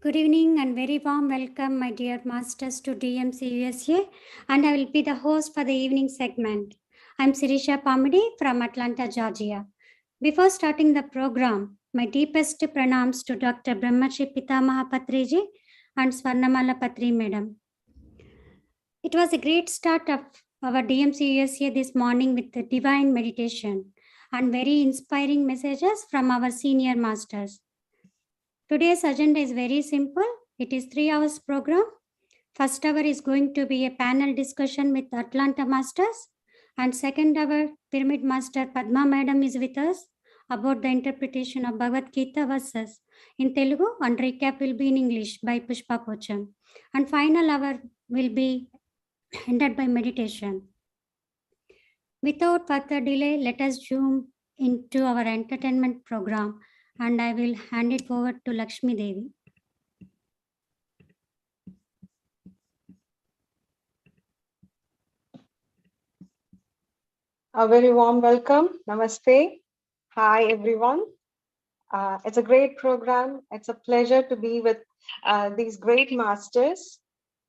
Good evening and very warm welcome, my dear masters, to DMC USA, and I will be the host for the evening segment. I'm Sirisha Pamidi from Atlanta, Georgia. Before starting the program, my deepest pranams to Dr. Brahmashi Pitamaha Patriji and Swarnamala Patri Madam. It was a great start of our DMC USA this morning with the divine meditation and very inspiring messages from our senior masters. Today's agenda is very simple. It is 3 hours program. First hour is going to be a panel discussion with Atlanta Masters, and second hour, Pyramid Master Padma Madam is with us about the interpretation of Bhagavad Gita verses in Telugu, and recap will be in English by Pushpa Pocham. And final hour will be ended by meditation. Without further delay, let us zoom into our entertainment program, and I will hand it over to Lakshmi Devi. A very warm welcome. Namaste. Hi, everyone. It's a great program. It's a pleasure to be with these great masters.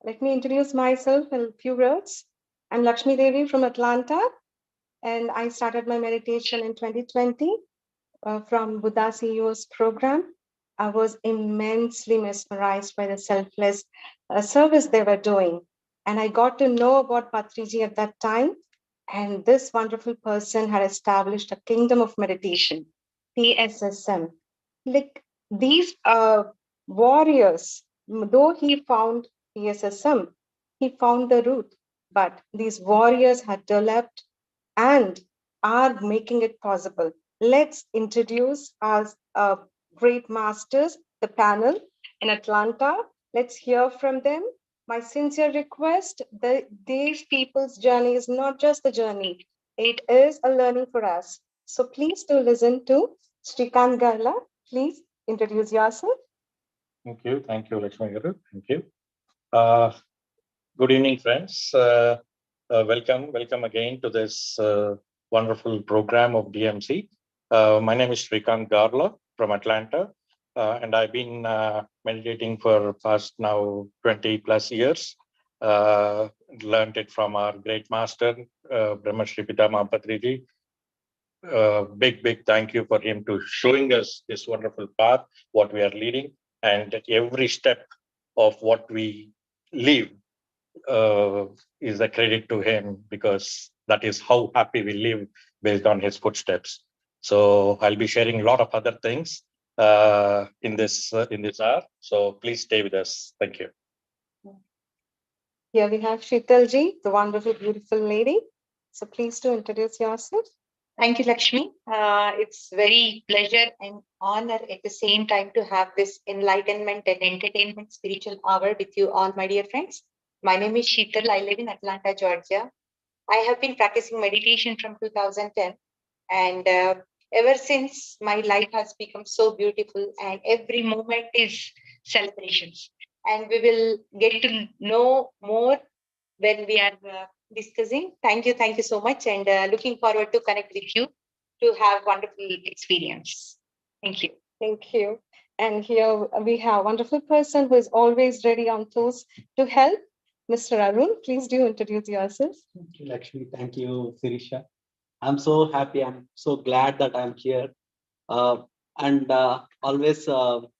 Let me introduce myself in a few words. I'm Lakshmi Devi from Atlanta, and I started my meditation in 2020 from Buddha CEO's program. I was immensely mesmerized by the selfless service they were doing. And I got to know about Patriji at that time. And this wonderful person had established a kingdom of meditation, PSSM. Like these warriors, though he found PSSM, he found the root, but these warriors had developed and are making it possible. Let's introduce our great masters, the panel in Atlanta. Let's hear from them. My sincere request, these people's journey is not just a journey, it is a learning for us. So please do listen to Srikant Garla. Please introduce yourself. Thank you, Lakshmi Garu. Thank you. Good evening, friends. Welcome again to this wonderful program of DMC. My name is Srikant Garla from Atlanta, and I've been meditating for past now 20 plus years. Learned it from our great master, Brahmashi Pitamaha Patriji. Big thank you for him to showing us this wonderful path, what we are leading, and every step of what we live is a credit to him, because that is how happy we live based on his footsteps. So I'll be sharing a lot of other things in this hour. So please stay with us. Thank you. Here we have Sheetalji, the wonderful, beautiful lady. So please do introduce yourself. Thank you, Lakshmi. It's very pleasure and honor at the same time to have this enlightenment and entertainment spiritual hour with you all, my dear friends. My name is Sheetal. I live in Atlanta, Georgia. I have been practicing meditation from 2010, and ever since my life has become so beautiful, and every moment is celebrations. And we will get to know more when we are discussing. Thank you so much, and looking forward to connect with you to have wonderful experience. Thank you. Thank you. And here we have a wonderful person who is always ready on toes to help. Mr. Arun, please do introduce yourself. Thank you, Lakshmi. Thank you, Sirisha. I'm so happy. I'm so glad that I'm here. And always,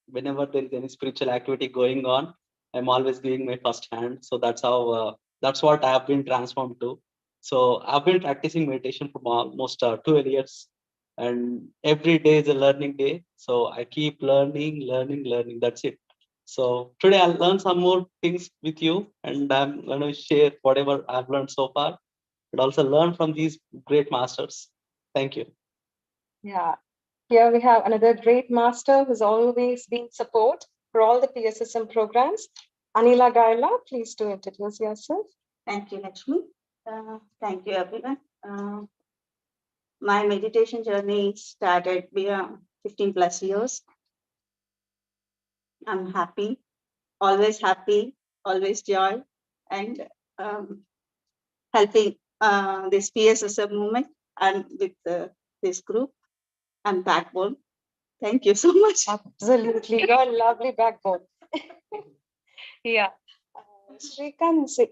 whenever there is any spiritual activity going on, I'm always giving my first hand. So that's how, that's what I have been transformed to. So I've been practicing meditation for almost 12 years. And every day is a learning day. So I keep learning. That's it. So today I'll learn some more things with you, and I'm going to share whatever I've learned so far, but also learn from these great masters. Thank you. Yeah. Here we have another great master who's always been support for all the PSSM programs. Anila Garla, please do introduce yourself. Thank you, Lakshmi. Thank you, everyone. My meditation journey started beyond 15 plus years. I'm happy, always joy, and helping this PSSM movement and with this group and backbone. Thank you so much. Absolutely. You're a lovely backbone. Yeah. Shrikant, sir,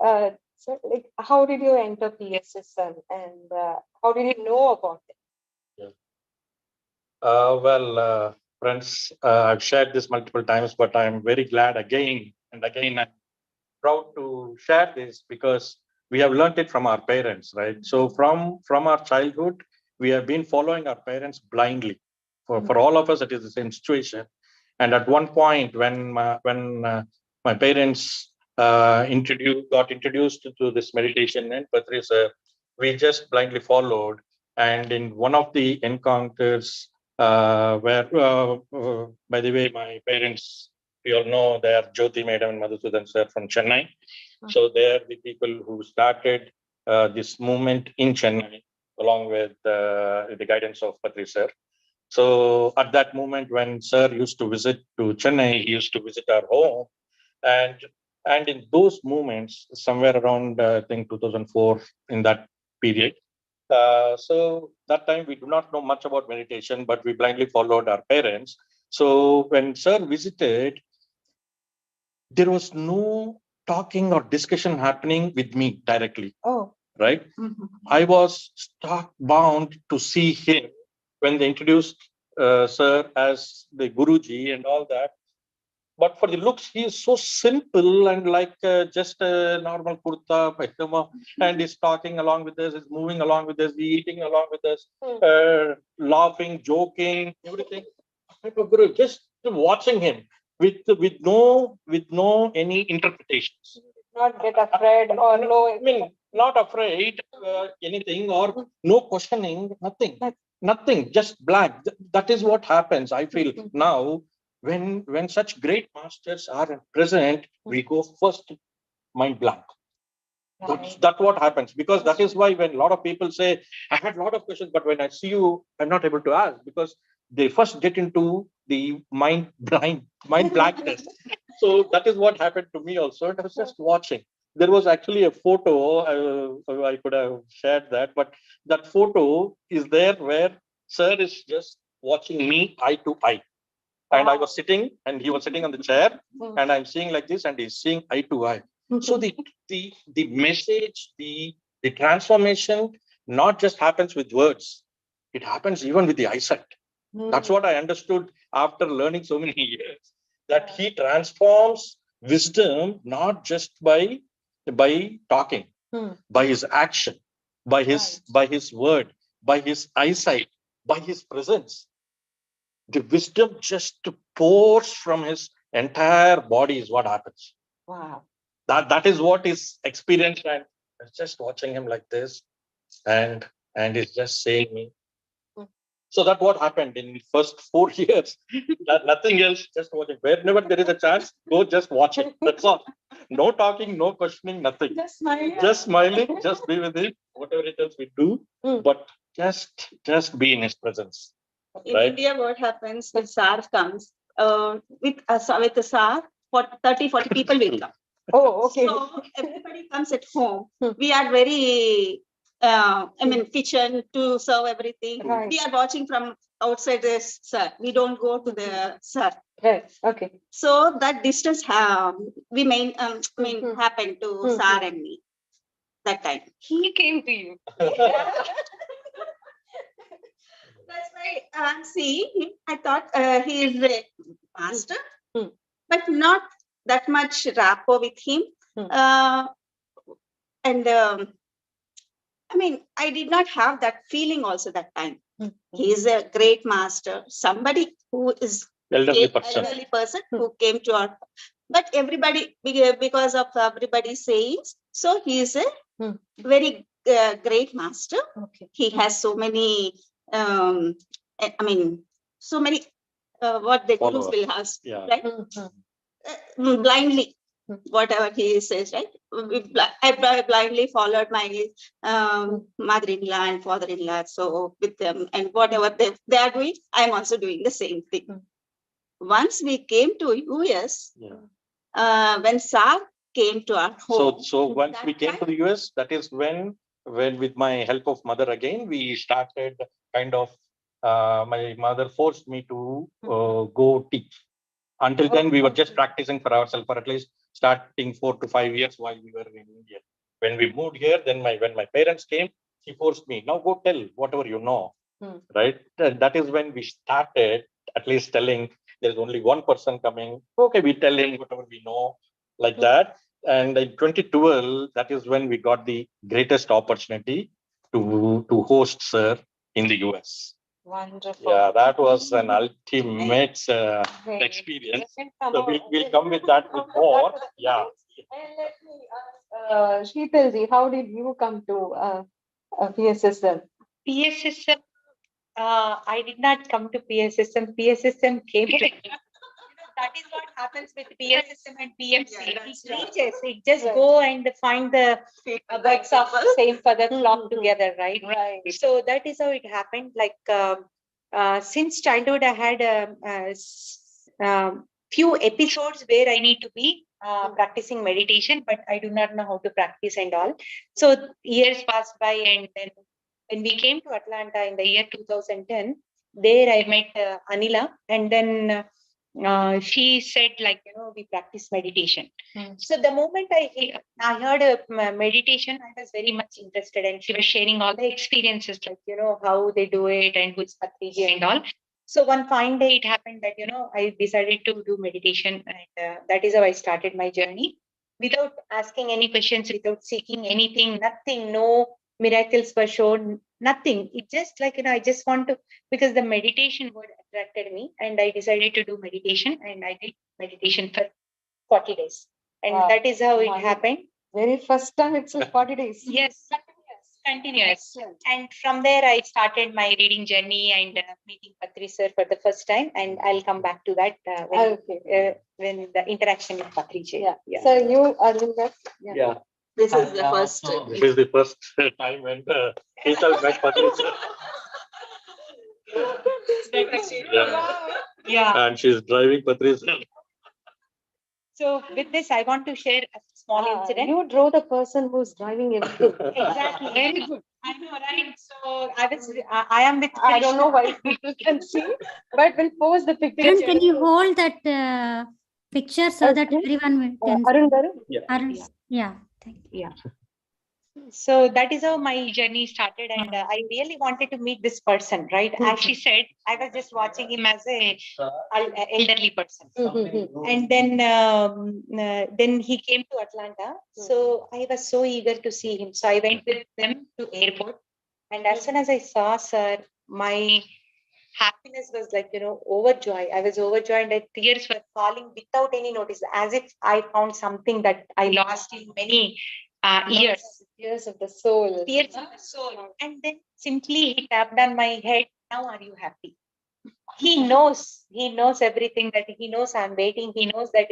like, how did you enter PSSM and how did you know about it? Friends, I've shared this multiple times, but I'm very glad again and again. I'm proud to share this because we have learned it from our parents, right? So from our childhood, we have been following our parents blindly. For all of us, it is the same situation. And at one point, when my parents got introduced to this meditation and Patri sir, we just blindly followed. And in one of the encounters, by the way, my parents, we all know they are Jyoti Madam and Madhusudan sir from Chennai. So they are the people who started this movement in Chennai, along with the guidance of Patri sir. So at that moment, when sir used to visit to Chennai, he used to visit our home, and in those moments, somewhere around I think 2004, in that period. So that time we do not know much about meditation, but we blindly followed our parents. So when sir visited, there was no talking or discussion happening with me directly. Oh, right? I was stark bound to see him when they introduced sir as the Guruji and all that. But for the looks, he is so simple and like just a normal kurta, pajama, and he's talking along with us, he's moving along with us, he's eating along with us, laughing, joking, everything. Guru, just watching him with no any interpretations. not get afraid or no. I mean, not afraid anything or no questioning, nothing, just blank. That is what happens. I feel now when such great masters are present, we go first mind blank. That's what happens, because that is why when a lot of people say, I had a lot of questions, but when I see you, I'm not able to ask, because they first get into the mind blankness. So that is what happened to me also. And I was just watching. There was actually a photo, I could have shared that, but that photo is there where sir is just watching me eye to eye. And I was sitting and he was sitting on the chair, and I'm seeing like this and he's seeing eye to eye. So the message, the transformation not just happens with words, it happens even with the eyesight. That's what I understood after learning so many years, that he transforms wisdom not just by talking, by his action, by his word, by his eyesight, by his presence. The wisdom just pours from his entire body is what happens. Wow. That is what is experienced, and I was just watching him like this, and he's just saying me. So that's what happened in the first 4 years. Nothing else, just watching. Whenever there is a chance, go just watch it. That's all. No talking, no questioning, nothing. Just smiling. Just smiling, just be with him, whatever it is we do, but just be in his presence. In Right? India, what happens when SAR comes, with the SAR, 30, 40 people will come. Oh, okay. So everybody comes at home. We are very, kitchen to serve everything. Right. We are watching from outside this SAR. We don't go to the SAR. Right. Okay. So that distance happened to SAR and me that time. He came to you. That's why see him. I thought he is a master, but not that much rapport with him. I did not have that feeling also that time. He is a great master, somebody who is Elderly person who came to our. But everybody, because of everybody saying, so he is a very great master. Okay. He has so many, so many, what the gurus will have, right? Blindly, whatever he says, right? I blindly followed my mother-in-law and father-in-law. So with them and whatever they are doing, I'm also doing the same thing. Once we came to US, when SAR came to our home. So once we came to the US, that is when with my help of mother again, we started kind of, my mother forced me to go teach. Until then, we were just practicing for ourselves for at least starting 4 to 5 years while we were in India. When we moved here, then when my parents came, she forced me, now go tell whatever you know, right? That is when we started at least telling. There's only one person coming. Okay, we tell him whatever we know, like that. And in 2012, that is when we got the greatest opportunity to host Sir in the US. Wonderful. Yeah, that was an ultimate experience. So we'll come with that with more. Yeah. And let me ask, Sheetalji, how did you come to PSSM? PSSM, I did not come to PSSM. PSSM came to me. That is what happens with PSSM and PMC. It just go and find the birds of same feather flock together, right? Right. So that is how it happened. Like since childhood, I had few episodes where I need to be practicing meditation, but I do not know how to practice and all. So years passed by, and then when we came to Atlanta in the year 2010, there I met Anila, and then she said, like, we practice meditation. So the moment I heard a meditation, I was very much interested, and she was sharing all the experiences, like, how they do it and who's Patriji and all. So one fine day it happened that, I decided to do meditation, and that is how I started my journey without asking any questions, without seeking anything, nothing, no miracles were shown, nothing. It just like, I just want to, because the meditation word attracted me, and I decided to do meditation, and I did meditation for 40 days. And that is how it happened. Very first time it's 40 days. Yes, continuous. And from there, I started my reading journey and meeting Patri sir for the first time. And I'll come back to that when the interaction with Patri ji. Yeah. So you are in that. Yeah. This is the first. This is the first time when Sheetal met Patricia. Yeah. And she's driving Patricia. So with this, I want to share a small incident. You drove the person who's driving everything. Exactly. Very good. I know, right? So I am with. I don't know why people can see, but we'll post the picture. Can you hold that picture so that everyone can Arun Garu? Arun, yeah. Thank you. Yeah. So that is how my journey started, and I really wanted to meet this person, right? As she said, I was just watching him as a elderly person, and then he came to Atlanta. So I was so eager to see him. So I went with them to airport, and as soon as I saw Sir, my happiness was like, overjoyed. I was overjoyed, and tears were falling without any notice, as if I found something that I lost in many years. Tears of the soul. Tears of the soul. And then simply he tapped on my head. Now are you happy? He knows everything, that he knows I'm waiting. He knows that,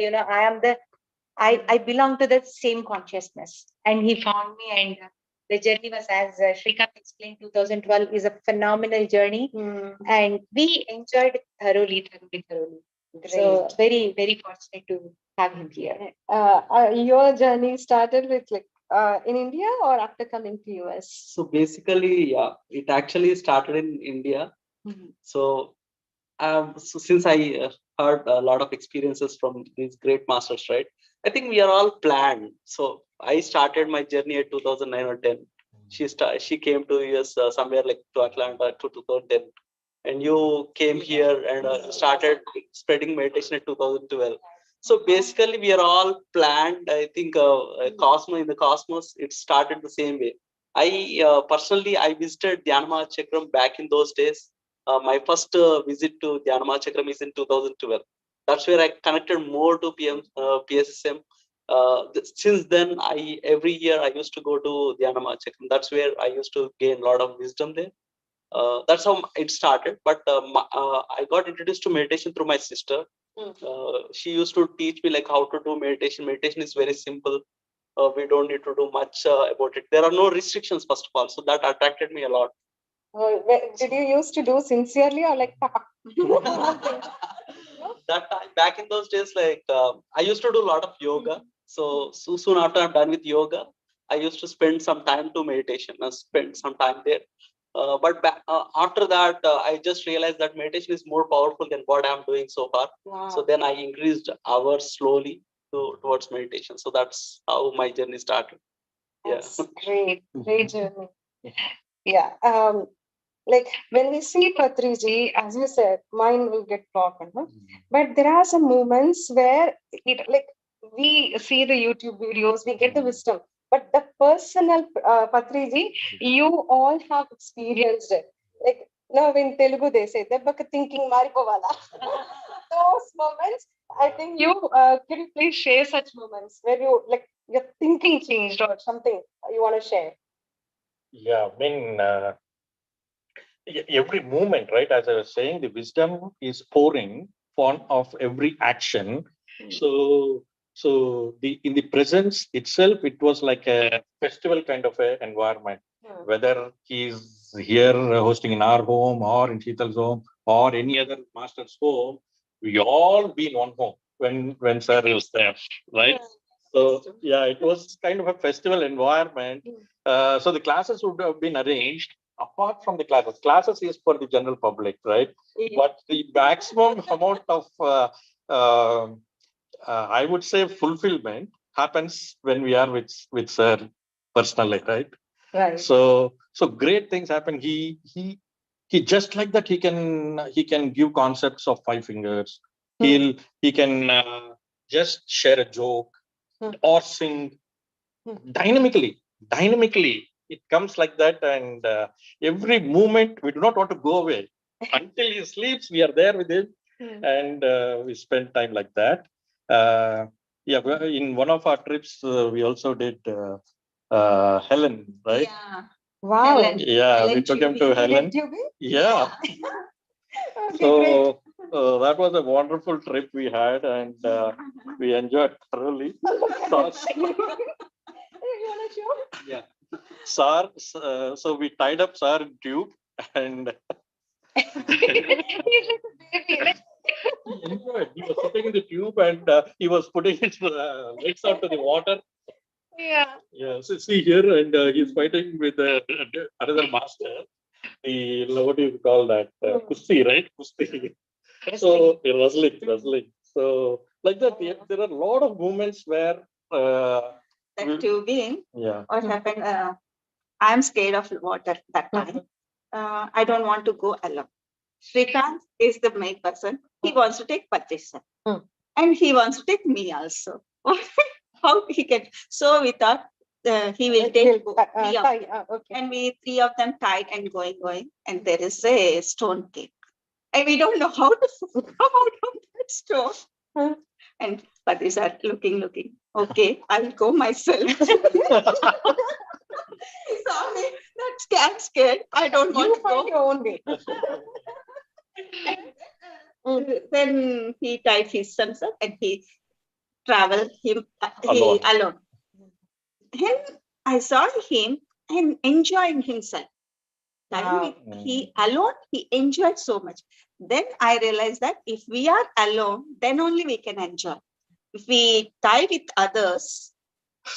I belong to the same consciousness. And he found me, and the journey was, as Shrikant explained, 2012 is a phenomenal journey. And we enjoyed it thoroughly. Great. So very, very fortunate to have him here. Your journey started with in India or after coming to US? So basically, yeah, it actually started in India. So since I heard a lot of experiences from these great masters, right? I think we are all planned. So I started my journey at 2009 or 10. She came to US somewhere like to Atlanta to 2010, and you came here and started spreading meditation at 2012. So basically, we are all planned. I think in the cosmos, it started the same way. I personally, I visited Dhyanama Chakram back in those days. My first visit to Dhyanama Chakram is in 2012. That's where I connected more to PSSM. Since then, every year I used to go to Dhyanama Chakram. That's where I used to gain a lot of wisdom there. That's how it started. But I got introduced to meditation through my sister. She used to teach me like how to do meditation. Meditation is very simple. We don't need to do much about it. There are no restrictions, first of all. So that attracted me a lot. Did you used to do sincerely or like Papa? That time, back in those days, I used to do a lot of yoga. So soon after I'm done with yoga, I used to spend some time to meditation and spend some time there. After that, I just realized that meditation is more powerful than what I'm doing so far. Wow. So then I increased hours slowly towards meditation. So that's how my journey started. That's great journey. Yeah. Like when we see Patriji, as you said, mind will get broken. No? But there are some moments where we see the YouTube videos, we get the wisdom. But the personal Patriji, you all have experienced it. Like now in Telugu, they say, "Debbaka thinking maripovala." Those moments, I think can you please share such moments where your thinking changed or something you want to share? Yeah, I mean, every movement, right? As I was saying, the wisdom is pouring of every action. So in the presence itself, it was like a festival kind of a environment. Whether he's here hosting in our home or in Sheetal's home or any other master's home, we all be in one home when sir was there, right? So yeah, it was kind of a festival environment. So the classes would have been arranged apart from the classes is for the general public, right? But the maximum amount of I would say fulfillment happens when we are with sir personally, right? Right. So great things happen. He just like that he can give concepts of 5 fingers. He can just share a joke or sing dynamically. It comes like that, and every moment we do not want to go away until he sleeps. We are there with him, and we spend time like that. In one of our trips, we also did Helen, right? Yeah. Wow. Helen. Yeah, Helen we took him to Tubby. Helen. Yeah. Okay, So that was a wonderful trip we had, and we enjoyed thoroughly. You want to show? Yeah. Sir, so we tied up Sir in tube, and He's like a baby. he enjoyed. He was sitting in the tube, and he was putting his legs out to the water. Yeah. Yeah, so see here, and he's fighting with another master. What do you call that? Kusti, right? Kusti. So wrestling. So like that, there are a lot of moments where. That tubing, Yeah. what happened? I'm scared of water that time. I don't want to go alone. Srikanth is the main person. He wants to take Patricia. And he wants to take me also. How he can? So we thought he will take three of them. Okay. And we three of them tied and going. And there is a stone cave. And we don't know how to come out of that stone. And Patricia looking. Okay, I will go myself. Sorry, that's scared. I don't want You to find go. your own way. Then he tied his sunset and he traveled alone. Then I saw him and enjoying himself. Wow. He enjoyed so much. Then I realized that if we are alone, then only we can enjoy. If we tie with others,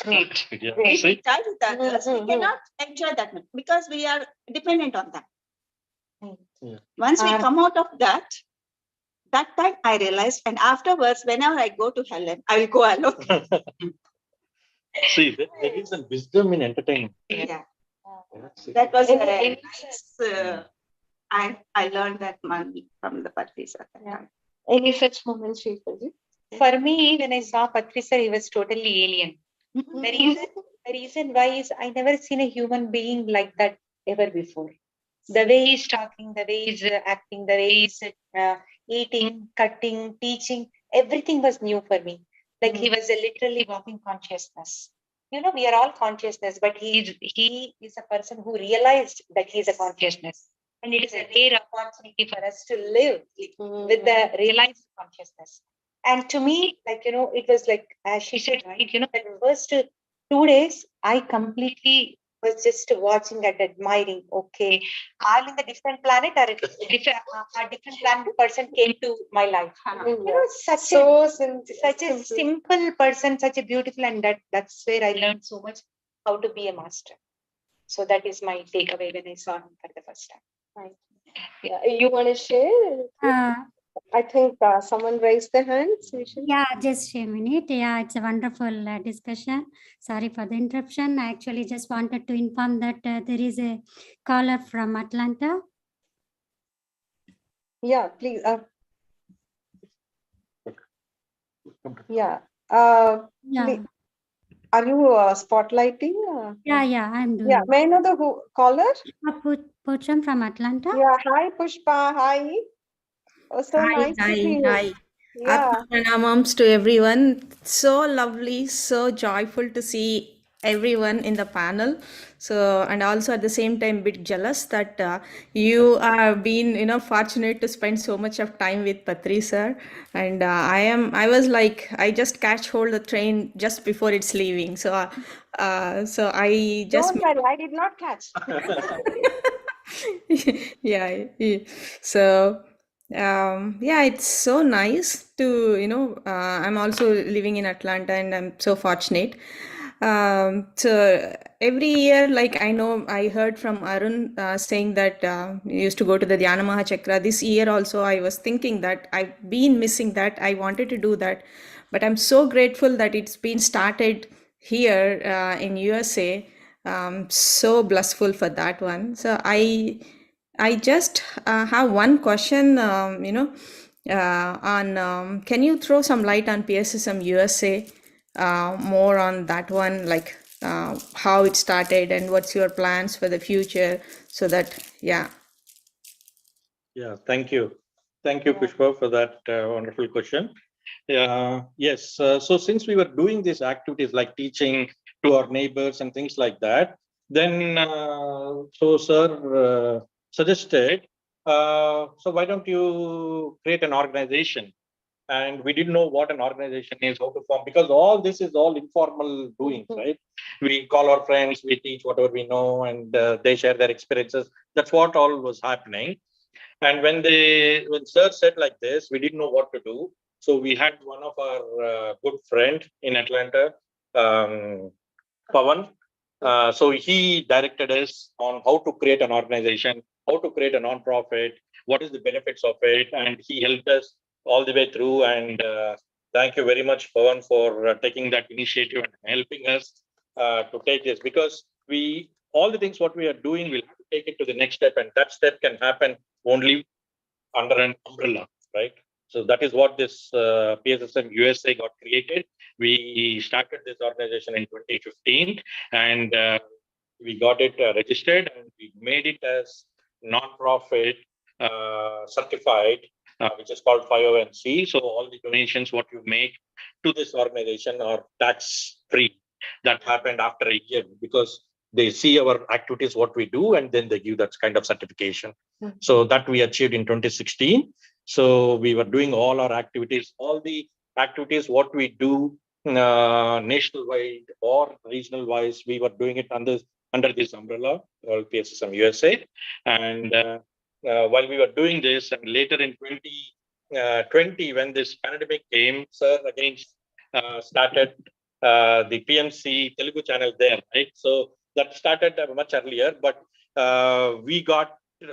Great. Yeah. if we See? tie with others, we cannot enjoy that much because we are dependent on them. Yeah. Once we come out of that time I realized, and afterwards, whenever I go to Helen, I will go alone. See, there is a wisdom in entertainment. Yeah. See. That was I learned that money from the Patricia. Any such moments, Sheetalji? For me, when I saw Patricia, he was totally alien. The reason why is I never seen a human being like that ever before. The way he's talking, the way he's acting, the way he's eating, cutting, teaching, everything was new for me. Like he was literally walking consciousness. You know, we are all consciousness, but he is a person who realized that he is a consciousness. And it is a rare opportunity for us to live with the realized consciousness. And to me, like, you know, it was like, as she said, right, you know, that first 2 days, I completely was just watching and admiring. Okay, I'm in the different planet, or a different planet person came to my life. You know, such a simple person, such a beautiful, and that's where I learned so much how to be a master. So that is my takeaway when I saw him for the first time. Right. Yeah, you want to share? I think someone raised their hand. Yeah, just a minute. Yeah, it's a wonderful discussion. Sorry for the interruption. I actually just wanted to inform that there is a caller from Atlanta. Yeah, please. Yeah. Yeah, Please, are you spotlighting? yeah, I'm doing. Yeah, may I know the caller? Pucham from Atlanta. Yeah, hi Pushpa, hi. Oh, so nice to see you. Hi. Yeah, Pranamams to everyone. So lovely, so joyful to see everyone in the panel. So, and also at the same time, bit jealous that you have been, fortunate to spend so much of time with Patri sir. And I was like, I just catch hold the train just before it's leaving. So, so I just. don't worry, I did not catch. Yeah, so yeah, it's so nice to I'm also living in Atlanta and I'm so fortunate. So every year, like I know I heard from Arun saying that he used to go to the Dhyana Mahachakra. This year also I was thinking that I've been missing that. I wanted to do that, but I'm so grateful that it's been started here in USA. So blissful for that one. So I just have one question, on can you throw some light on PSSM USA, more on that one, like how it started and what's your plans for the future, so that, yeah. Yeah, thank you. Thank you, Pushpa, for that wonderful question. Yes, so since we were doing these activities like teaching to our neighbors and things like that, then so sir suggested, so why don't you create an organization? And we didn't know what an organization is, how to form, because all this is all informal doings, right? We call our friends, we teach whatever we know, and they share their experiences. That's what all was happening. And when sir said like this, we didn't know what to do. So we had one of our good friend in Atlanta, Pawan. So he directed us on how to create an organization, how to create a non-profit, what is the benefits of it, and he helped us all the way through. And thank you very much, Pawan, for taking that initiative and helping us to take this, because all the things what we are doing, we'll have to take it to the next step, and that step can happen only under an umbrella, right? So that is what this PSSM USA got created. We started this organization in 2015, and we got it registered, and we made it as non-profit certified, which is called 501c. So all the donations what you make to this organization are tax-free. That happened after a year, because they see our activities, what we do, and then they give that kind of certification. So that we achieved in 2016. So we were doing all our activities, all the activities what we do nationwide or regional wise, we were doing it under this umbrella called PSSM USA. And while we were doing this, and later in 2020, when this pandemic came, sir again started the PMC Telugu channel there, right? So that started much earlier, but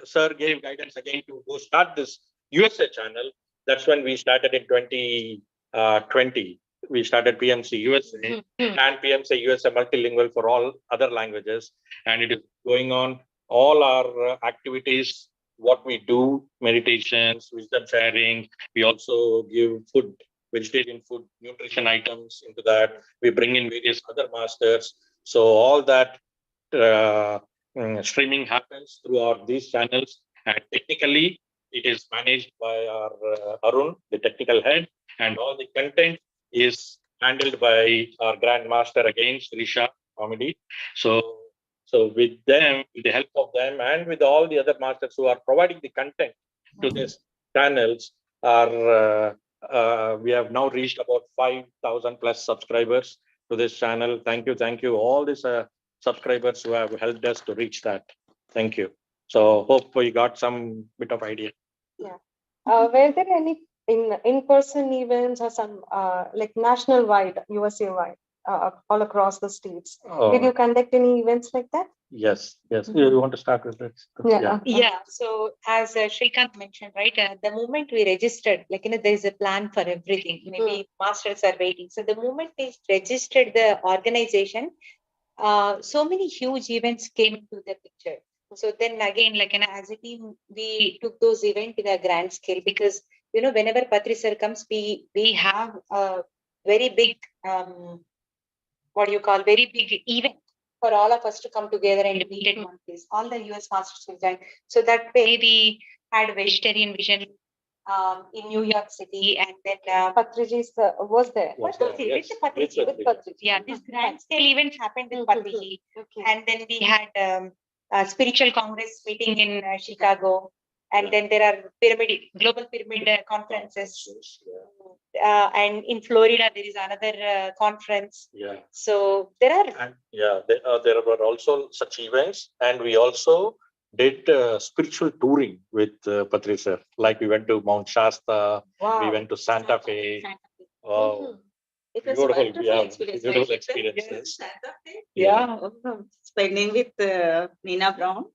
sir gave guidance again to go start this USA channel. That's when we started in 2020. We started PMC USA and PMC USA multilingual for all other languages. And it is going on all our activities, what we do, meditations, wisdom sharing. We also give food, vegetarian food, nutrition items into that. We bring in various other masters. So all that streaming happens through these channels, and technically it is managed by our Arun, the technical head, and all the content is handled by our grandmaster again, Sirisha Comedy. So with them, with the help of them, and with all the other masters who are providing the content to these channels, we have now reached about 5,000 plus subscribers to this channel. Thank you, all these subscribers who have helped us to reach that. Thank you. So hope we got some bit of idea. Yeah. Were there any in-person events or some like national wide, USA wide? all across the states. Oh, Did you conduct any events like that? yes, yes. Mhm. You want to start with it? Yeah. Yeah. So as Shrikant mentioned, right, the moment we registered, like, there is a plan for everything. Maybe masters are waiting. So the moment we registered the organization, so many huge events came into the picture. So then again, like, as a team, we took those events in a grand scale because, whenever Patri sir comes, we have a very big, very big event for all of us to come together and meet at one place. All the US masters will join. So that way we had vegetarian vision in New York City, and then Patriji was there. Was there, Patriji, yes. with Patriji, With with Patriji. Patriji. Yeah, this grand scale event happened with Patriji. Okay. And then we had a spiritual congress meeting in Chicago. And then there are global pyramid conferences. And in Florida, there is another conference. Yeah. So there are. And there were also such events, and we also did spiritual touring with Patri sir. Like we went to Mount Shasta, we went to Santa Fe. Wow. It was Beautiful, wonderful yeah, experience. beautiful right? experiences. Yeah. Spending with Nina Brown.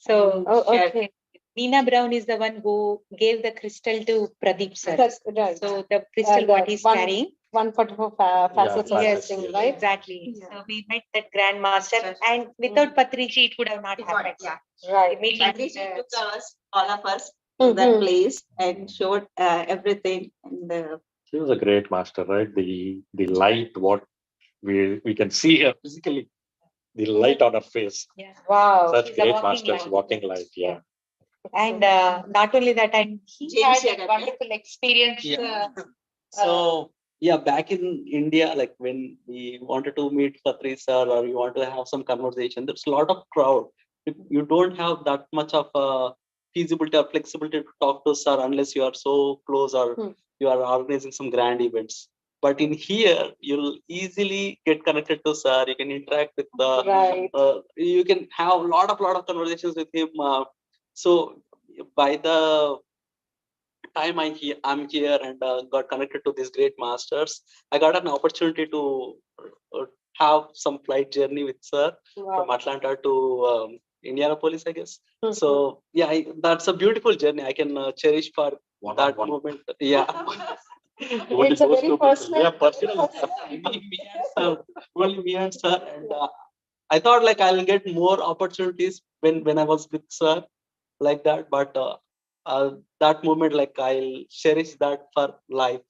So Okay. Nina Brown is the one who gave the crystal to Pradeep sir. That's right. So the crystal what he's carrying. 144 facets of Yeah, this thing, yes. right? Exactly. Yeah. So we met that grandmaster, and without Patriji, it would have not happened. Yeah. Right. Meeting At least it took us, all of us, to Mhm. that place and showed everything. And He was a great master, right? The light, what we can see her physically, the light on her face. Yeah. Wow. Such He's a great walking masters, light. walking light. Yeah. And not only that, and he James had a Jagger, wonderful experience. Yeah. So yeah, back in India, like when we wanted to meet Patri sir or you want to have some conversation, there's a lot of crowd. You don't have that much of feasibility or flexibility to talk to sir unless you are so close or you are organizing some grand events. But in here, you'll easily get connected to sir. You can interact with the. Right. You can have a lot of conversations with him. So by the time I'm here and got connected to these great masters, I got an opportunity to have some flight journey with sir from Atlanta to Indianapolis, I guess. So yeah, that's a beautiful journey. I can cherish for that moment. Yeah. It's a very personal. Yeah, personal. Me and sir, only me and sir, and I thought like I'll get more opportunities when I was with sir like that, but that moment like I'll cherish that for life.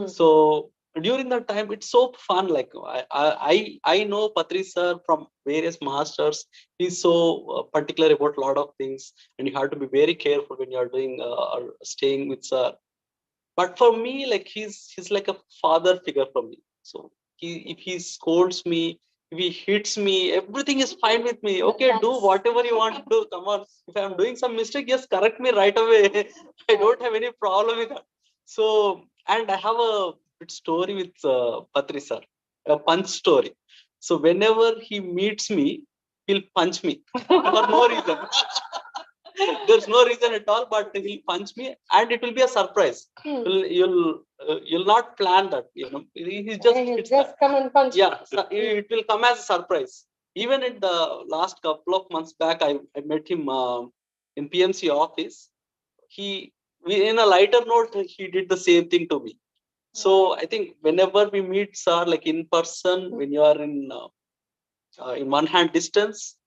So during that time it's so fun. Like I know Patri sir from various masters. He's so particular about a lot of things, and you have to be very careful when you're doing or staying with sir. But for me, like he's like a father figure for me. So if he scolds me, if he hits me, everything is fine with me. Okay, do whatever you want to do. Come on. If I'm doing some mistake, just correct me right away. I don't have any problem with that. So, and I have a good story with Patri sir, a punch story. So whenever he meets me, he'll punch me for no reason. There's no reason at all, but he'll punch me, and it will be a surprise. You'll not plan that. He just come and punch. Yeah, so it will come as a surprise. Even in the last couple of months back, I met him in PMC office. In a lighter note, he did the same thing to me. So I think whenever we meet sir, like in person, when you are in one hand distance,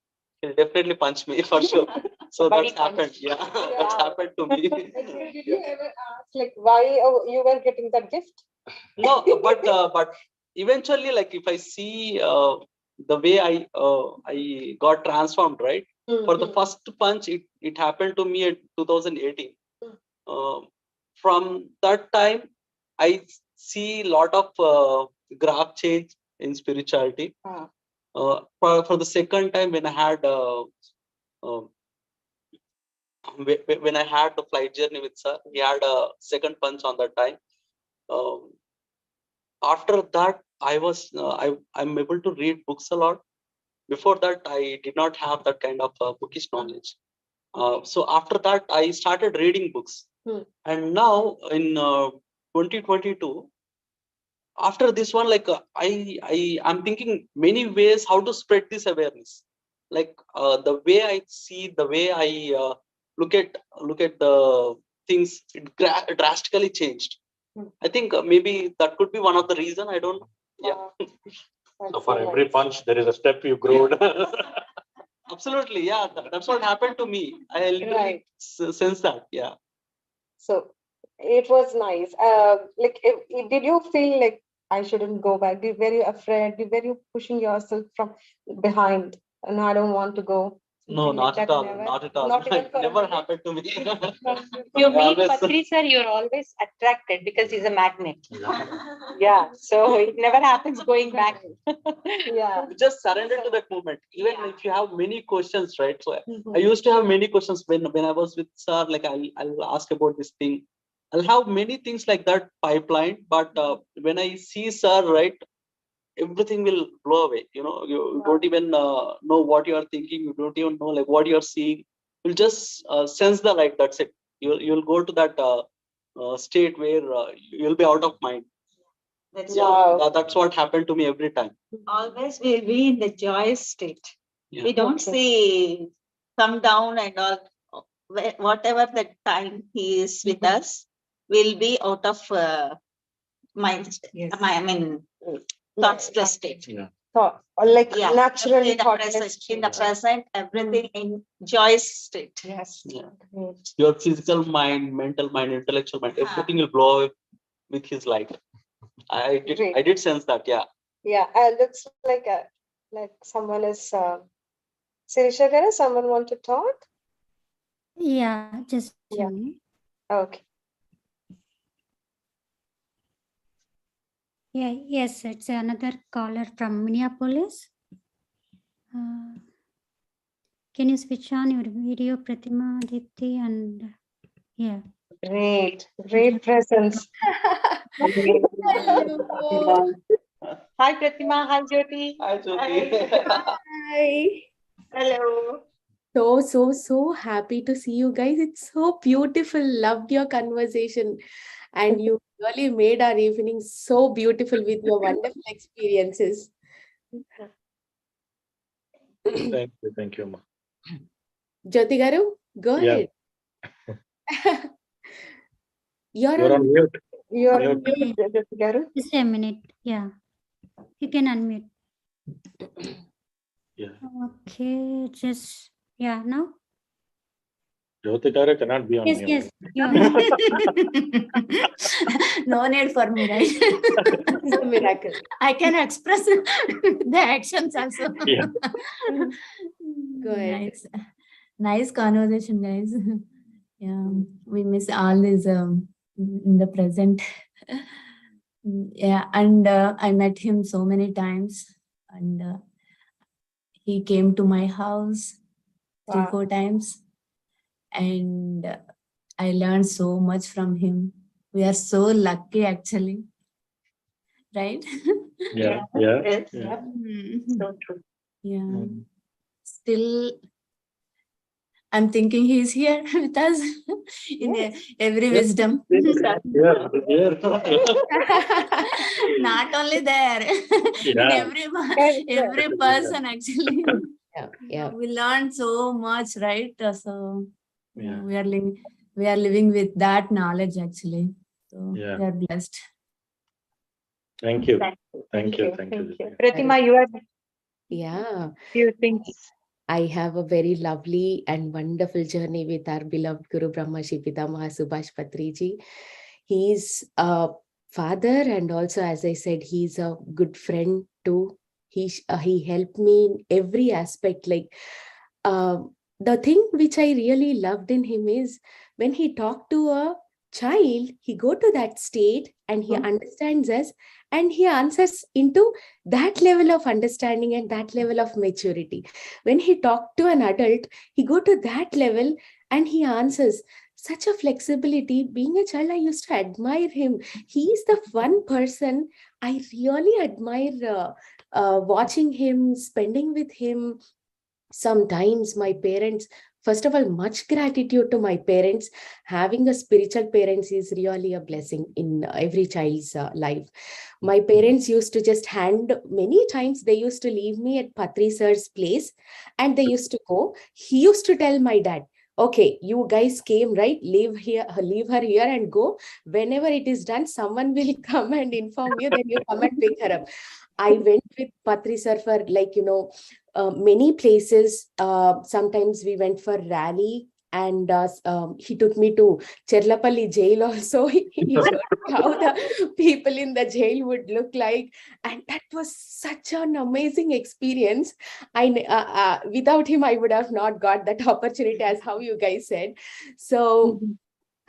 he'll definitely punch me for sure. So that's happened. Yeah, that's happened to me. Did you ever ask like why you were getting that gift? No, but eventually, like if I see the way I got transformed, right? For the first punch, it happened to me in 2018. From that time, I see a lot of graph change in spirituality. For the second time, when I had when I had the flight journey with sir, he had a second punch on that time. After that, I'm able to read books a lot. Before that, I did not have that kind of bookish knowledge. So after that, I started reading books. And now in 2022, after this one, like I'm thinking many ways how to spread this awareness. Like the way I see, the way I look at the things, it drastically changed. I think maybe that could be one of the reason. I don't know. Yeah. So for every punch, there is a step you grow. Absolutely, yeah. That's what happened to me. I literally sense that. Yeah. So it was nice. Like, did you feel like I shouldn't go back? Were you afraid? Were you pushing yourself from behind? And I don't want to go. No, Something like not at that, all. never? Not at all. Not even It for a never minute? happened to me. You meet Always- Patri sir, you're always attracted because he's a magnet. Yeah, so it never happens going back. Yeah. You just surrender to that moment. Even Yeah. if you have many questions, right? So Mhm. I used to have many questions when I was with sir. Like I'll ask about this thing. I'll have many things like that pipeline. But when I see sir, right, everything will blow away. You don't even know what you are thinking. You don't even know like what you are seeing. You'll just sense the light. That's it. You'll go to that state where you'll be out of mind. That's Wow. That's what happened to me every time. always we'll be in the joyous state. Yeah. We don't Okay. see come down and all. Whatever the time he is with us, we'll be out of mind. Yes. I mean, thoughtless state. Yeah. Thought, or like Yeah, naturally in the thoughtless. present, in the Yeah. present, everything in joyous state. Yes. Yeah. Great. Your physical mind, mental mind, intellectual mind, everything will blow away with his light. I Great. did sense that. Yeah. Yeah, looks like someone is. Sirisha, Garu, someone want to talk? Yeah, just a Yeah. minute. Okay. Yeah, yes, it's another caller from Minneapolis. Can you switch on your video, Pratima, Dipti, and yeah. Great presence. Hi Pratima, hi Jyoti. Hi, Jyoti. Hi. Hello. So happy to see you guys. It's so beautiful. Loved your conversation. And you really made our evening so beautiful with your wonderful experiences. Thank you, Ma. Jyoti Garu, go Yeah. ahead. You're You're on on mute. You're Mute. muted, Garu. Just a minute. Yeah. You can unmute. Yeah. Okay, just yeah, now? Jyoti Garu cannot be on Yes, mute. yes. Yeah. No need for me, right? It's a miracle. I can express the actions also. Yeah. Go ahead. Nice conversation, guys. Yeah, we miss all this in the present. Yeah, and I met him so many times, and he came to my house 3-4 times, and I learned so much from him. We are so lucky, actually, right? Yeah. Yes. Yeah. So true. Yeah. Mm. Still, I'm thinking he's here with us in every wisdom. Yeah. Not only there, in Yeah. every person, actually. Yeah. We learned so much, right? So Yeah. we are living with that knowledge, actually. So Yeah. we are blessed. Thank you. Thank you. Pratima, you are Yeah. few things. I have a very lovely and wonderful journey with our beloved Guru Brahma Shri Pitamaha Subhash Patriji. He's a father, and also, as I said, he's a good friend too. He helped me in every aspect. Like the thing which I really loved in him is when he talked to a child, he go to that state and he understands us, and he answers into that level of understanding and that level of maturity. When he talked to an adult, he go to that level and he answers. Such a flexibility. Being a child, I used to admire him. He's the one person I really admire watching him, spending with him. Sometimes my parents First of all, much gratitude to my parents. Having a spiritual parents is really a blessing in every child's life. My parents used to just many times they used to leave me at Patri sir's place and they used to go. He used to tell my dad, okay, you guys came, right? Leave her here and go. Whenever it is done, someone will come and inform you, then you come and pick her up. I went with Patri sir for many places. Sometimes we went for rally and he took me to Cherlapalli jail also. He showed me how the people in the jail would look like. And that was such an amazing experience. Without him, I would have not got that opportunity, as how you guys said. So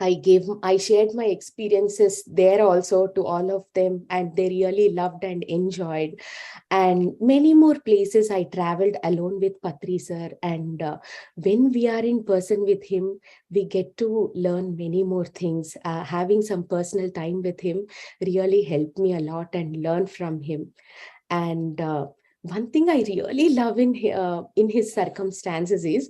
I shared my experiences there also to all of them, and they really loved and enjoyed. And many more places I traveled alone with Patri sir. And when we are in person with him, we get to learn many more things. Having some personal time with him really helped me a lot and learn from him. And one thing I really love in his circumstances is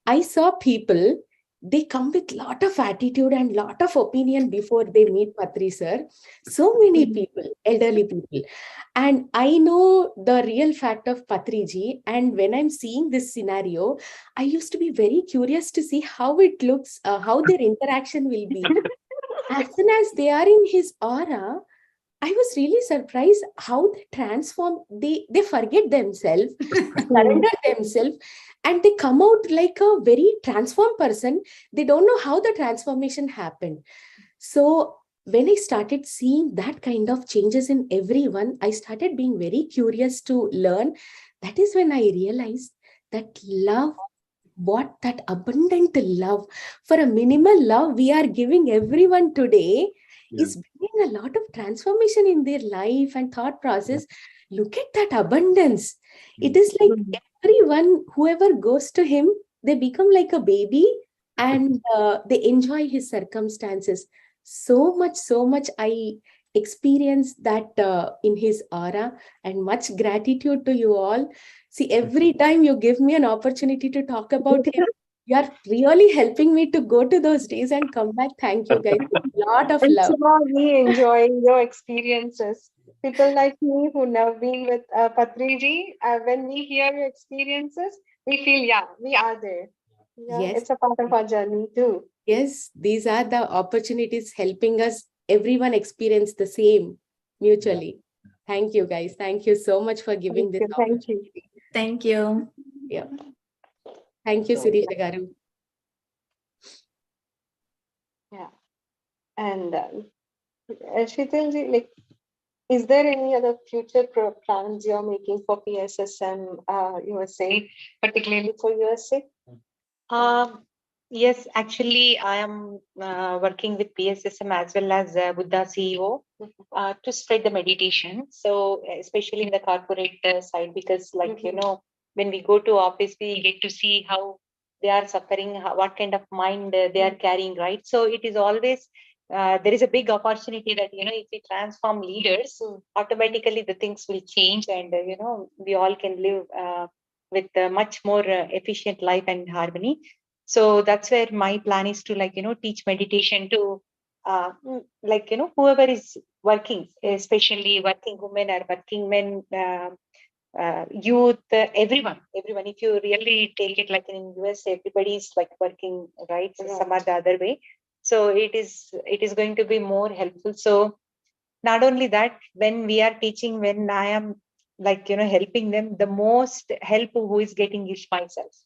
I saw people, they come with lot of attitude and lot of opinion before they meet Patri sir. So many people, elderly people. And I know the real fact of Patriji. And when I'm seeing this scenario, I used to be very curious to see how it looks, how their interaction will be. As soon as they are in his aura, I was really surprised how they transform. They forget themselves, surrender themselves, and they come out like a very transformed person. They don't know how the transformation happened. So when I started seeing that kind of changes in everyone, I started being very curious to learn. That is when I realized that love, what that abundant love, for a minimal love we are giving everyone today, is bringing a lot of transformation in their life and thought process. Look at that abundance. It is like everyone, whoever goes to him, they become like a baby, and they enjoy his circumstances. So much I experienced that in his aura, and much gratitude to you all. See, every time you give me an opportunity to talk about him, you are really helping me to go to those days and come back. Thank you guys. A lot of And love. so me enjoying your experiences. People like me who never been with Patriji, when we hear your experiences, we feel, yeah, we are there. Yeah, Yes. it's a part of our journey too. Yes, these are the opportunities helping us, everyone experience the same mutually. Thank you, guys. Thank you so much for giving this Thank you. opportunity. Thank you. Yeah. Thank you, Sirisha Garu. Yeah. And Sheetalji, like, is there any other future plans you're making for PSSM USA, particularly for USA? Yes, actually, I am working with PSSM as well as Buddha CEO to spread the meditation. So, especially in the corporate side, because, like, when we go to office, we get to see how they are suffering, what kind of mind they are carrying, right? So, it is always there is a big opportunity that, if we transform leaders, automatically the things will change, and we all can live with a much more efficient life and harmony. So that's where my plan is to, teach meditation to whoever is working, especially working women or working men, youth, everyone. If you really take it like in US, everybody is like working, right? Some or the other way. So it is going to be more helpful. So not only that, when we are teaching, when I am helping them, the most help who is getting is myself,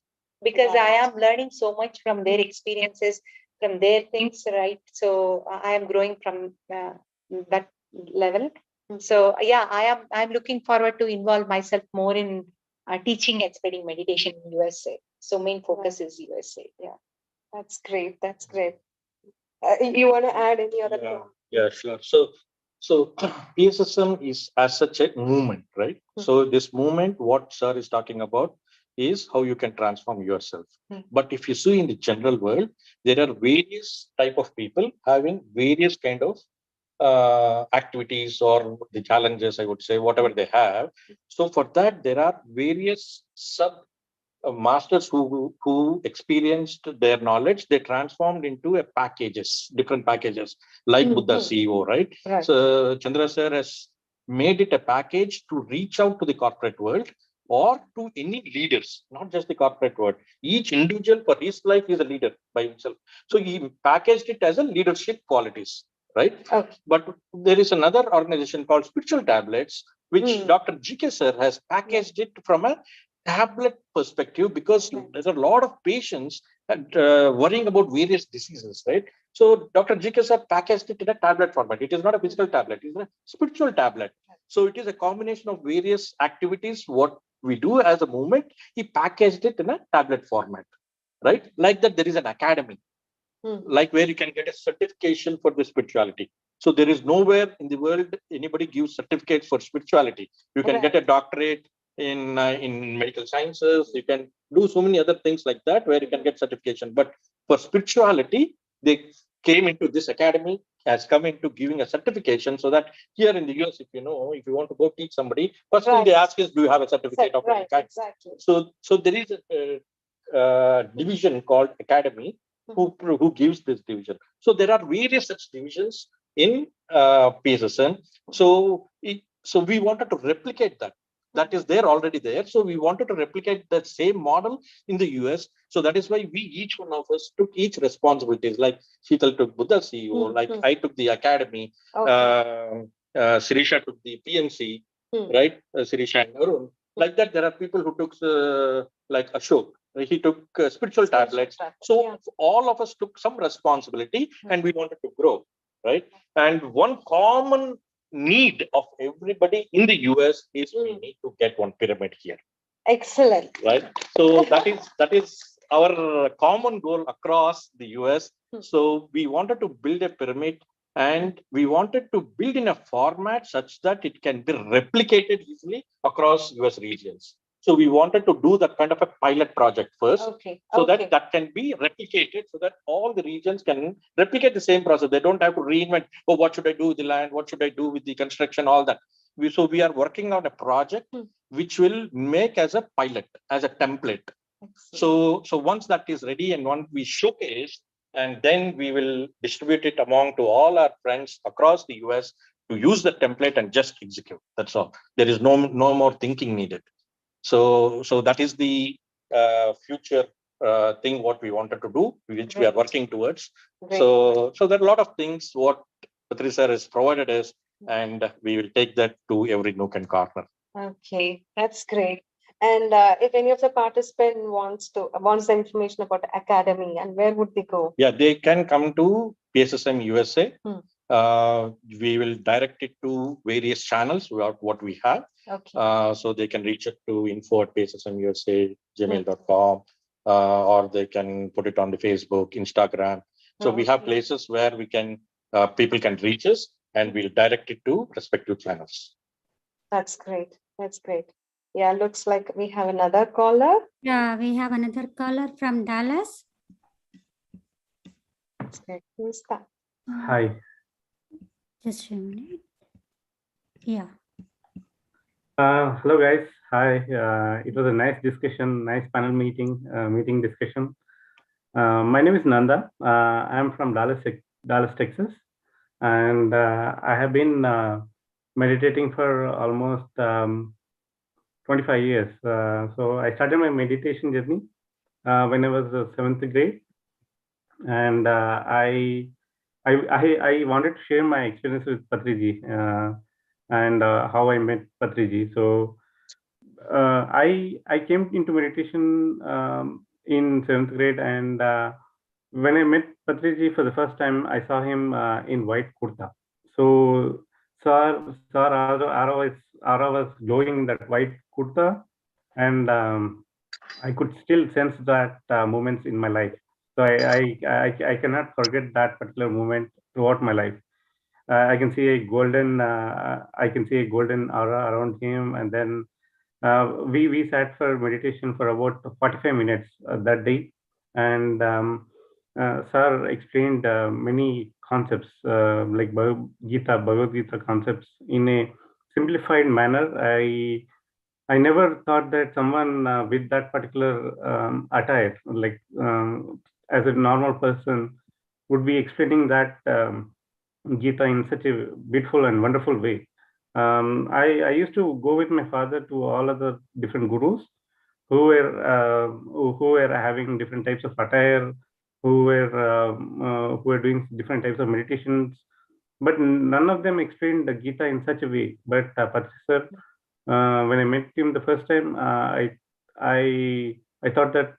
because I am learning so much from their experiences, from their things, right? So I am growing from that level. So yeah, I'm looking forward to involve myself more in teaching and spreading meditation in USA. So main focus is USA. Yeah, that's great. That's great. You want to add any other? Yeah, sure. So PSSM is as such a movement, right? So this movement, what sir is talking about, is how you can transform yourself. But if you see in the general world, there are various type of people having various kind of activities or the challenges, I would say, whatever they have. So for that, there are various sub masters who experienced their knowledge, they transformed into a different packages, like Buddha CEO, right? So Chandra sir has made it a package to reach out to the corporate world or to any leaders, not just the corporate world. Each individual for his life is a leader by himself. So he packaged it as a leadership qualities, right? Okay. But there is another organization called Spiritual Tablets, which Dr. GK sir has packaged it from a tablet perspective, because there's a lot of patients worrying about various diseases, right? So Dr. GK sir packaged it in a tablet format. It is not a physical tablet, it is a spiritual tablet. So it is a combination of various activities, what we do as a movement. He packaged it in a tablet format, right? Like that, there is an academy, like where you can get a certification for the spirituality. So there is nowhere in the world anybody gives certificates for spirituality. You can get a doctorate in medical sciences. You can do so many other things like that where you can get certification. But for spirituality, they came into this academy, has come into giving a certification, so that here in the US, if you want to go teach somebody, first thing they ask is, do you have a certificate of any kind? Exactly. So there is a division called academy who gives this division. So there are various such divisions in PSSM. So we wanted to replicate that. That is there already there. So we wanted to replicate that same model in the US. So that is why each one of us took each responsibilities. Like Sheetal took Buddha CEO, like I took the academy, Sirisha took the PMC, right? Sirisha and Arun. Like that, there are people who took like Ashok. He took spiritual tablets. So all of us took some responsibility, and we wanted to grow, right? And one common need of everybody in the US is we need to get one pyramid here. Excellent. Right. So that is our common goal across the US. So we wanted to build a pyramid, and we wanted to build in a format such that it can be replicated easily across US regions. So we wanted to do that kind of a pilot project first, so that can be replicated, so that all the regions can replicate the same process. They don't have to reinvent, oh, what should I do with the land? What should I do with the construction? All that. So we are working on a project which will make as a pilot, as a template. So once that is ready and once we showcase, and then we will distribute it among to all our friends across the US to use the template and just execute. That's all. There is no more thinking needed. So that is the future thing what we wanted to do, which we are working towards. So there are a lot of things what Patri sir has provided us, and we will take that to every nook and corner. Okay, that's great. And if any of the participant wants the information about the academy, and where would they go? Yeah, they can come to PSSM USA. We will direct it to various channels what we have. So they can reach it to info@pssmusa, gmail.com, or they can put it on the Facebook, Instagram. So we have places where we can people can reach us, and we'll direct it to respective channels. That's great. That's great. Yeah, looks like we have another caller. Yeah, we have another caller from Dallas. That's great. Who's that? Hi. Just a minute. Yeah. Hello, guys. Hi. It was a nice discussion, nice panel meeting discussion. My name is Nanda. I'm from Dallas, Texas, and I have been meditating for almost 25 years. So I started my meditation journey when I was 7th grade, and I wanted to share my experience with Patriji and how I met Patriji. So I came into meditation in 7th grade, and when I met Patriji for the first time, I saw him in white kurta. So Sir Ara was glowing in that white kurta, and I could still sense that moments in my life. So I cannot forget that particular moment throughout my life. I can see a golden aura around him, and then we sat for meditation for about 45 minutes that day, and Sir explained many concepts like Bhagavad Gita concepts in a simplified manner. I never thought that someone with that particular attire, like as a normal person, would be explaining that Gita in such a beautiful and wonderful way. I used to go with my father to all other different gurus who were having different types of attire, who were doing different types of meditations, but none of them explained the Gita in such a way. But Patri sir, when I met him the first time, I thought that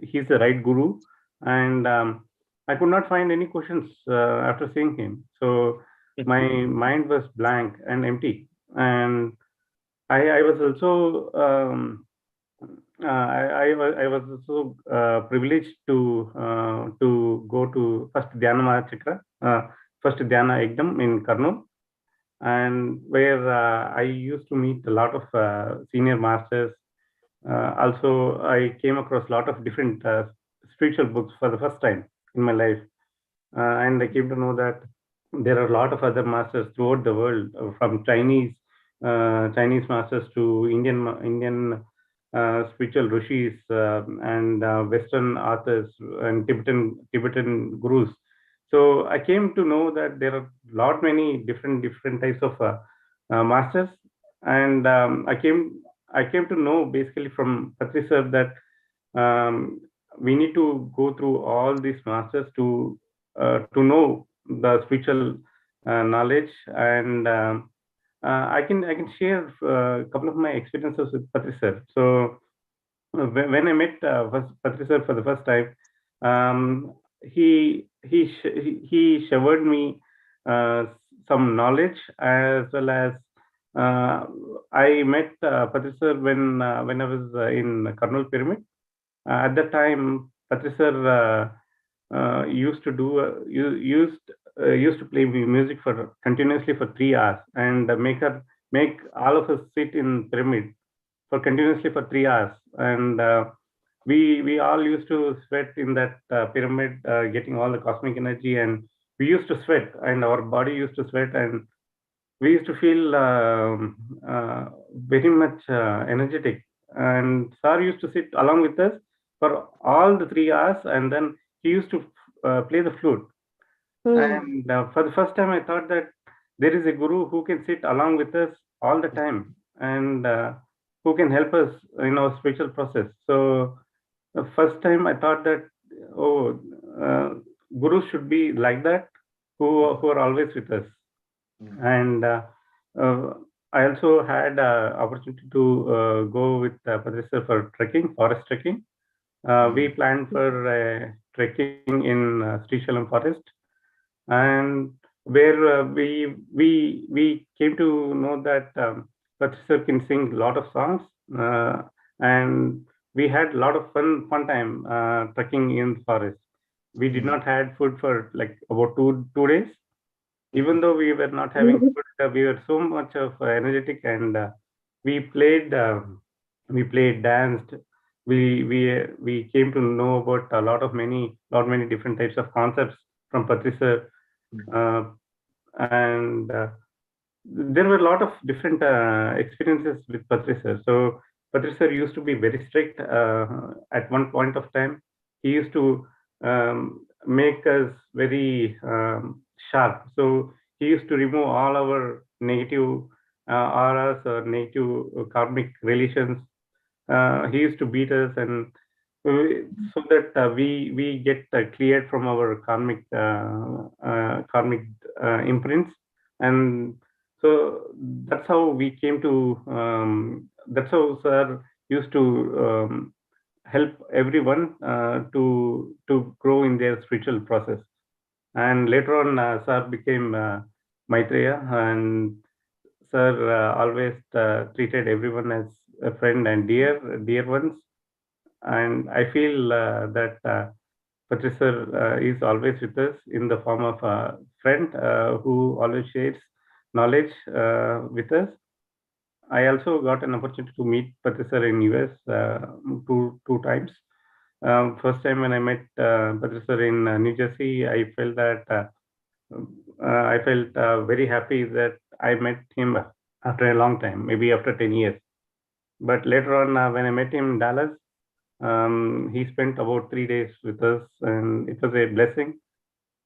he's the right guru, and I could not find any questions after seeing him. So my mind was blank and empty, and I was also I was also privileged to go to first Dhyana Mahachakra, first Dhyana Ekdam in Karnool, and where I used to meet a lot of senior masters. Also, I came across a lot of different spiritual books for the first time in my life, and I came to know that there are a lot of other masters throughout the world, from Chinese masters to Indian spiritual rishis and Western authors and Tibetan gurus. So I came to know that there are many different types of masters, and I came to know basically from Patri sir that we need to go through all these masters to know the spiritual knowledge, and I can share a couple of my experiences with Patri sir. So when I met Patri sir for the first time, he showered me some knowledge, as well as I met Patri sir when I was in Karnool Pyramid. At that time, Patri sir used to play music for continuously for 3 hours, and make all of us sit in pyramid for continuously for 3 hours, and we all used to sweat in that pyramid, getting all the cosmic energy, and we used to sweat, and our body used to sweat, and we used to feel very much energetic. And sir used to sit along with us for all the 3 hours, and then he used to play the flute. And for the first time, I thought that there is a guru who can sit along with us all the time, and who can help us in our spiritual process. So the first time I thought that, oh, gurus should be like that, who are always with us. And I also had opportunity to go with Patri sir for trekking, forest trekking. We planned for trekking in Srishalam forest, and where we came to know that Patri sir can sing a lot of songs, and we had a lot of fun time trekking in the forest. We did not had food for like about two days. Even though we were not having food, we were so much of energetic, and we played, danced. We came to know about a lot many different types of concepts from Patri sir, and there were a lot of different experiences with Patri sir. So Patri sir used to be very strict at one point of time. He used to make us very sharp. So he used to remove all our negative auras or negative karmic relations. He used to beat us, and so that we get cleared from our karmic imprints. And so that's how we came to. That's how sir used to help everyone to grow in their spiritual process. And later on, sir became Maitreya, and sir always treated everyone as a friend and dear ones. And I feel that Patri sir is always with us in the form of a friend who always shares knowledge with us. I also got an opportunity to meet Patri sir in US two times. First time when I met Patri sir in New Jersey, I felt that very happy that I met him after a long time, maybe after 10 years. But later on, when I met him in Dallas, he spent about 3 days with us, and it was a blessing.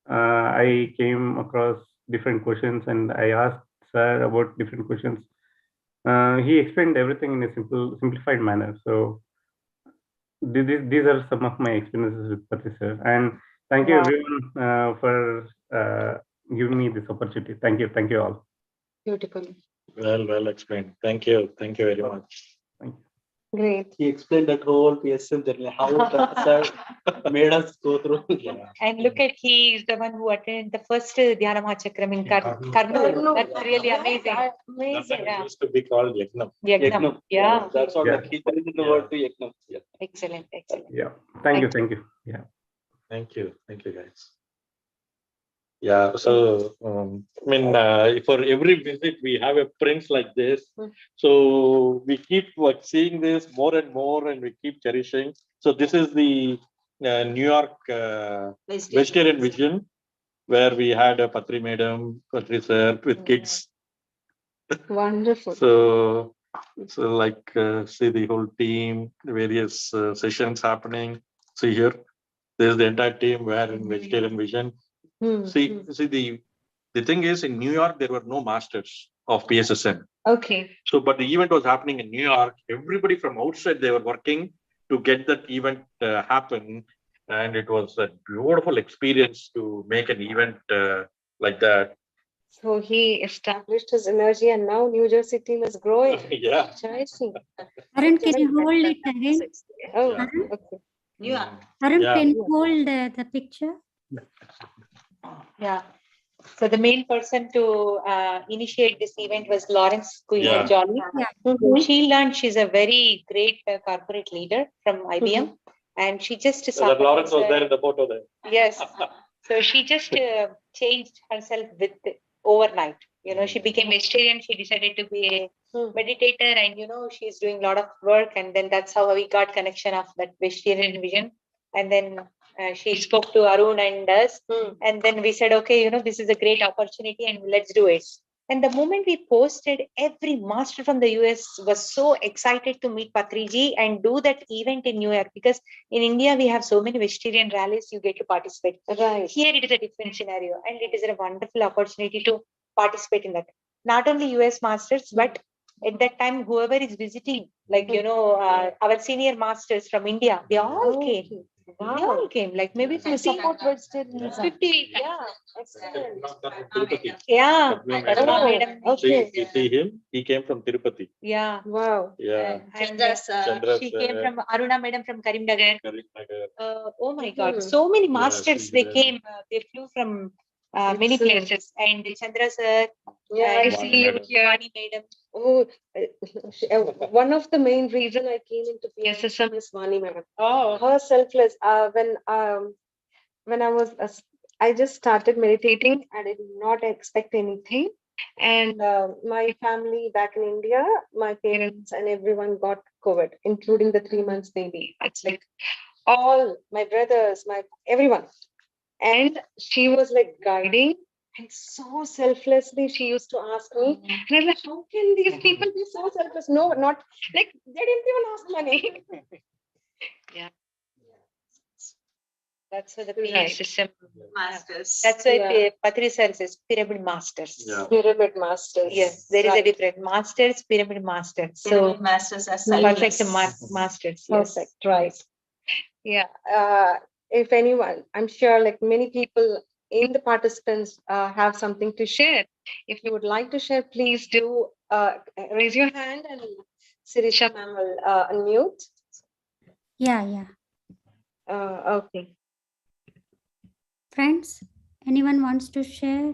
I came across different questions, and I asked sir about different questions. He explained everything in a simplified manner. So these are some of my experiences with Patri sir. And thank you everyone for giving me this opportunity. Thank you all. Beautiful. Well explained. Thank you very much. Thank you. Great. He explained that whole PSSM journey, how sir made us go through. And look at, he is the one who attended the first Dhyana Mahachakram in Karnool. That's really amazing. Amazing. That used to be called Yagnam. Yagnam. Yeah. That's what Yeah. he changed the word to Yagnam. Yeah. Excellent. Yeah. Thank you. Yeah. Thank you, guys. Yeah, so I mean, for every visit we have a prince like this. So we keep like seeing this more and more, and we keep cherishing. So this is the New York vegetarian vision, where we had a Patri Madam, Patri Sir with kids. Wonderful. So like see the whole team, the various sessions happening. See here, there's the entire team where in vegetarian vision. See the thing is, in New York there were no masters of PSSM. Okay. So, but the event was happening in New York. Everybody from outside, they were working to get that event happen, and it was a beautiful experience to make an event like that. So he established his energy, and now New Jersey team is growing. Yeah. Interesting. Arun, can you hold it again? Oh, Yeah. okay. Yeah. Arun, Yeah. can you hold the picture? Yeah. So the main person to initiate this event was Lawrence Yeah. Jolly. Yeah. So she learned, she's a very great corporate leader from IBM, and she just So that Lawrence was there in the photo there. Yes. So she just changed herself with overnight. She became vegetarian. She decided to be a meditator, and she's doing a lot of work. And then that's how we got connection of that vegetarian vision. And then she spoke to Arun and us, and then we said, okay, this is a great opportunity, and let's do it. And the moment we posted, every master from the US was so excited to meet Patriji and do that event in New York, because in India, we have so many vegetarian rallies you get to participate. Right. Here, it is a different scenario, and it is a wonderful opportunity to participate in that. Not only US masters, but at that time, whoever is visiting, like, our senior masters from India, they all came. Wow. They all came, like maybe The support was still 50. Yeah. Excellent. Tirupati. Yeah. Madam. Okay. You see him? He came from Tirupati. Yeah. Wow. Yeah. And Chandra she sir. came from Aruna Madam from Karimnagar. Karimnagar. Oh my God, so many masters, she's they there. came, they flew from many Excellent. places. And Chandra sir, Yeah, I Vani see you madam. here. Vani Madam. Oh, one of the main reason I came into PSSM is Vani madam. Oh. Her selfless. When I was, I just started meditating. I did not expect anything, and my family back in India, my parents and everyone got COVID, including the 3 months baby. It's like all my brothers, my everyone, and she was like guiding. And so selflessly, she used to ask me, and I'm like, how can these people be so selfless? No, not like they didn't even ask money. Yeah. That's what the Right. PSSM Masters. That's why Yeah. Patri sir says pyramid masters. Yeah. Pyramid masters. Yes, there is a Right. different masters, pyramid masters. Pyramid So masters are perfect selfless. masters. Yes. Perfect. Right. Yeah. If anyone, I'm sure like many people in the participants have something to share. If you would like to share, please do raise your hand, and Sirisha ma'am will unmute. Yeah. Okay. Friends, anyone wants to share?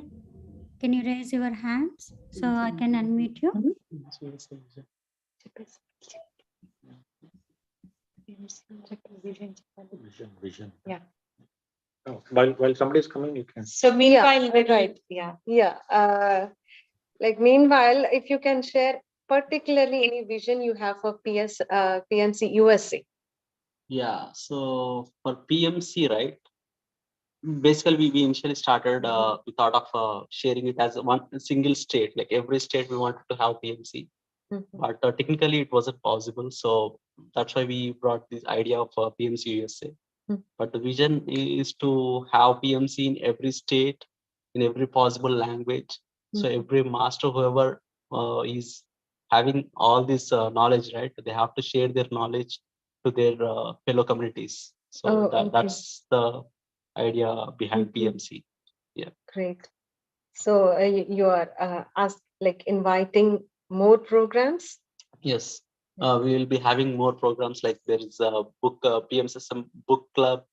Can you raise your hands so I can unmute you? Vision. Yeah. Oh, while somebody is coming, you can. So meanwhile, right. Yeah. Yeah. Like meanwhile, if you can share particularly any vision you have for PNC USA. Yeah. So for PMC, right? Basically, we initially started. We thought of sharing it as one single state. Like every state, we wanted to have PMC. but technically it wasn't possible. So that's why we brought this idea of PMC USA. But the vision is to have PMC in every state, in every possible language. So every master, whoever is having all this knowledge, right, they have to share their knowledge to their fellow communities. So that's the idea behind PMC. Yeah. Great. So you are inviting more programs? Yes. We will be having more programs, like there is a book, PSSM book club.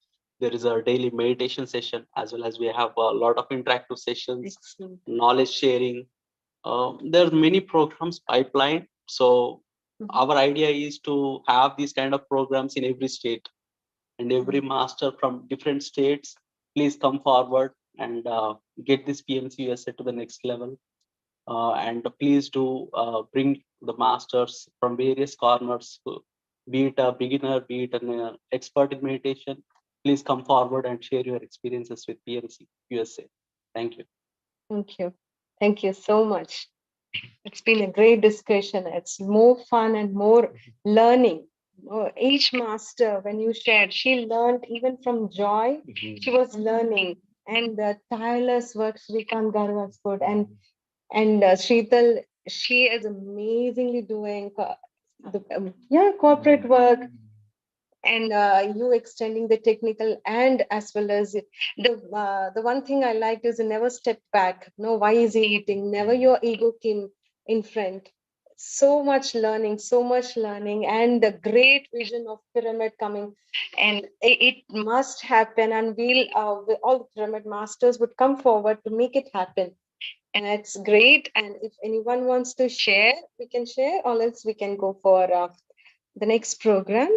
There is a daily meditation session, as well as we have a lot of interactive sessions, knowledge sharing. There are many programs pipeline. So our idea is to have these kind of programs in every state, and every master from different states, please come forward and get this PMC USA to the next level. And please do bring the masters from various corners, be it a beginner, be it an expert in meditation. Please come forward and share your experiences with PMC USA. Thank you. Thank you. Thank you so much. It's been a great discussion. It's more fun and more learning. Each master, when you shared, she learned even from Joy. She was learning, and the tireless work Srikant Garwa's put, and Sheetal, she is amazingly doing corporate work, and you extending the technical, and as well as the one thing I liked is you never stepped back. No, why is he eating? Never your ego came in front. So much learning, and the great vision of pyramid coming, and it must happen. And all the pyramid masters would come forward to make it happen. And it's great. And if anyone wants to share, we can share, or else we can go for the next program.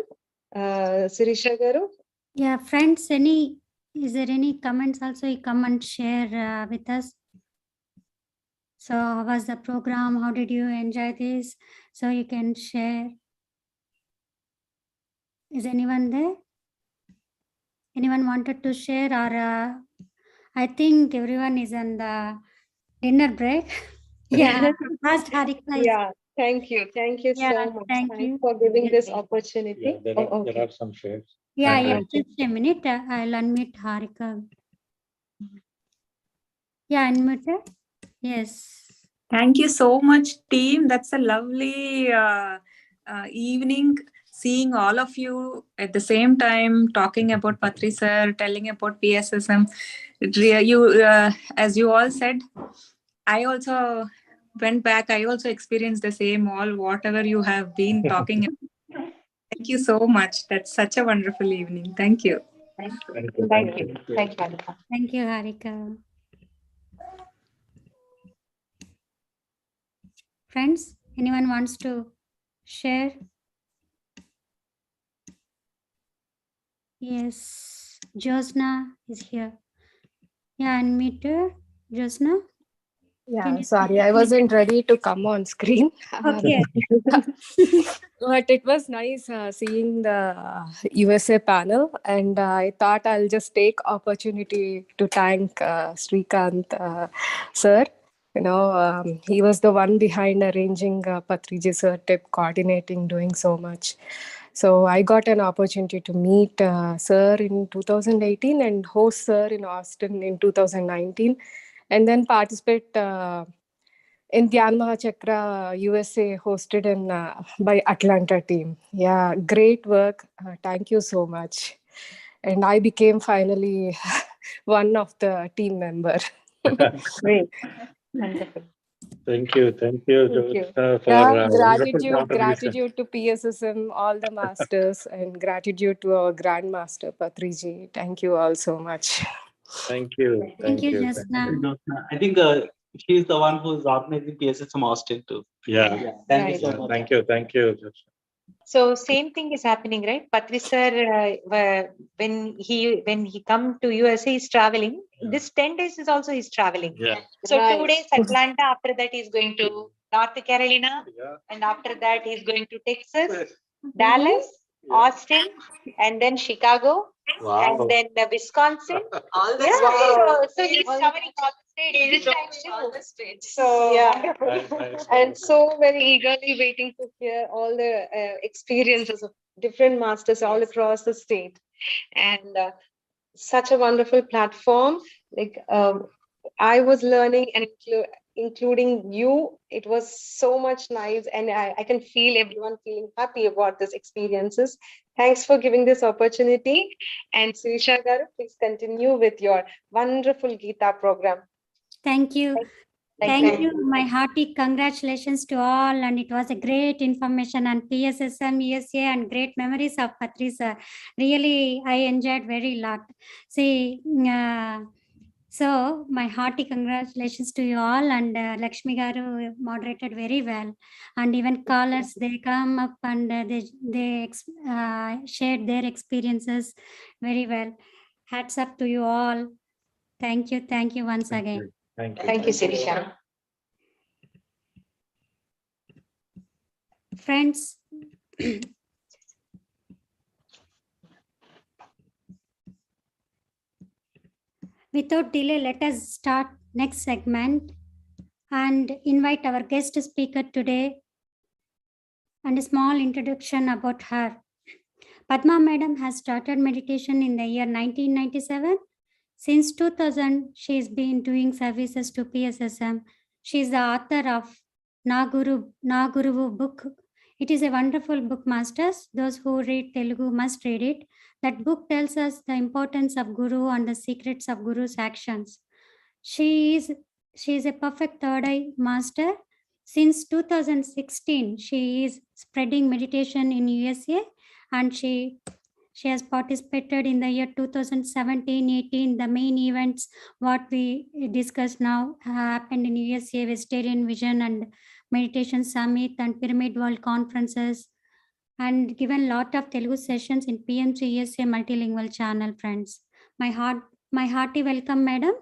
Sirisha Garu? Yeah, friends, is there any comments also? You come and share with us. So how was the program? How did you enjoy this? So you can share. Is anyone there? Anyone wanted to share, or I think everyone is on the dinner break. Yeah, last Harika. Yeah, thank you. Thank you so much. Thank you for giving this opportunity. Yeah, there are some shares. Yeah, just a minute. I'll unmute Harika. Yeah, unmute. Yes. Thank you so much, team. That's a lovely evening. Seeing all of you at the same time, talking about Patri sir, telling about PSSM. As you all said, I also went back. I also experienced the same, all whatever you have been talking about. Thank you so much. That's such a wonderful evening. Thank you. Thank you. Thank you, Harika. Thank you, Harika. Friends, anyone wants to share? Yes, Josna is here. Yeah, unmute Josna. Yeah, sorry, I wasn't ready to come on screen. Okay. But it was nice seeing the USA panel, and I thought I'll just take opportunity to thank Srikant sir. He was the one behind arranging Patriji sir tip, coordinating, doing so much. So I got an opportunity to meet sir in 2018 and host sir in Austin in 2019, and then participate in Dhyan Mahachakra USA hosted by Atlanta team. Yeah, great work. Thank you so much. And I became finally one of the team member. Great. Wonderful. Thank you. Gratitude to PSSM, all the masters, and gratitude to our Grandmaster Patriji. Thank you all so much. Thank you. Thank you, Josna. I think she's the one who's organizing PSSM Austin too. Yeah. Thank you so much. Thank you. So same thing is happening, right? Patri sir, when he come to USA, he's traveling. This 10 days is also he's traveling. Yeah. So 2 days Atlanta. After that, he's going to North Carolina, and after that, he's going to Texas, Dallas, Austin, and then Chicago, Wow. And then Wisconsin. All the So he's covering all the states this time too. So Yeah. Nice. And so very eagerly waiting to hear all the experiences of different masters all across the state. And such a wonderful platform. Like I was learning and including you, it was so much nice, and I can feel everyone feeling happy about these experiences. Thanks for giving this opportunity. And Sirisha Garu, please continue with your wonderful Gita program. Thank you. Thank you. My hearty congratulations to all, and it was a great information on PSSM, ESA, and great memories of Patricia. Really, I enjoyed very lot. See, so my hearty congratulations to you all, and Lakshmi Garu moderated very well, and even callers, they come up and they shared their experiences very well. Hats up to you all. Thank you once again. Thank you. Thank you, Sirisha. Friends, without delay, let us start next segment and invite our guest speaker today and a small introduction about her. Padma Madam has started meditation in the year 1997. Since 2000, she has been doing services to PSSM. She is the author of Naguru book. It is a wonderful book, masters. Those who read Telugu must read it. That book tells us the importance of Guru and the secrets of Guru's actions. She is a perfect third eye master. Since 2016, she is spreading meditation in USA, and she has participated in the year 2017-18. The main events what we discussed now happened in USA, Vegetarian Vision and Meditation Summit and Pyramid World Conferences, and given lot of Telugu sessions in PMC USA multilingual channel, friends. My hearty welcome, madam.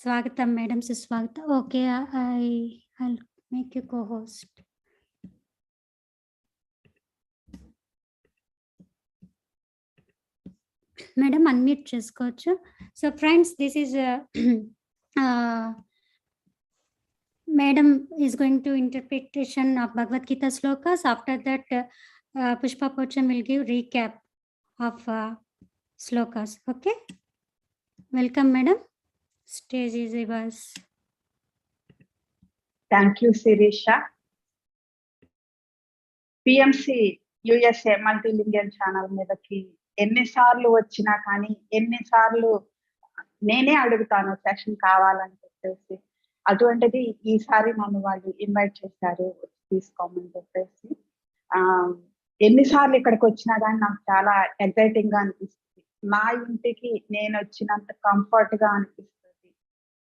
Swagatam, madam. Swagatam. Okay, I'll make you co-host. Madam, unmute cheskochu. So friends, this is Madam is going to interpretation of Bhagavad Gita slokas. After that, Pushpa Pocham will give recap of slokas. Okay. Welcome, madam. Stage is yours. Thank you, Sirisha. PMC USA multilingual channel మీదకి ఎన్నిసార్లు వచ్చినా కానీ ఎన్నిసార్లు నేనే అడుగుతాను session కావాలని చెప్పేసి, అటువంటిది ఈసారి నన్ను వాళ్ళు ఇన్వైట్ చేశారు తీసుకోమని చెప్పేసి. ఎన్నిసార్లు ఇక్కడికి వచ్చినా కానీ నాకు చాలా ఎక్సైటింగ్ గా అనిపిస్తుంది. నా ఇంటికి నేను వచ్చినంత కంఫర్ట్ గా అనిపిస్తుంది.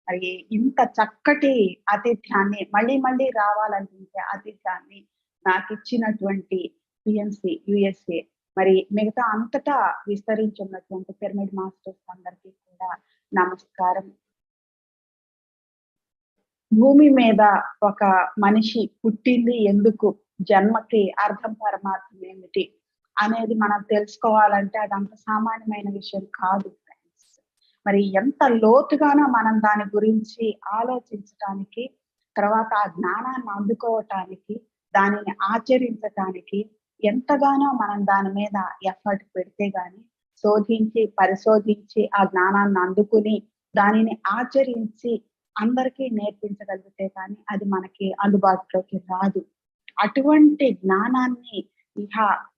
మరి ఇంత చక్కటి ఆతిథ్యాన్ని మళ్ళీ మళ్ళీ రావాలనిపించే ఆతిథ్యాన్ని నాకు ఇచ్చినటువంటి పిఎంసి యుఎస్ఏ, మరి మిగతా అంతటా విస్తరించున్నటువంటి పిరమిడ్ మాస్టర్స్ అందరికీ కూడా నమస్కారం. భూమి మీద ఒక మనిషి పుట్టింది ఎందుకు, జన్మకి అర్థం పరమార్థం ఏమిటి అనేది మనం తెలుసుకోవాలంటే అది అంత సామాన్యమైన విషయం కాదు. మరి ఎంత లోతుగానో మనం దాని గురించి ఆలోచించటానికి, తర్వాత ఆ జ్ఞానాన్ని అందుకోవటానికి, దానిని ఆచరించటానికి ఎంతగానో మనం దాని మీద ఎఫర్ట్ పెడితే గాని, శోధించి పరిశోధించి ఆ జ్ఞానాన్ని అందుకుని దానిని ఆచరించి అందరికీ నేర్పించగలిగితే కానీ అది మనకి అందుబాటులోకి రాదు. అటువంటి జ్ఞానాన్ని,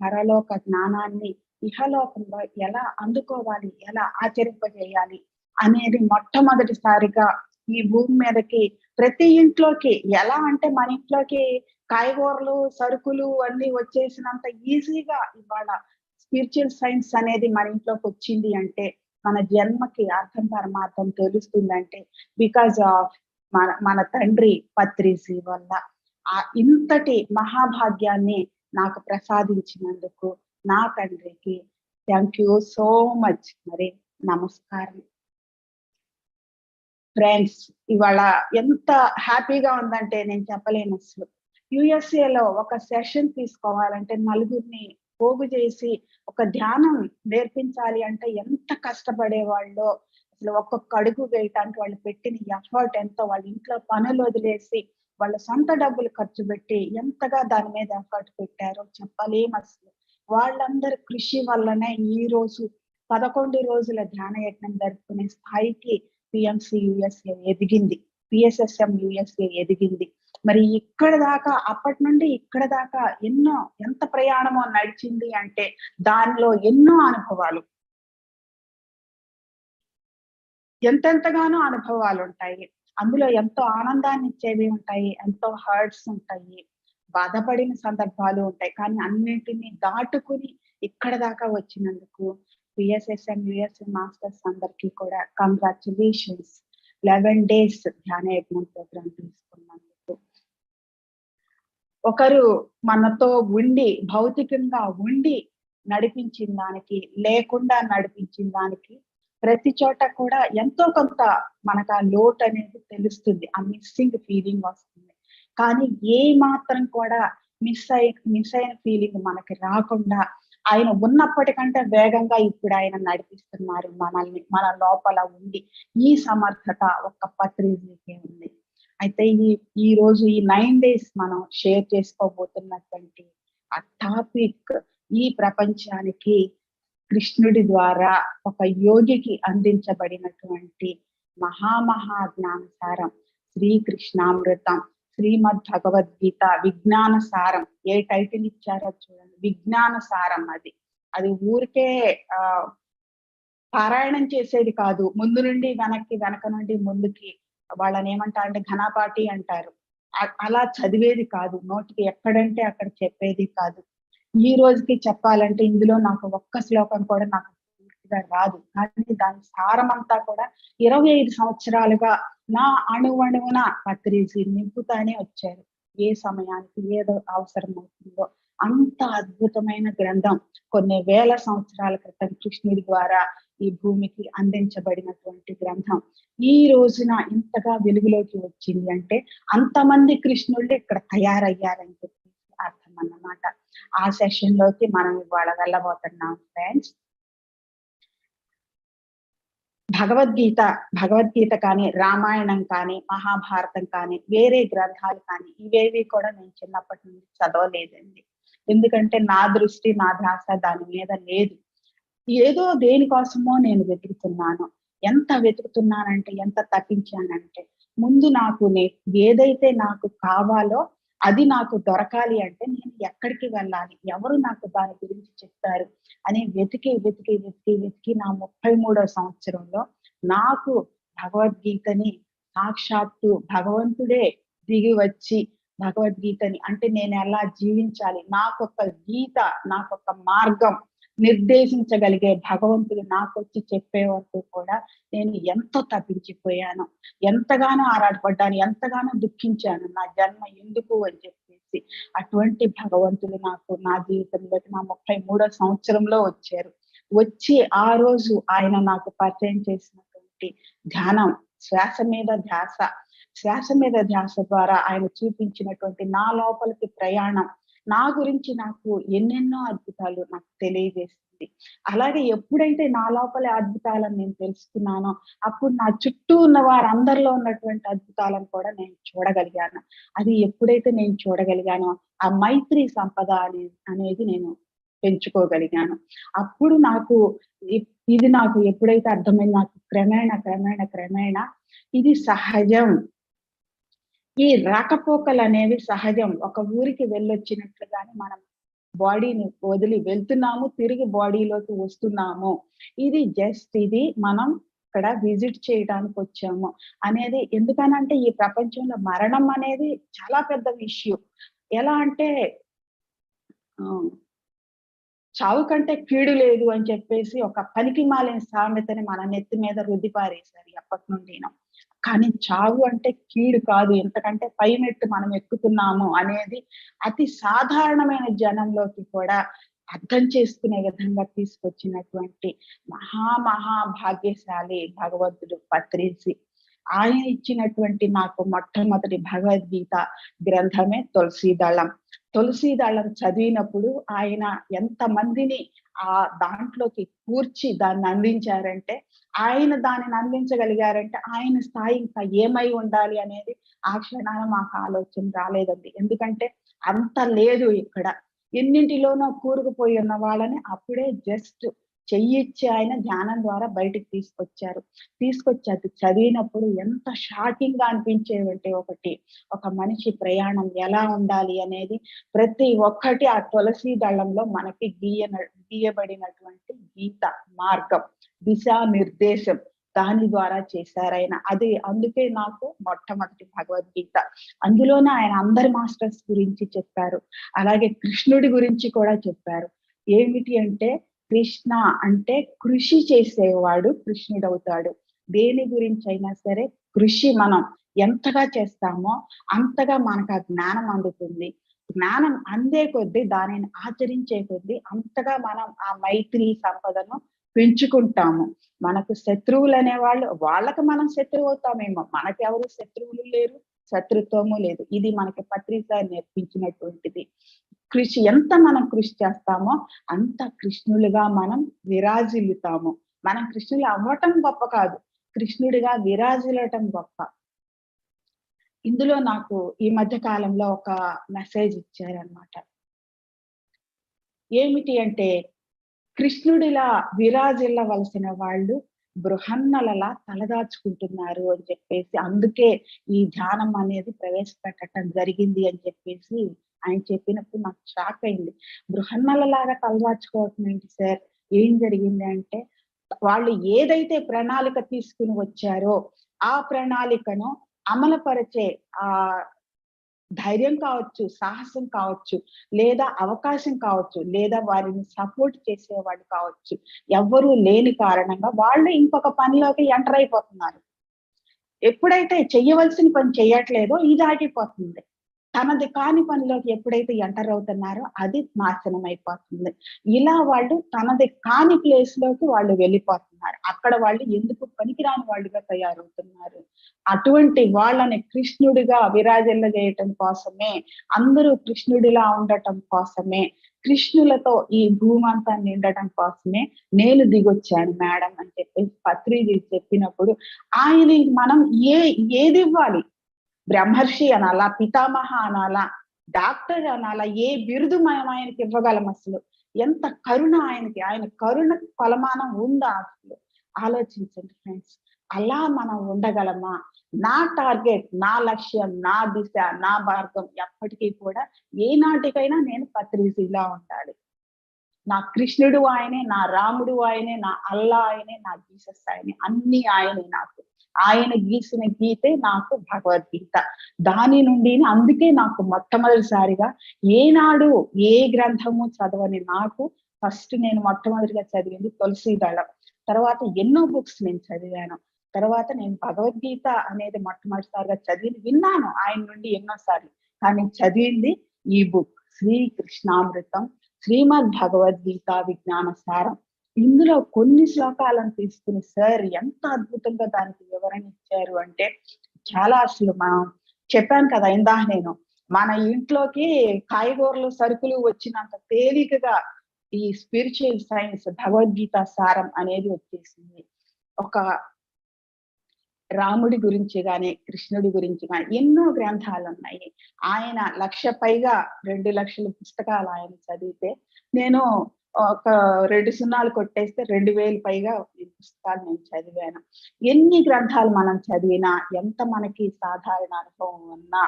పరలోక జ్ఞానాన్ని ఇహలోకంలో ఎలా అందుకోవాలి, ఎలా ఆచరింపజేయాలి అనేది మొట్టమొదటిసారిగా ఈ భూమి మీదకి ప్రతి ఇంట్లోకి, ఎలా అంటే మన ఇంట్లోకి కాయగూరలు సరుకులు అన్ని వచ్చేసినంత ఈజీగా ఇవాళ స్పిరిచువల్ సైన్స్ అనేది మన ఇంట్లోకి వచ్చింది అంటే, మన జన్మకి అర్థం పరమార్థం తెలుస్తుందంటే బికాజ్ ఆఫ్ మన తండ్రి పత్రిజీ వల్ల. ఇంతటి మహాభాగ్యాన్ని నాకు ప్రసాదించినందుకు నా తండ్రికి థ్యాంక్ యూ సో మచ్. మరి నమస్కారం. ఫ్రెండ్స్, ఇవాళ ఎంత హ్యాపీగా ఉందంటే నేను చెప్పలేను అసలు. యుఎస్ఏలో ఒక సెషన్ తీసుకోవాలంటే నలుగురిని పోగు చేసి ఒక ధ్యానం నేర్పించాలి అంటే ఎంత కష్టపడేవాళ్ళో. అసలు ఒక్కొక్క అడుగు వేయటానికి వాళ్ళు పెట్టిన ఎఫర్ట్ ఎంతో, వాళ్ళ ఇంట్లో పనులు వదిలేసి వాళ్ళ సొంత డబ్బులు ఖర్చు పెట్టి ఎంతగా దాని మీద ఎఫర్ట్ పెట్టారో చెప్పలేం అసలు. వాళ్ళందరి కృషి వల్లనే ఈ రోజు 11 రోజుల ధ్యాన యజ్ఞం జరుపుకునే స్థాయికి పిఎంసి యుఎస్ఏ ఎదిగింది, పిఎస్ఎస్ఎం యుఎస్ఏ ఎదిగింది. మరి ఇక్కడ దాకా, అప్పటి నుండి ఇక్కడ దాకా ఎంత ప్రయాణమో నడిచింది అంటే దానిలో ఎన్నో అనుభవాలు, ఎంతెంతగానో అనుభవాలు ఉంటాయి. అందులో ఎంతో ఆనందాన్ని ఇచ్చేవి ఉంటాయి, ఎంతో హర్ట్స్ ఉంటాయి, బాధపడిన సందర్భాలు ఉంటాయి. కానీ అన్నింటినీ దాటుకుని ఇక్కడ దాకా వచ్చినందుకు పిఎస్ఎస్ఎం యుఎస్ఏ మాస్టర్స్ అందరికీ కూడా కంగ్రాచులేషన్స్. 11 days ధ్యాన యజ్ఞం ప్రోగ్రాం తీసుకున్నందుకు. ఒకరు మనతో ఉండి, భౌతికంగా ఉండి నడిపించిన దానికి, లేకుండా నడిపించిన దానికి ప్రతి చోట కూడా ఎంతో కొంత మనకు ఆ లోటు అనేది తెలుస్తుంది, ఆ మిస్సింగ్ ఫీలింగ్ వస్తుంది. కానీ ఏ మాత్రం కూడా మిస్ అయిన ఫీలింగ్ మనకి రాకుండా ఆయన ఉన్నప్పటికంటే వేగంగా ఇప్పుడు ఆయన నడిపిస్తున్నారు మనల్ని, మన లోపల ఉండి. ఈ సమర్థత ఒక్క పత్రిజీకే ఉంది. అయితే ఈ రోజు ఈ 9 days మనం షేర్ చేసుకోబోతున్నటువంటి ఆ టాపిక్ ఈ ప్రపంచానికి కృష్ణుడి ద్వారా ఒక యోగికి అందించబడినటువంటి మహా జ్ఞానసారం, శ్రీకృష్ణామృతం, శ్రీమద్ భగవద్గీత విజ్ఞాన సారం. ఏ టైటిల్ ఇచ్చారో చూడండి, విజ్ఞాన సారం. అది ఊరికే పారాయణం చేసేది కాదు, ముందు నుండి వెనక్కి, వెనక నుండి ముందుకి, వాళ్ళని ఏమంటారంటే ఘనపాటి అంటారు, అలా చదివేది కాదు, నోటికి ఎక్కడంటే అక్కడ చెప్పేది కాదు. ఈ రోజుకి చెప్పాలంటే ఇందులో నాకు ఒక్క శ్లోకం కూడా నాకు పూర్తిగా రాదు, కానీ దాని సారం అంతా కూడా 25 సంవత్సరాలుగా నా అణువణువున పత్రిజీ నింపుతానే వచ్చారు. ఏ సమయానికి ఏదో అవసరం అవుతుందో అంత అద్భుతమైన గ్రంథం కొన్ని వేల సంవత్సరాల క్రితం కృష్ణుడి ద్వారా ఈ భూమికి అందించబడినటువంటి గ్రంథం ఈ రోజున ఇంతగా వెలుగులోకి వచ్చింది అంటే అంతమంది కృష్ణుళ్ళు ఇక్కడ తయారయ్యారని చెప్పి అర్థం అన్నమాట. ఆ సెషన్ లోకి మనం ఇవాళ వెళ్ళబోతున్నాం ఫ్రెండ్స్. భగవద్గీత కానీ, రామాయణం కానీ, మహాభారతం కానీ, వేరే గ్రంథాలు కానీ ఇవేవి కూడా నేను చిన్నప్పటి నుంచి చదవలేదండి. ఎందుకంటే నా దృష్టి, నా ధ్యాస దాని మీద లేదు. ఏదో దేనికోసమో నేను వెతుకుతున్నాను. ఎంత వెతుకుతున్నానంటే, ఎంత తప్పించానంటే, ముందు నాకు ఏదైతే నాకు కావాలో అది నాకు దొరకాలి అంటే నేను ఎక్కడికి వెళ్ళాలి, ఎవరు నాకు దాని గురించి చెప్తారు అని వెతికి నా 33వ సంవత్సరంలో నాకు భగవద్గీతని సాక్షాత్తు భగవంతుడే దిగి వచ్చి భగవద్గీతని అంటే నేను ఎలా జీవించాలి, నాకొక గీత, నాకొక మార్గం నిర్దేశించగలిగే భగవంతుడు నాకు వచ్చి చెప్పే వరకు కూడా నేను ఎంతో తప్పించిపోయాను, ఎంతగానో ఆరాటపడ్డాను, ఎంతగానో దుఃఖించాను, నా జన్మ ఎందుకు అని చెప్పేసి. అటువంటి భగవంతుడు నాకు నా జీవితంలోకి నా 33వ సంవత్సరంలో వచ్చారు. వచ్చి ఆ రోజు ఆయన నాకు పరిచయం చేసినటువంటి ధ్యానం, శ్వాస మీద ధ్యాస ద్వారా ఆయన చూపించినటువంటి నా లోపలికి ప్రయాణం, నా గురించి నాకు ఎన్నెన్నో అద్భుతాలు నాకు తెలియజేస్తుంది. అలాగే ఎప్పుడైతే నా లోపల అద్భుతాలను నేను తెలుసుకున్నానో అప్పుడు నా చుట్టూ ఉన్న వారందరిలో ఉన్నటువంటి అద్భుతాలను కూడా నేను చూడగలిగాను. అది ఎప్పుడైతే నేను చూడగలిగానో ఆ మైత్రి సంపద అనేది నేను పెంచుకోగలిగాను. అప్పుడు నాకు ఇది నాకు ఎప్పుడైతే అర్థమైంది, నాకు క్రమేణా ఇది సహజం, ఈ రాకపోకలు అనేవి సహజం. ఒక ఊరికి వెళ్ళొచ్చినట్లుగానే మనం బాడీని వదిలి వెళ్తున్నాము, తిరిగి బాడీలోకి వస్తున్నాము. ఇది మనం ఇక్కడ విజిట్ చేయడానికి వచ్చాము అనేది. ఎందుకనంటే ఈ ప్రపంచంలో మరణం అనేది చాలా పెద్ద ఇష్యూ. ఎలా అంటే చావు కంటే కీడు లేదు అని చెప్పేసి ఒక పనికి మాలిన సామెతని మన నెత్తి మీద రుద్దిపారేశారు ఎప్పటి నుండినో. కానీ చావు అంటే కీడు కాదు, ఎంతకంటే పై మెట్టు మనం ఎక్కుతున్నాము అనేది అతి సాధారణమైన జనంలోకి కూడా అర్థం చేసుకునే విధంగా తీసుకొచ్చినటువంటి మహా భాగ్యశాలి భగవంతుడు పత్రిజీ. ఆయన ఇచ్చినటువంటి నాకు మొట్టమొదటి భగవద్గీత గ్రంథమే తులసీదళం. తులసీదళం చదివినప్పుడు ఆయన ఎంత మందిని ఆ దాంట్లోకి కూర్చి దాన్ని అందించారంటే, ఆయన దానిని అందించగలిగారంటే ఆయన స్థాయి ఇంకా ఏమై ఉండాలి అనేది ఆ క్షణాన మాకు ఆలోచన రాలేదండి. ఎందుకంటే అంత లేదు ఇక్కడ. ఎన్నింటిలోనో కూరుకుపోయి ఉన్న వాళ్ళని అప్పుడే జస్ట్ చెయ్యిచ్చి ఆయన ధ్యానం ద్వారా బయటికి తీసుకొచ్చి అది చదివినప్పుడు ఎంత షాకింగ్ గా అనిపించేవంటే, ఒక మనిషి ప్రయాణం ఎలా ఉండాలి అనేది ప్రతి ఒక్కటి ఆ తులసి దళంలో మనకి గీయబడినటువంటి గీత మార్గం, దిశానిర్దేశం దాని ద్వారా చేశారాయన. అందుకే నాకు మొట్టమొదటి భగవద్గీత. అందులోనే ఆయన అందరి మాస్టర్స్ గురించి చెప్పారు, అలాగే కృష్ణుడి గురించి కూడా చెప్పారు. ఏమిటి అంటే, కృష్ణ అంటే కృషి చేసేవాడు కృష్ణుడు అవుతాడు. దేని గురించి అయినా సరే కృషి మనం ఎంతగా చేస్తామో అంతగా మనకు ఆ జ్ఞానం అందుతుంది. జ్ఞానం అందే కొద్దీ, దానిని ఆచరించే కొద్దీ అంతగా మనం ఆ మైత్రి సంపదను పెంచుకుంటాము. మనకు శత్రువులు అనేవాళ్ళు, వాళ్ళకి మనం శత్రువు అవుతామేమో, మనకెవరు శత్రువులు లేరు, శత్రుత్వము లేదు. ఇది మనకి పత్రిక నేర్పించినటువంటిది. కృషి ఎంత మనం కృషి చేస్తామో అంత కృష్ణులుగా మనం విరాజిల్లుతాము. మనం కృష్ణులు అవ్వటం గొప్ప కాదు, కృష్ణుడిగా విరాజిల్లటం గొప్ప. ఇందులో నాకు ఈ మధ్య కాలంలో ఒక మెసేజ్ ఇచ్చారనమాట. ఏమిటి అంటే, కృష్ణుడిలా విరాజిల్లవలసిన వాళ్ళు బృహన్నలలా తలదాచుకుంటున్నారు అని చెప్పేసి, అందుకే ఈ ధ్యానం అనేది ప్రవేశపెట్టడం జరిగింది అని చెప్పేసి ఆయన చెప్పినప్పుడు నాకు షాక్ అయింది. బృహన్నలలాగా తలదాచుకోవటం ఏంటి సార్, ఏం జరిగింది అంటే, వాళ్ళు ఏదైతే ప్రణాళిక తీసుకుని వచ్చారో ఆ ప్రణాళికను అమలుపరిచే ఆ ధైర్యం కావచ్చు, సాహసం కావచ్చు, లేదా అవకాశం కావచ్చు, లేదా వారిని సపోర్ట్ చేసేవాడు కావచ్చు, ఎవ్వరూ లేని కారణంగా వాళ్ళు ఇంకొక పనిలోకి ఎంటర్ అయిపోతున్నారు. ఎప్పుడైతే చెయ్యవలసిన పని చెయ్యట్లేదో ఇది ఆగిపోతుంది. తనది కాని పనిలోకి ఎప్పుడైతే ఎంటర్ అవుతున్నారో అది నాశనం అయిపోతుంది. ఇలా వాళ్ళు తనది కాని ప్లేస్ లోకి వాళ్ళు వెళ్ళిపోతున్నారు. అక్కడ వాళ్ళు ఎందుకు పనికిరాని వాళ్ళుగా తయారవుతున్నారు. అటువంటి వాళ్ళని కృష్ణుడిగా విరాజిల్లజేయటం కోసమే, అందరూ కృష్ణుడిలా ఉండటం కోసమే, కృష్ణులతో ఈ భూమి అంతా నిండటం కోసమే నేను దిగొచ్చాను మేడం అని చెప్పేసి పత్రిజీ చెప్పినప్పుడు, ఆయన మనం ఏది ఇవ్వాలి? బ్రహ్మర్షి అనాలా, పితామహ అనాలా, డాక్టర్ అనాలా, ఏ బిరుదు మనం ఆయనకి ఇవ్వగలం? అసలు ఎంత కరుణ ఆయనకి, ఆయన కరుణ కొలమానం ఉందా అసలు? ఆలోచించండి ఫ్రెండ్స్. అలా మనం ఉండగలమా? నా టార్గెట్, నా లక్ష్యం, నా దిశ, నా మార్గం ఎప్పటికీ కూడా ఏనాటికైనా నేను పత్రిజీలా ఉండాలి. నా కృష్ణుడు ఆయనే, నా రాముడు ఆయనే, నా అల్లా ఆయనే, నా జీసస్ ఆయనే, అన్ని ఆయనే. నాకు ఆయన గీసిన గీతే నాకు భగవద్గీత. దాని నుండి అందుకే నాకు మొట్టమొదటిసారిగా ఏనాడు ఏ గ్రంథము చదవని నాకు ఫస్ట్ నేను మొట్టమొదటిగా చదివింది తులసీదళం. తర్వాత ఎన్నో బుక్స్ నేను చదివాను. తర్వాత నేను భగవద్గీత అనేది మొట్టమొదటిసారిగా విన్నాను ఆయన నుండి ఎన్నోసార్లు, కానీ చదివింది ఈ బుక్ శ్రీకృష్ణామృతం, శ్రీమద్ భగవద్గీత విజ్ఞాన సారం. ఇందులో కొన్ని శ్లోకాలను తీసుకుని సార్ ఎంత అద్భుతంగా దానికి వివరణ ఇచ్చారు అంటే, చాలా అసలు మనం చెప్పాను కదా ఇందాక నేను, మన ఇంట్లోకి కాయగూరలు సరుకులు వచ్చినంత తేలికగా ఈ స్పిరిచువల్ సైన్స్ భగవద్గీత సారం అనేది వచ్చేసింది. ఒక రాముడి గురించి గాని, కృష్ణుడి గురించి గాని ఎన్నో గ్రంథాలు ఉన్నాయి. ఆయన 1,00,000 పైగా 2,00,000 పుస్తకాలు ఆయన చదివితే, నేను ఒక 2 సున్నాలు కొట్టేస్తే 2,000 పైగా ఈ పుస్తకాలు నేను చదివాను. ఎన్ని గ్రంథాలు మనం చదివినా, ఎంత మనకి సాధారణ అనుభవం ఉన్నా,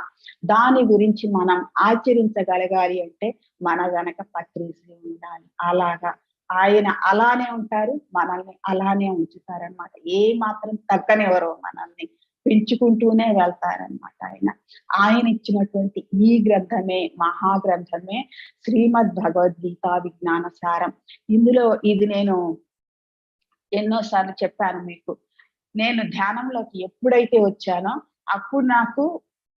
దాని గురించి మనం ఆచరించగలగాలి అంటే మన వెనక పత్రిజీ ఉండాలి. అలాగా ఆయన అలానే ఉంటారు, మనల్ని అలానే ఉంచుతారనమాట. ఏ మాత్రం తగ్గనివ్వరు, మనల్ని పెంచుకుంటూనే వెళ్తారనమాట. ఆయన ఇచ్చినటువంటి ఈ గ్రంథమే, మహాగ్రంథమే శ్రీమద్ భగవద్గీత విజ్ఞాన సారం. ఇందులో ఇది నేను ఎన్నోసార్లు చెప్పాను మీకు. నేను ధ్యానంలోకి ఎప్పుడైతే వచ్చానో అప్పుడు నాకు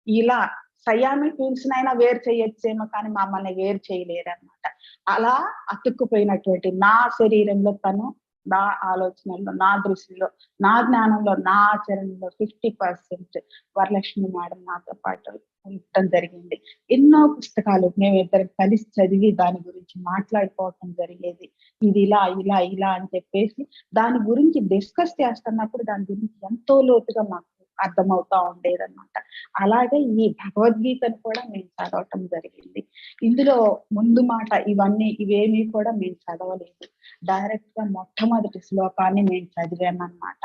ఇలా సయామి టూల్స్ నైనా వేరు చేయొచ్చేమో, కానీ మమ్మల్ని వేరు చేయలేరన్నమాట. అలా అతుక్కుపోయినటువంటి నా శరీరంలో తను నా ఆలోచనల్లో, నా దృష్టిలో, నా జ్ఞానంలో, నా ఆచరణలో 50% వరలక్ష్మి మేడం నాతో పాటు ఉండటం జరిగింది. ఎన్నో పుస్తకాలు మేమిద్దరం కలిసి చదివి దాని గురించి మాట్లాడుకోవటం జరిగేది. ఇది ఇలా ఇలా ఇలా అని చెప్పేసి దాని గురించి డిస్కస్ చేస్తున్నప్పుడు దాని గురించి ఎంతో లోతుగా మాకు అర్థమవుతా ఉండేదన్నమాట. అలాగే ఈ భగవద్గీతను కూడా మేము చదవటం జరిగింది. ఇందులో ముందు మాట ఇవేమీ కూడా మేము చదవలేదు. డైరెక్ట్ గా మొట్టమొదటి శ్లోకాన్ని మేము చదివామన్నమాట.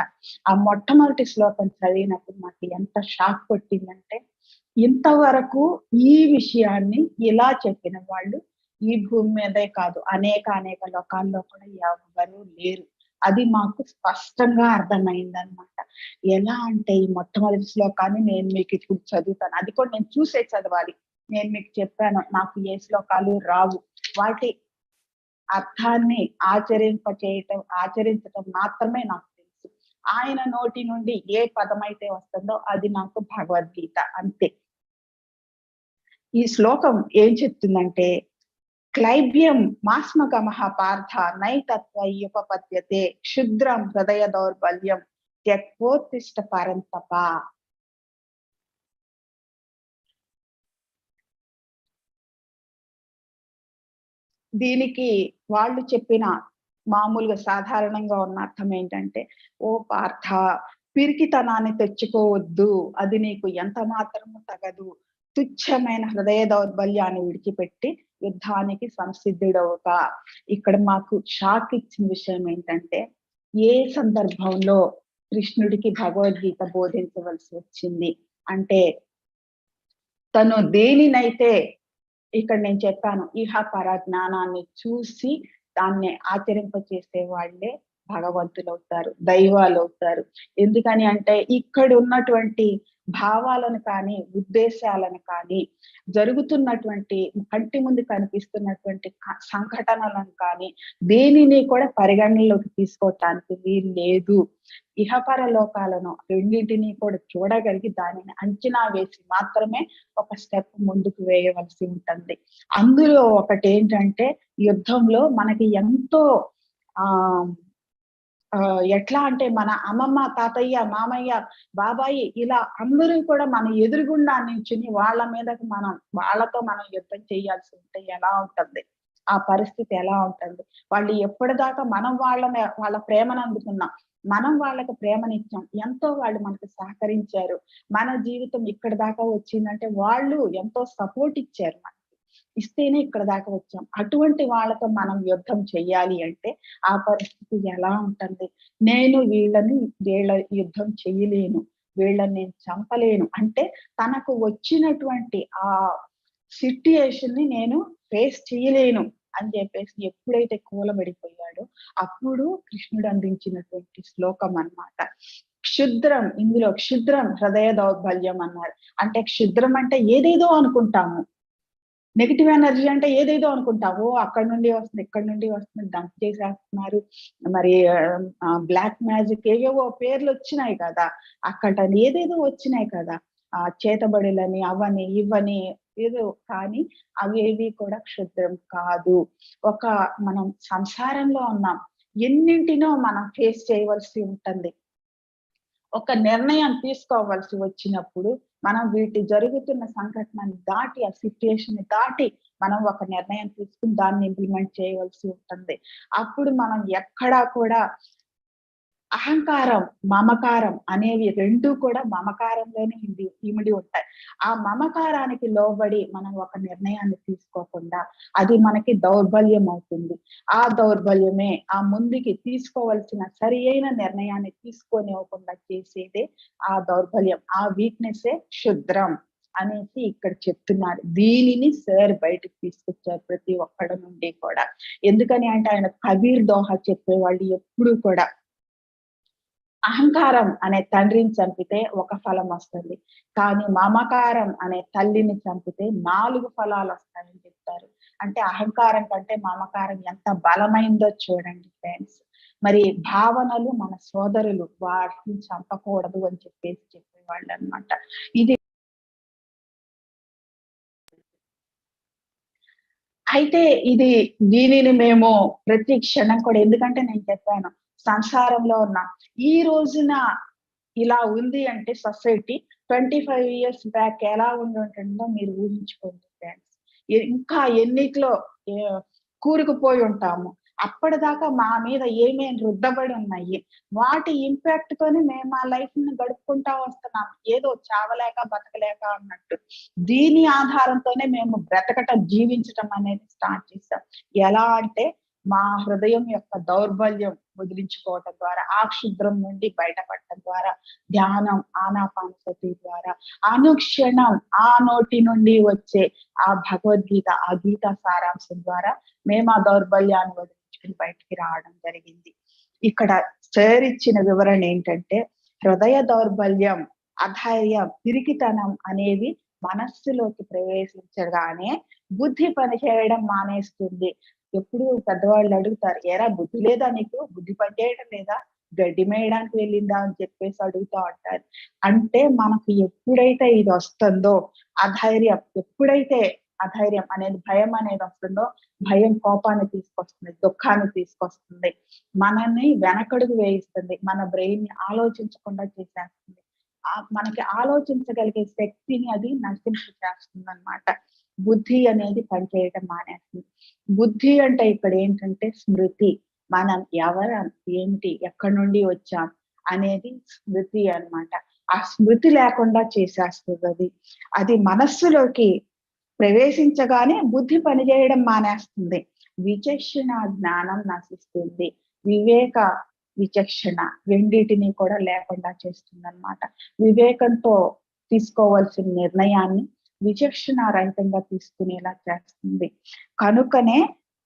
ఆ మొట్టమొదటి శ్లోకం చదివినప్పుడు మాకు ఎంత షాక్ కొట్టిందంటే, ఇంతవరకు ఈ విషయాన్ని ఇలా చెప్పిన వాళ్ళు ఈ భూమి మీదే కాదు, అనేక లోకాల్లో కూడా ఎవరు లేరు. అది మాకు స్పష్టంగా అర్థమైందనమాట. ఎలా అంటే ఈ మొట్టమొదటి శ్లోకాన్ని నేను మీకు ఇప్పుడు చదువుతాను. అది కూడా నేను చూసే చదవాలి. నేను మీకు చెప్పాను, నాకు ఏ శ్లోకాలు రావు. వాటి అర్థాన్ని ఆచరించటం మాత్రమే నాకు తెలుసు. ఆయన నోటి నుండి ఏ పదమైతే వస్తుందో అది నాకు భగవద్గీత, అంతే. ఈ శ్లోకం ఏం చెప్తుందంటే, క్లైబ్యం మాస్మగమః పార్థ నైతత్వయుపపద్యతే క్షుద్రం హృదయ దౌర్బల్యం త్యక్వోత్తిష్ట పరంతప. దీనికి వాళ్ళు చెప్పిన మామూలుగా సాధారణంగా ఉన్న అర్థం ఏంటంటే, ఓ పార్థ, పిరికితనాన్ని తెచ్చుకోవద్దు, అది నీకు ఎంత మాత్రము తగదు. తుచ్చమైన హృదయ దౌర్బల్యాన్ని విడిచిపెట్టి యుద్ధానికి సంసిద్ధుడవుతా. ఇక్కడ మాకు షాక్ ఇచ్చిన విషయం ఏంటంటే, ఏ సందర్భంలో కృష్ణుడికి భగవద్గీత బోధించవలసి వచ్చింది అంటే, తను దేనినైతే ఇక్కడ నేను చెప్పాను, ఇహ పర జ్ఞానాన్ని చూసి దాన్ని ఆచరింపచేసే వాళ్ళే భగవంతులు అవుతారు, దైవాలు అవుతారు. ఎందుకని అంటే, ఇక్కడ ఉన్నటువంటి భావాలను కానీ, ఉద్దేశాలను కానీ, జరుగుతున్నటువంటి కంటి ముందు కనిపిస్తున్నటువంటి సంఘటనలను కానీ దేనిని కూడా పరిగణనలోకి తీసుకోవటానికి వీలు లేదు. ఇహపర లోకాలను రెండింటినీ కూడా చూడగలిగి దానిని అంచనా వేసి మాత్రమే ఒక స్టెప్ ముందుకు వేయవలసి ఉంటుంది. అందులో ఒకటి ఏంటంటే, యుద్ధంలో మనకి ఎంతో ఎట్లా అంటే, మన అమ్మమ్మ, తాతయ్య, మామయ్య, బాబాయి ఇలా అందరూ కూడా మన ఎదురుగుండా నిల్చుని వాళ్ళతో మనం యుద్ధం చేయాల్సి ఉంటే ఎలా ఉంటుంది, ఆ పరిస్థితి ఎలా ఉంటుంది? వాళ్ళు ఎప్పటిదాకా మనం వాళ్ళ ప్రేమను అందుకున్నాం, మనం వాళ్ళకి ప్రేమనిచ్చాం, ఎంతో వాళ్ళు మనకు సహకరించారు, మన జీవితం ఇక్కడ దాకా వచ్చిందంటే వాళ్ళు ఎంతో సపోర్ట్ ఇచ్చారు, ఇస్తేనే ఇక్కడ దాకా వచ్చాం. అటువంటి వాళ్ళతో మనం యుద్ధం చెయ్యాలి అంటే ఆ పరిస్థితి ఎలా ఉంటుంది? నేను వీళ్ళ యుద్ధం చెయ్యలేను, వీళ్ళని నేను చంపలేను అంటే తనకు వచ్చినటువంటి ఆ సిట్యుయేషన్ ని నేను ఫేస్ చేయలేను అని చెప్పేసి ఎప్పుడైతే కూలబడిపోయాడో అప్పుడు కృష్ణుడు అందించినటువంటి శ్లోకం అన్నమాట. క్షుద్రం, ఇందులో క్షుద్రం హృదయ దౌర్బల్యం అన్నారు. అంటే క్షుద్రం అంటే ఏదేదో అనుకుంటాము, నెగిటివ్ ఎనర్జీ అంటే ఏదేదో అనుకుంటావు, అక్కడ నుండి వస్తుంది, ఇక్కడ నుండి వస్తుంది, డంప్ చేసేస్తున్నారు, మరి బ్లాక్ మ్యాజిక్ ఏవేవో పేర్లు వచ్చినాయి కదా, అక్కడ ఏదేదో వచ్చినాయి కదా, చేతబడులని అవని ఇవని ఏదో, కానీ అవేవి కూడా క్షుద్రం కాదు. మనం సంసారంలో ఉన్నాం, ఎన్నింటినో మనం ఫేస్ చేయవలసి ఉంటుంది. ఒక నిర్ణయం తీసుకోవాల్సి వచ్చినప్పుడు మనం వీటి జరుగుతున్న సంఘటనని దాటి, ఆ సిచ్యుయేషన్ ని దాటి మనం ఒక నిర్ణయం తీసుకుని దాన్ని ఇంప్లిమెంట్ చేయవలసి ఉంటుంది. అప్పుడు మనం ఎక్కడా కూడా అహంకారం, మమకారం అనేవి రెండూ కూడా మమకారంలోనే ఇమిడి ఉంటాయి. ఆ మమకారానికి లోబడి మనం ఒక నిర్ణయాన్ని తీసుకోకుండా అది మనకి దౌర్బల్యం అవుతుంది. ఆ దౌర్బల్యమే ఆ ముందుకి తీసుకోవాల్సిన సరి అయిన నిర్ణయాన్ని తీసుకోనివ్వకుండా చేసేదే ఆ దౌర్బల్యం, ఆ వీక్నెస్సే క్షుద్రం అనేసి ఇక్కడ చెప్తున్నారు. దీనిని సార్ బయటకు తీసుకొచ్చారు ప్రతి ఒక్కడి నుండి కూడా. ఎందుకని అంటే ఆయన కబీర్ దోహా చెప్పేవాళ్ళు ఎప్పుడు కూడా అహంకారం అనే తండ్రిని చంపితే ఒక ఫలం వస్తుంది, కానీ మమకారం అనే తల్లిని చంపితే 4 ఫలాలు వస్తాయని చెప్తారు. అంటే అహంకారం కంటే మమకారం ఎంత బలమైందో చూడండి ఫ్రెండ్స్. మరి భావనలు మన సోదరులు, వాటిని చంపకూడదు అని చెప్పేవాళ్ళు అన్నమాట. అయితే దీనిని మేము ప్రతి క్షణం కూడా, ఎందుకంటే నేను చెప్పాను సంసారంలో ఉన్నాం. ఈ రోజున ఇలా ఉంది అంటే సొసైటీ 25 years బ్యాక్ ఎలా ఉంటుందో మీరు ఊహించుకోండి ఫ్రెండ్స్. ఇంకా ఎన్నిట్లో కూరుకుపోయి ఉంటాము. అప్పటిదాకా మా మీద ఏమేమి రుద్దబడి ఉన్నాయి, వాటి ఇంపాక్ట్ తోనే మేము మా లైఫ్ ని గడుపుకుంటా వస్తున్నాం, ఏదో చావలేక బతకలేక అన్నట్టు. దీని ఆధారంతోనే మేము బ్రతకటం, జీవించటం అనేది స్టార్ట్ చేసాం. ఎలా అంటే మా హృదయం యొక్క దౌర్బల్యం వదిలించుకోవటం ద్వారా, ఆ క్షుద్రం నుండి బయటపడటం ద్వారా, ధ్యానం, ఆనాపానసతి ద్వారా, అనుక్షణం ఆ నోటి నుండి వచ్చే ఆ భగవద్గీత, ఆ గీతా సారాంశం ద్వారా మేము ఆ దౌర్బల్యాన్ని వదిలించుకుని బయటికి రావడం జరిగింది. ఇక్కడ సార్ ఇచ్చిన వివరణ ఏంటంటే, హృదయ దౌర్బల్యం, అధైర్యం, పిరికితనం అనేవి మనస్సులోకి ప్రవేశించగానే బుద్ధి పనిచేయడం మానేస్తుంది. ఎప్పుడు పెద్దవాళ్ళు అడుగుతారు, ఎరా బుద్ధి లేదా నీకు, బుద్ధి పనిచేయడం లేదా, గడ్డి మేయడానికి వెళ్ళిందా అని చెప్పేసి అడుగుతా ఉంటారు. అంటే మనకు ఎప్పుడైతే ఇది వస్తుందో అధైర్యం, ఎప్పుడైతే అధైర్యం అనేది, భయం అనేది వస్తుందో, భయం కోపాన్ని తీసుకొస్తుంది, దుఃఖాన్ని తీసుకొస్తుంది, మనల్ని వెనకడుగు వేయిస్తుంది, మన బ్రెయిన్ ని ఆలోచించకుండా చేసేస్తుంది, మనకి ఆలోచించగలిగే శక్తిని అది నశింపచేస్తుంది అన్నమాట. బుద్ధి అనేది పనిచేయటం మానేస్తుంది. బుద్ధి అంటే ఇక్కడ ఏంటంటే స్మృతి, మనం ఎవరం, ఏమిటి, ఎక్కడి నుండి వచ్చాం అనేది స్మృతి అన్నమాట. ఆ స్మృతి లేకుండా చేసేస్తుంది అది. అది మనస్సులోకి ప్రవేశించగానే బుద్ధి పనిచేయడం మానేస్తుంది, విచక్షణ జ్ఞానం నశిస్తుంది, వివేక విచక్షణ రెండిటిని కూడా లేకుండా చేస్తుంది అన్నమాట. వివేకంతో తీసుకోవాల్సిన నిర్ణయాన్ని విచక్షణ రహితంగా తీసుకునేలా చేస్తుంది. కనుకనే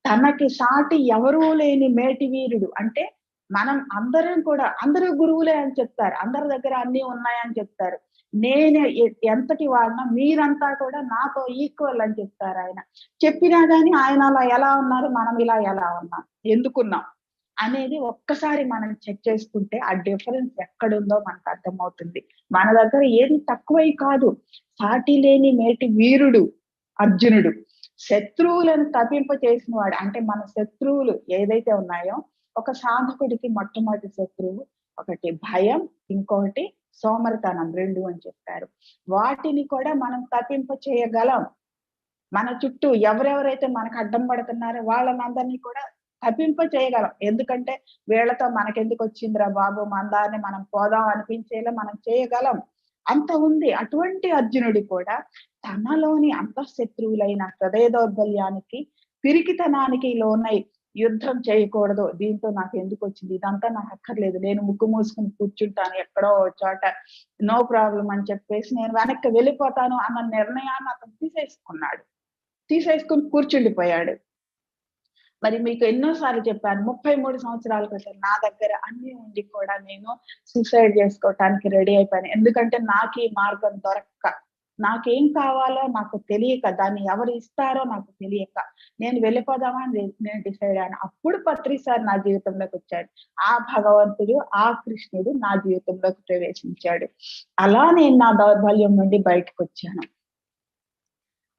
తనకి సాటి ఎవరూ లేని మేటి వీరుడు అంటే, మనం అందరం కూడా, అందరూ గురువులే అని చెప్తారు, అందరి దగ్గర అన్ని ఉన్నాయని చెప్తారు, నేను ఎంతటి వాడినా మీరంతా కూడా నాతో ఈక్వల్ అని చెప్తారు ఆయన. చెప్పినా గానీ ఆయన అలా ఎలా ఉన్నారు, మనం ఇలా ఎలా ఉన్నాం, ఎందుకున్నాం అనేది ఒక్కసారి మనం చెక్ చేసుకుంటే ఆ డిఫరెన్స్ ఎక్కడుందో మనకు అర్థమవుతుంది. మన దగ్గర ఏది తక్కువై కాదు, సాటి లేని మేటి వీరుడు అర్జునుడు. శత్రువులను తప్పింప చేసిన వాడు అంటే, మన శత్రువులు ఏదైతే ఉన్నాయో, ఒక సాధకుడికి మొట్టమొదటి శత్రువు ఒకటి భయం, ఇంకొకటి సోమరితనం, 2 అని చెప్పారు. వాటిని కూడా మనం తప్పింప చేయగలం. మన చుట్టూ ఎవరెవరైతే మనకు అడ్డం పడుతున్నారో వాళ్ళనందరినీ కూడా తప్పింప చేయగలం. ఎందుకంటే వీళ్ళతో మనకెందుకు వచ్చిందిరా బాబు, మన దాన్ని మనం పోదాం అనిపించేలా మనం చేయగలం, అంత ఉంది. అటువంటి అర్జునుడు కూడా తనలోని అంతఃశత్రువులైన హృదయ దౌర్బల్యానికి, పిరికితనానికి లోనై యుద్ధం చేయకూడదు, దీంతో నాకు ఎందుకు వచ్చింది, ఇదంతా నాకు అక్కర్లేదు, నేను ముక్కు మూసుకుని కూర్చుంటాను ఎక్కడో చోట, నో ప్రాబ్లం అని చెప్పేసి నేను వెనక్కి వెళ్ళిపోతాను అన్న నిర్ణయాన్ని అతను తీసేసుకుని కూర్చుండిపోయాడు. మరి మీకు ఎన్నోసార్లు చెప్పాను, 33 సంవత్సరాల క్రితం నా దగ్గర అన్ని ఉండి కూడా నేను సూసైడ్ చేసుకోవటానికి రెడీ అయిపోయాను. ఎందుకంటే నాకు ఈ మార్గం దొరక్క, నాకేం కావాలో నాకు తెలియక, దాన్ని ఎవరు ఇస్తారో నాకు తెలియక నేను వెళ్ళిపోదామని నేను డిసైడ్ అయ్యాను. అప్పుడు పత్రి సార్ నా జీవితంలోకి వచ్చాడు. ఆ భగవంతుడు, ఆ కృష్ణుడు నా జీవితంలోకి ప్రవేశించాడు. అలా నేను నా దౌర్బల్యం నుండి బయటకు వచ్చాను.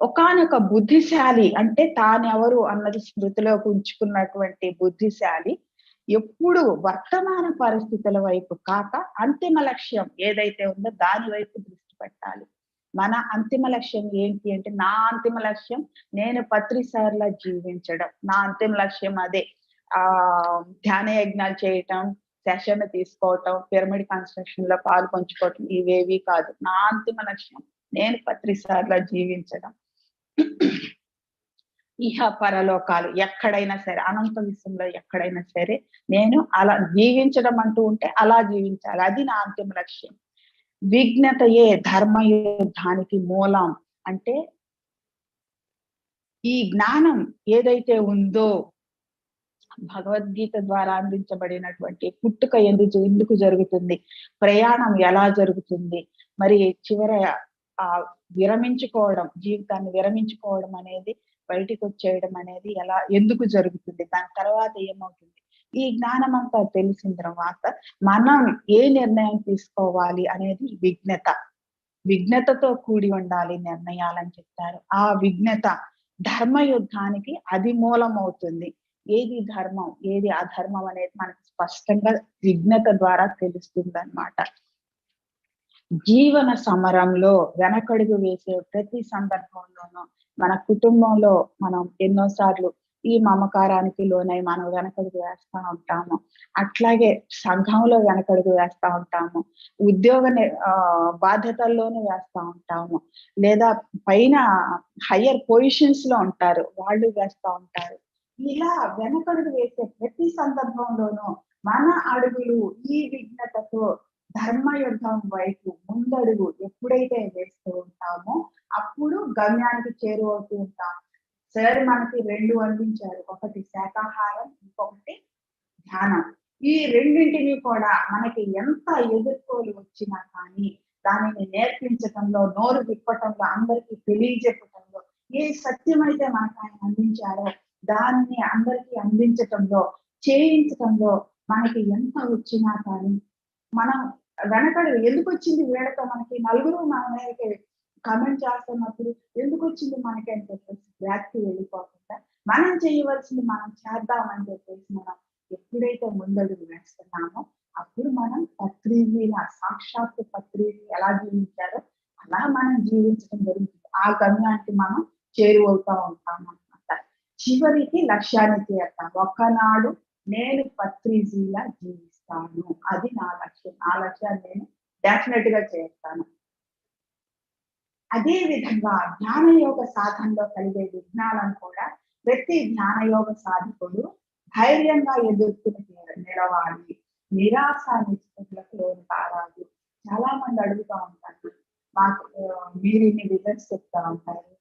ఒకానొక బుద్ధిశాలి అంటే తానెవరు అన్నది స్మృతిలోకి ఉంచుకున్నటువంటి బుద్ధిశాలి ఎప్పుడు వర్తమాన పరిస్థితుల వైపు కాక అంతిమ లక్ష్యం ఏదైతే ఉందో దాని వైపు దృష్టి పెట్టాలి. మన అంతిమ లక్ష్యం ఏంటి అంటే, నా అంతిమ లక్ష్యం నేను పత్రిసార్లా జీవించడం, నా అంతిమ లక్ష్యం అదే. ధ్యాన యజ్ఞాలు చేయటం, సెషన్ తీసుకోవటం, పిరమిడ్ కన్స్ట్రక్షన్ లో పాలు పంచుకోవటం ఇవేవి కాదు. నా అంతిమ లక్ష్యం నేను పత్రిసార్లా జీవించడం. ఇహ పరలోకాలు ఎక్కడైనా సరే, అనంత విశ్వంలో ఎక్కడైనా సరే నేను అలా జీవించడం అంటూ ఉంటే అలా జీవించాలి, అది నా అంతిమ లక్ష్యం. విఘ్నతయే ధర్మయుద్ధానికి మూలం అంటే, ఈ జ్ఞానం ఏదైతే ఉందో, భగవద్గీత ద్వారా అందించబడినటువంటి పుట్టుక ఎందుకు జరుగుతుంది, ప్రయాణం ఎలా జరుగుతుంది, మరి చివర విరమించుకోవడం, జీవితాన్ని విరమించుకోవడం అనేది, బయటికి వచ్చేయడం అనేది ఎందుకు జరుగుతుంది, దాని తర్వాత ఏమవుతుంది, ఈ జ్ఞానం అంతా తెలిసిన తర్వాత మనం ఏ నిర్ణయం తీసుకోవాలి అనేది విఘ్నతతో కూడి ఉండాలి నిర్ణయాలని చెప్తారు. ఆ విఘ్నత ధర్మయుద్ధానికి అది మూలం అవుతుంది. ఏది ధర్మం ఏది అధర్మం అనేది మనకు స్పష్టంగా విజ్ఞత ద్వారా తెలుస్తుంది అన్నమాట. జీవన సమరంలో వెనకడుగు వేసే ప్రతి సందర్భంలోనూ మన కుటుంబంలో మనం ఎన్నోసార్లు ఈ మమకారానికి లోనై మనం వెనకడుగు వేస్తా ఉంటాము. అట్లాగే సంఘంలో వెనకడుగు వేస్తా ఉంటాము, ఉద్యోగ బాధ్యతల్లోనూ వేస్తా ఉంటాము, లేదా పైన హయ్యర్ పొజిషన్స్ లో ఉంటారు వాళ్ళు వేస్తా ఉంటారు. ఇలా వెనకడుగు వేసే ప్రతి సందర్భంలోనూ మన అడుగులు ఈ విఘ్నతతో ధర్మయుద్ధం వైపు ముందడుగు ఎప్పుడైతే వేస్తూ ఉంటామో అప్పుడు గమ్యానికి చేరువవుతూ ఉంటాం. సార్ మనకి 2 అందించారు, ఒకటి శాకాహారం, ఇంకొకటి ధ్యానం. ఈ రెండింటిని కూడా మనకి ఎంత ఎదుర్కోలు వచ్చినా కానీ దానిని నేర్పించటంలో, నోరు తిప్పటంలో, అందరికీ తెలియజెప్పటంలో, ఏ సత్యమైతే మనకు ఆయన అందించారో దాన్ని అందరికీ అందించటంలో, చేయించటంలో మనకి ఎంత వచ్చినా కానీ మనం వెనకడు ఎందుకు వచ్చింది వీళ్ళతో మనకి నలుగురు మన మీదకి కమెంట్ చేస్తున్నప్పుడు ఎందుకు వచ్చింది మనకి అని చెప్పేసి బ్యాక్కి వెళ్ళిపోకుండా మనం చేయవలసింది మనం చేద్దామని చెప్పేసి మనం ఎప్పుడైతే ముందడుగు వేస్తున్నామో అప్పుడు మనం పత్రిజీల సాక్షాత్తు పత్రిజీ ఎలా జీవించారో అలా మనం జీవించడం జరుగుతుంది. ఆ గమ్యానికి మనం చేరువవుతా ఉంటాం అన్నమాట. చివరికి లక్ష్యాన్ని చేరుతాం. ఒక్కనాడు నేను పత్రిజీలా జీవిస్తాను, అది నా లక్ష్యం. ఆ లక్ష్యాన్ని నేను డెఫినెట్ గా చేస్తాను. అదే విధంగా ధ్యాన యోగ సాధనలో కలిగే విఘ్నాలను కూడా ప్రతి ధ్యాన యోగ సాధకుడు ధైర్యంగా ఎదుర్కొని నిలవాలి. నిరాశ నిస్పృహలకు లోను కారాదు. చాలా మంది అడుగుతా ఉంటారు, మాకు మీరు ఇన్ని రిజల్ట్స్ చెప్తా ఉంటారు,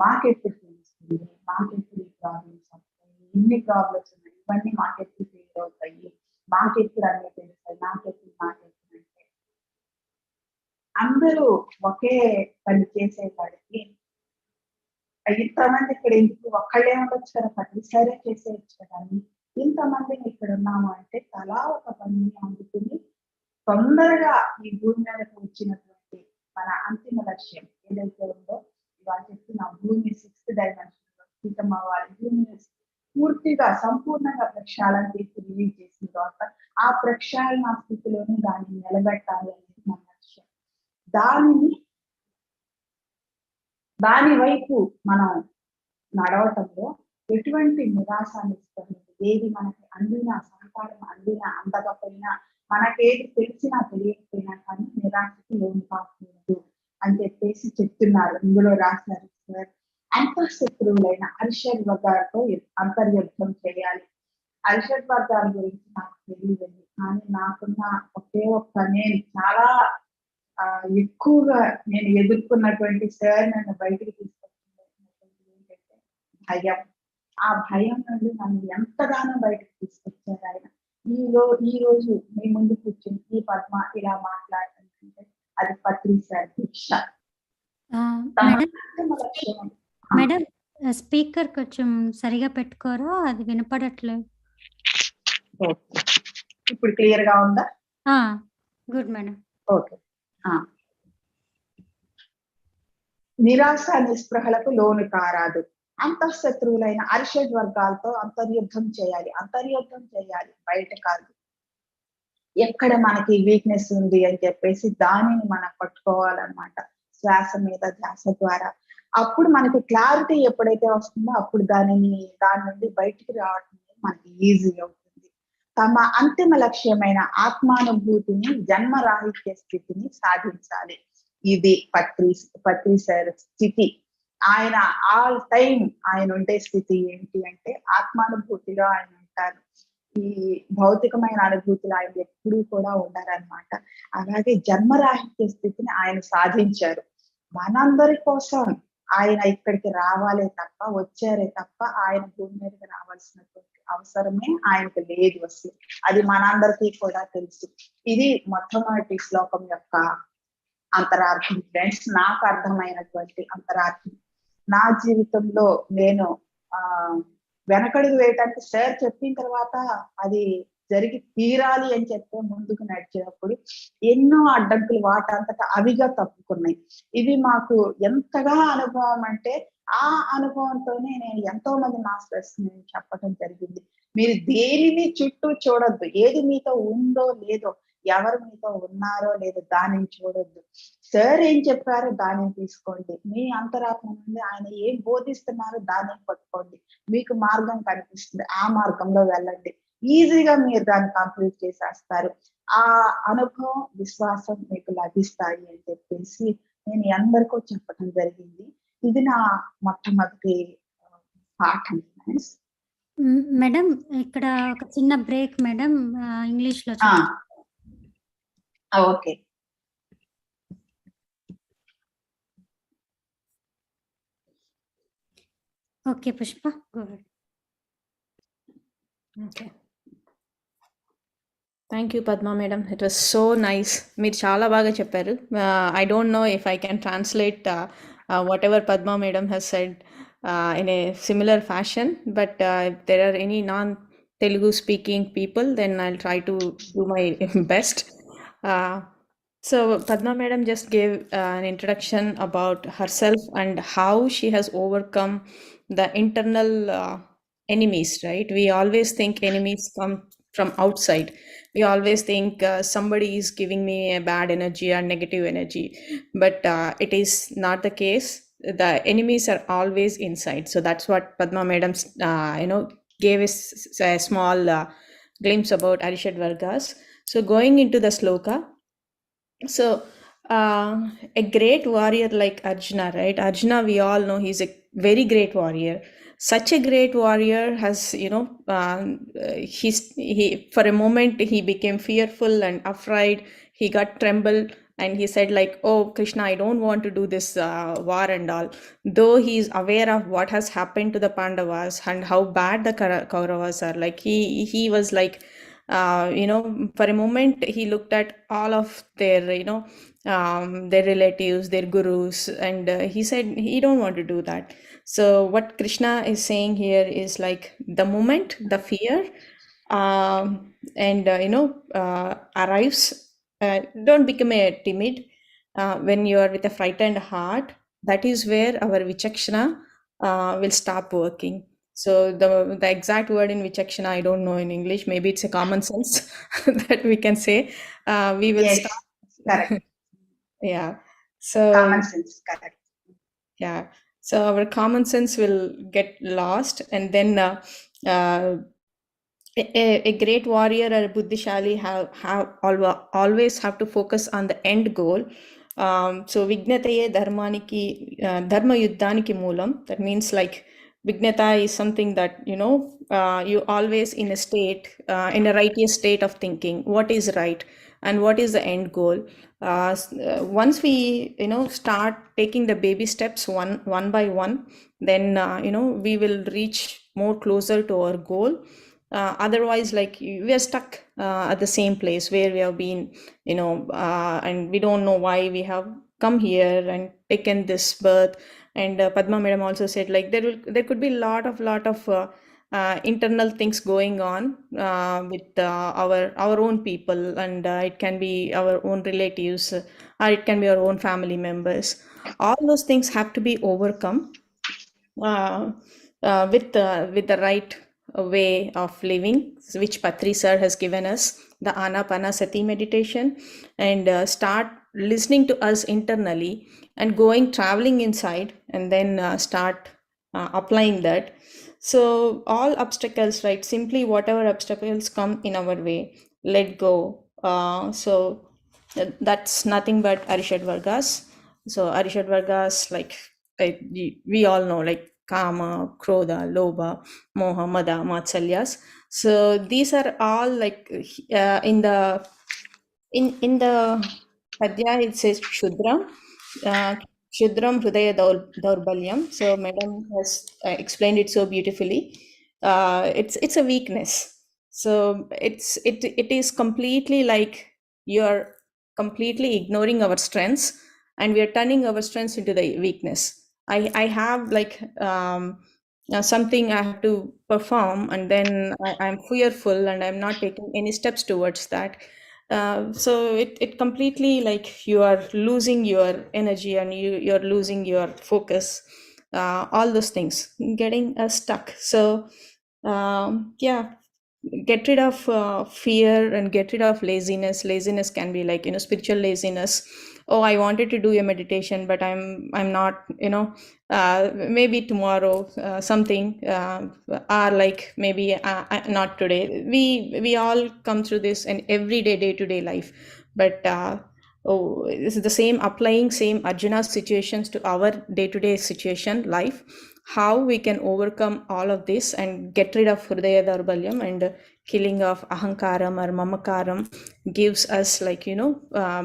మాకెప్పుడు తెలుస్తుంది, మాకెప్పుడు ఈ ప్రాబ్లమ్స్ వస్తాయి, ఇన్ని ప్రాబ్లమ్స్ ఉన్నాయి, ఇవన్నీ మాకెప్పుడు క్లియర్ అవుతాయి, మాకెప్పుడు అన్నీ తెలుస్తాయి, నాకెప్పుడు అంటే అందరూ ఒకే పని చేసేవాడికి ఇంతమంది ఇక్కడ ఎందుకు ఒక్కళ్ళే ఉండొచ్చు కదా, ప్రతిసారి చేసేయచ్చు కదా. ఇంతమందిని ఇక్కడ ఉన్నాము అంటే తలా ఒక పనిని అందుకుని తొందరగా ఈ భూమి మీదకు వచ్చినటువంటి మన అంతిమ లక్ష్యం ఏదైతే ఉందో ఇవాళ చెప్తున్న భూమి 6th డైమెన్షన్ లో స్థితం అవ్వాలి. భూమిని పూర్తిగా సంపూర్ణంగా ప్రక్షాళన చేసి రిలీజ్ చేసిన తర్వాత ఆ ప్రక్షాళన స్థితిలోనే దాన్ని నిలబెట్టాలి అనేది మన లక్ష్యం. దాని వైపు మనం నడవటంలో ఎటువంటి నిరాశ నిస్పృహలు, ఏది మనకి అందినా సహకారం అందినా అందకపోయినా, మనకేది తెలిసినా తెలియకపోయినా కానీ నిరాశకి లోను కాకూడదు అని చెప్పేసి చెప్తున్నారు. ఇందులో రాశారు సార్, అంతఃశత్రువులైన అరిషడ్ వర్గాలతో అంతర్యుద్ధం చేయాలి. అరిషడ్ వర్గాల గురించి నాకు తెలియదండి, కానీ నాకున్న ఒకే ఒక్క నేను చాలా ఎక్కువగా నేను ఎదుర్కొన్నటువంటి సార్ నన్ను బయటికి తీసుకొచ్చినటువంటి ఏంటంటే భయం. ఆ భయం నుండి నన్ను ఎంతగానో బయటకు తీసుకొచ్చారు ఆయన. ఈ రోజు మీ ముందు కూర్చుని ఈ పద్మ ఇలా మాట్లాడుతుంటే అది పత్రి సార్ దీక్ష. మేడం స్పీకర్ కొంచెం సరిగా పెట్టుకోరా, అది వినపడట్లేదు. ఇప్పుడు క్లియర్ గా ఉందా? Good madam. ఓకే. నిరాశ నిస్పృహలకు లోను కారాదు. అంతఃశత్రువులైన అరిషడ్ వర్గాలతో అంతర్యుద్ధం చేయాలి. అంతర్యుద్ధం చేయాలి, బయట కాదు. ఎక్కడ మనకి వీక్నెస్ ఉంది అని చెప్పేసి దానిని మనం పట్టుకోవాలన్నమాట, శ్వాస మీద ధ్యాస ద్వారా. అప్పుడు మనకి క్లారిటీ ఎప్పుడైతే వస్తుందో అప్పుడు దాని నుండి బయటికి రావడం మనకి ఈజీ అవుతుంది. తమ అంతిమ లక్ష్యమైన ఆత్మానుభూతిని, జన్మరాహిత్య స్థితిని సాధించాలి. ఇది పత్రి సార్ స్థితి. ఆయన ఆల్ టైం ఆయన ఉండే స్థితి ఏంటి అంటే ఆత్మానుభూతిలో ఆయన ఉంటారు. ఈ భౌతికమైన అనుభూతులు ఆయన ఎప్పుడూ కూడా ఉండారనమాట. అలాగే జన్మరాహిత్య స్థితిని ఆయన సాధించారు. మనందరి కోసం ఆయన ఇక్కడికి రావాలే తప్ప, వచ్చారే తప్ప ఆయన భూమి మీదకి రావాల్సినటువంటి అవసరమే ఆయనకు లేదు అసలు. అది మనందరికీ కూడా తెలుసు. ఇది మొట్టమొదటి శ్లోకం యొక్క అంతరార్థం ఫ్రెండ్స్, నాకు అర్థమైనటువంటి అంతరార్థం. నా జీవితంలో నేను వెనకడుగు వేయటానికి సార్ చెప్పిన తర్వాత అది జరిగి తీరాలి అని చెప్పి ముందుకు నడిచినప్పుడు ఎన్నో అడ్డంకులు వాటంతటా అవిగా తప్పుకున్నాయి. ఇవి మాకు ఎంతగా అనుభవం అంటే ఆ అనుభవంతోనే నేను ఎంతో మంది మాస్టర్స్ నేను చెప్పడం జరిగింది. మీరు దేనిని చుట్టూ చూడొద్దు, ఏది మీతో ఉందో లేదో, ఎవరు మీతో ఉన్నారో లేదో దానిని చూడొద్దు. సార్ ఏం చెప్పారో దానిని తీసుకోండి. మీ అంతరాత్మ నుండి ఆయన ఏం బోధిస్తున్నారో దానిని పట్టుకోండి. మీకు మార్గం కనిపిస్తుంది, ఆ మార్గంలో వెళ్ళండి. ఈజీగా మీరు దాన్ని కంప్లీట్ చేసేస్తారు. ఆ అనుభవం, విశ్వాసం మీకు లభిస్తాయి అని చెప్పేసి నేను అందరికీ చెప్పడం జరిగింది. ఇది నా మొట్టమొదటి పాఠం. మేడం ఇక్కడ ఒక చిన్న బ్రేక్ మేడం, ఇంగ్లీష్ లో okay. Okay Pushpa, okay. Thank you Padma madam, it was so nice. మీరు చాలా బాగా చెప్పారు. I don't know if I can translate what ever Padma madam has said in a similar fashion, but if there are any non-Telugu speaking people, then I'll try to do my best. So Padma madam just gave an introduction about herself and how she has overcome the internal enemies, right? We always think enemies come from outside. We always think somebody is giving me a bad energy or negative energy, but it is not the case. The enemies are always inside. So that's what Padma madam gave us a small glimpse about Arishad Vargas. So going into the sloka, so a great warrior like Arjuna, right? Arjuna, we all know he's a very great warrior. Such a great warrior has, he for a moment he became fearful and afraid. He got trembled and he said like, oh Krishna, I don't want to do this war and all. Though he is aware of what has happened to the Pandavas and how bad the Kauravas are, like he was like, for a moment he looked at all of their, their relatives, their gurus, and he said he don't want to do that. So what Krishna is saying here is like, the moment the fear arrives, don't become a timid. When you are with a frightened heart, that is where our vichakshana will stop working. So the exact word in vichakshana I don't know in English. Maybe it's a common sense that we can say. We will stop. Correct. Yeah. So common sense, correct. Yeah. So our common sense will get lost, and then a great warrior or a buddhishali always have to focus on the end goal. So vignataye dharmaniki dharma yuddhaniki moolam. That means like vignata is something that you always in a state, in a righteous state of thinking what is right and what is the end goal. Once we start taking the baby steps one by one, then we will reach more closer to our goal. Otherwise, like, we are stuck at the same place where we have been, and we don't know why we have come here and taken this birth. And Padma madam also said like there could be lot of internal things going on with our own people, and it can be our own relatives, or it can be our own family members. All those things have to be overcome with the right way of living, which Patri sir has given us, the Anapanasati meditation, and start listening to us internally and traveling inside, and then start applying that. So all obstacles, right? Simply whatever obstacles come in our way, let go. So that's nothing but Arishad Vargas. So Arishad Vargas, like we all know, like Kama, Krodha, Lobha, Moha, Mada, Matsalyas. So these are all like in the Padya it says Shudram. Shudram Hrudaya Daurbalyam. So madam has explained it so beautifully. It's a weakness. So it is completely like you're completely ignoring our strengths, and we are turning our strengths into the weakness. I have like something I have to perform, and then I'm fearful and I'm not taking any steps towards that. So it completely like you are losing your energy and you're losing your focus. all those things getting us stuck. So yeah, get rid of fear and get rid of laziness. Laziness can be like, spiritual laziness. Oh, I wanted to do a meditation, but I'm not, maybe tomorrow, something, or like maybe not today. We all come through this in everyday day-to-day life, but this is the same applying same Arjuna's situations to our day-to-day situation life. How we can overcome all of this and get rid of Hridaya Daurbalyam, and killing of Ahankaram or Mamakaram gives us like,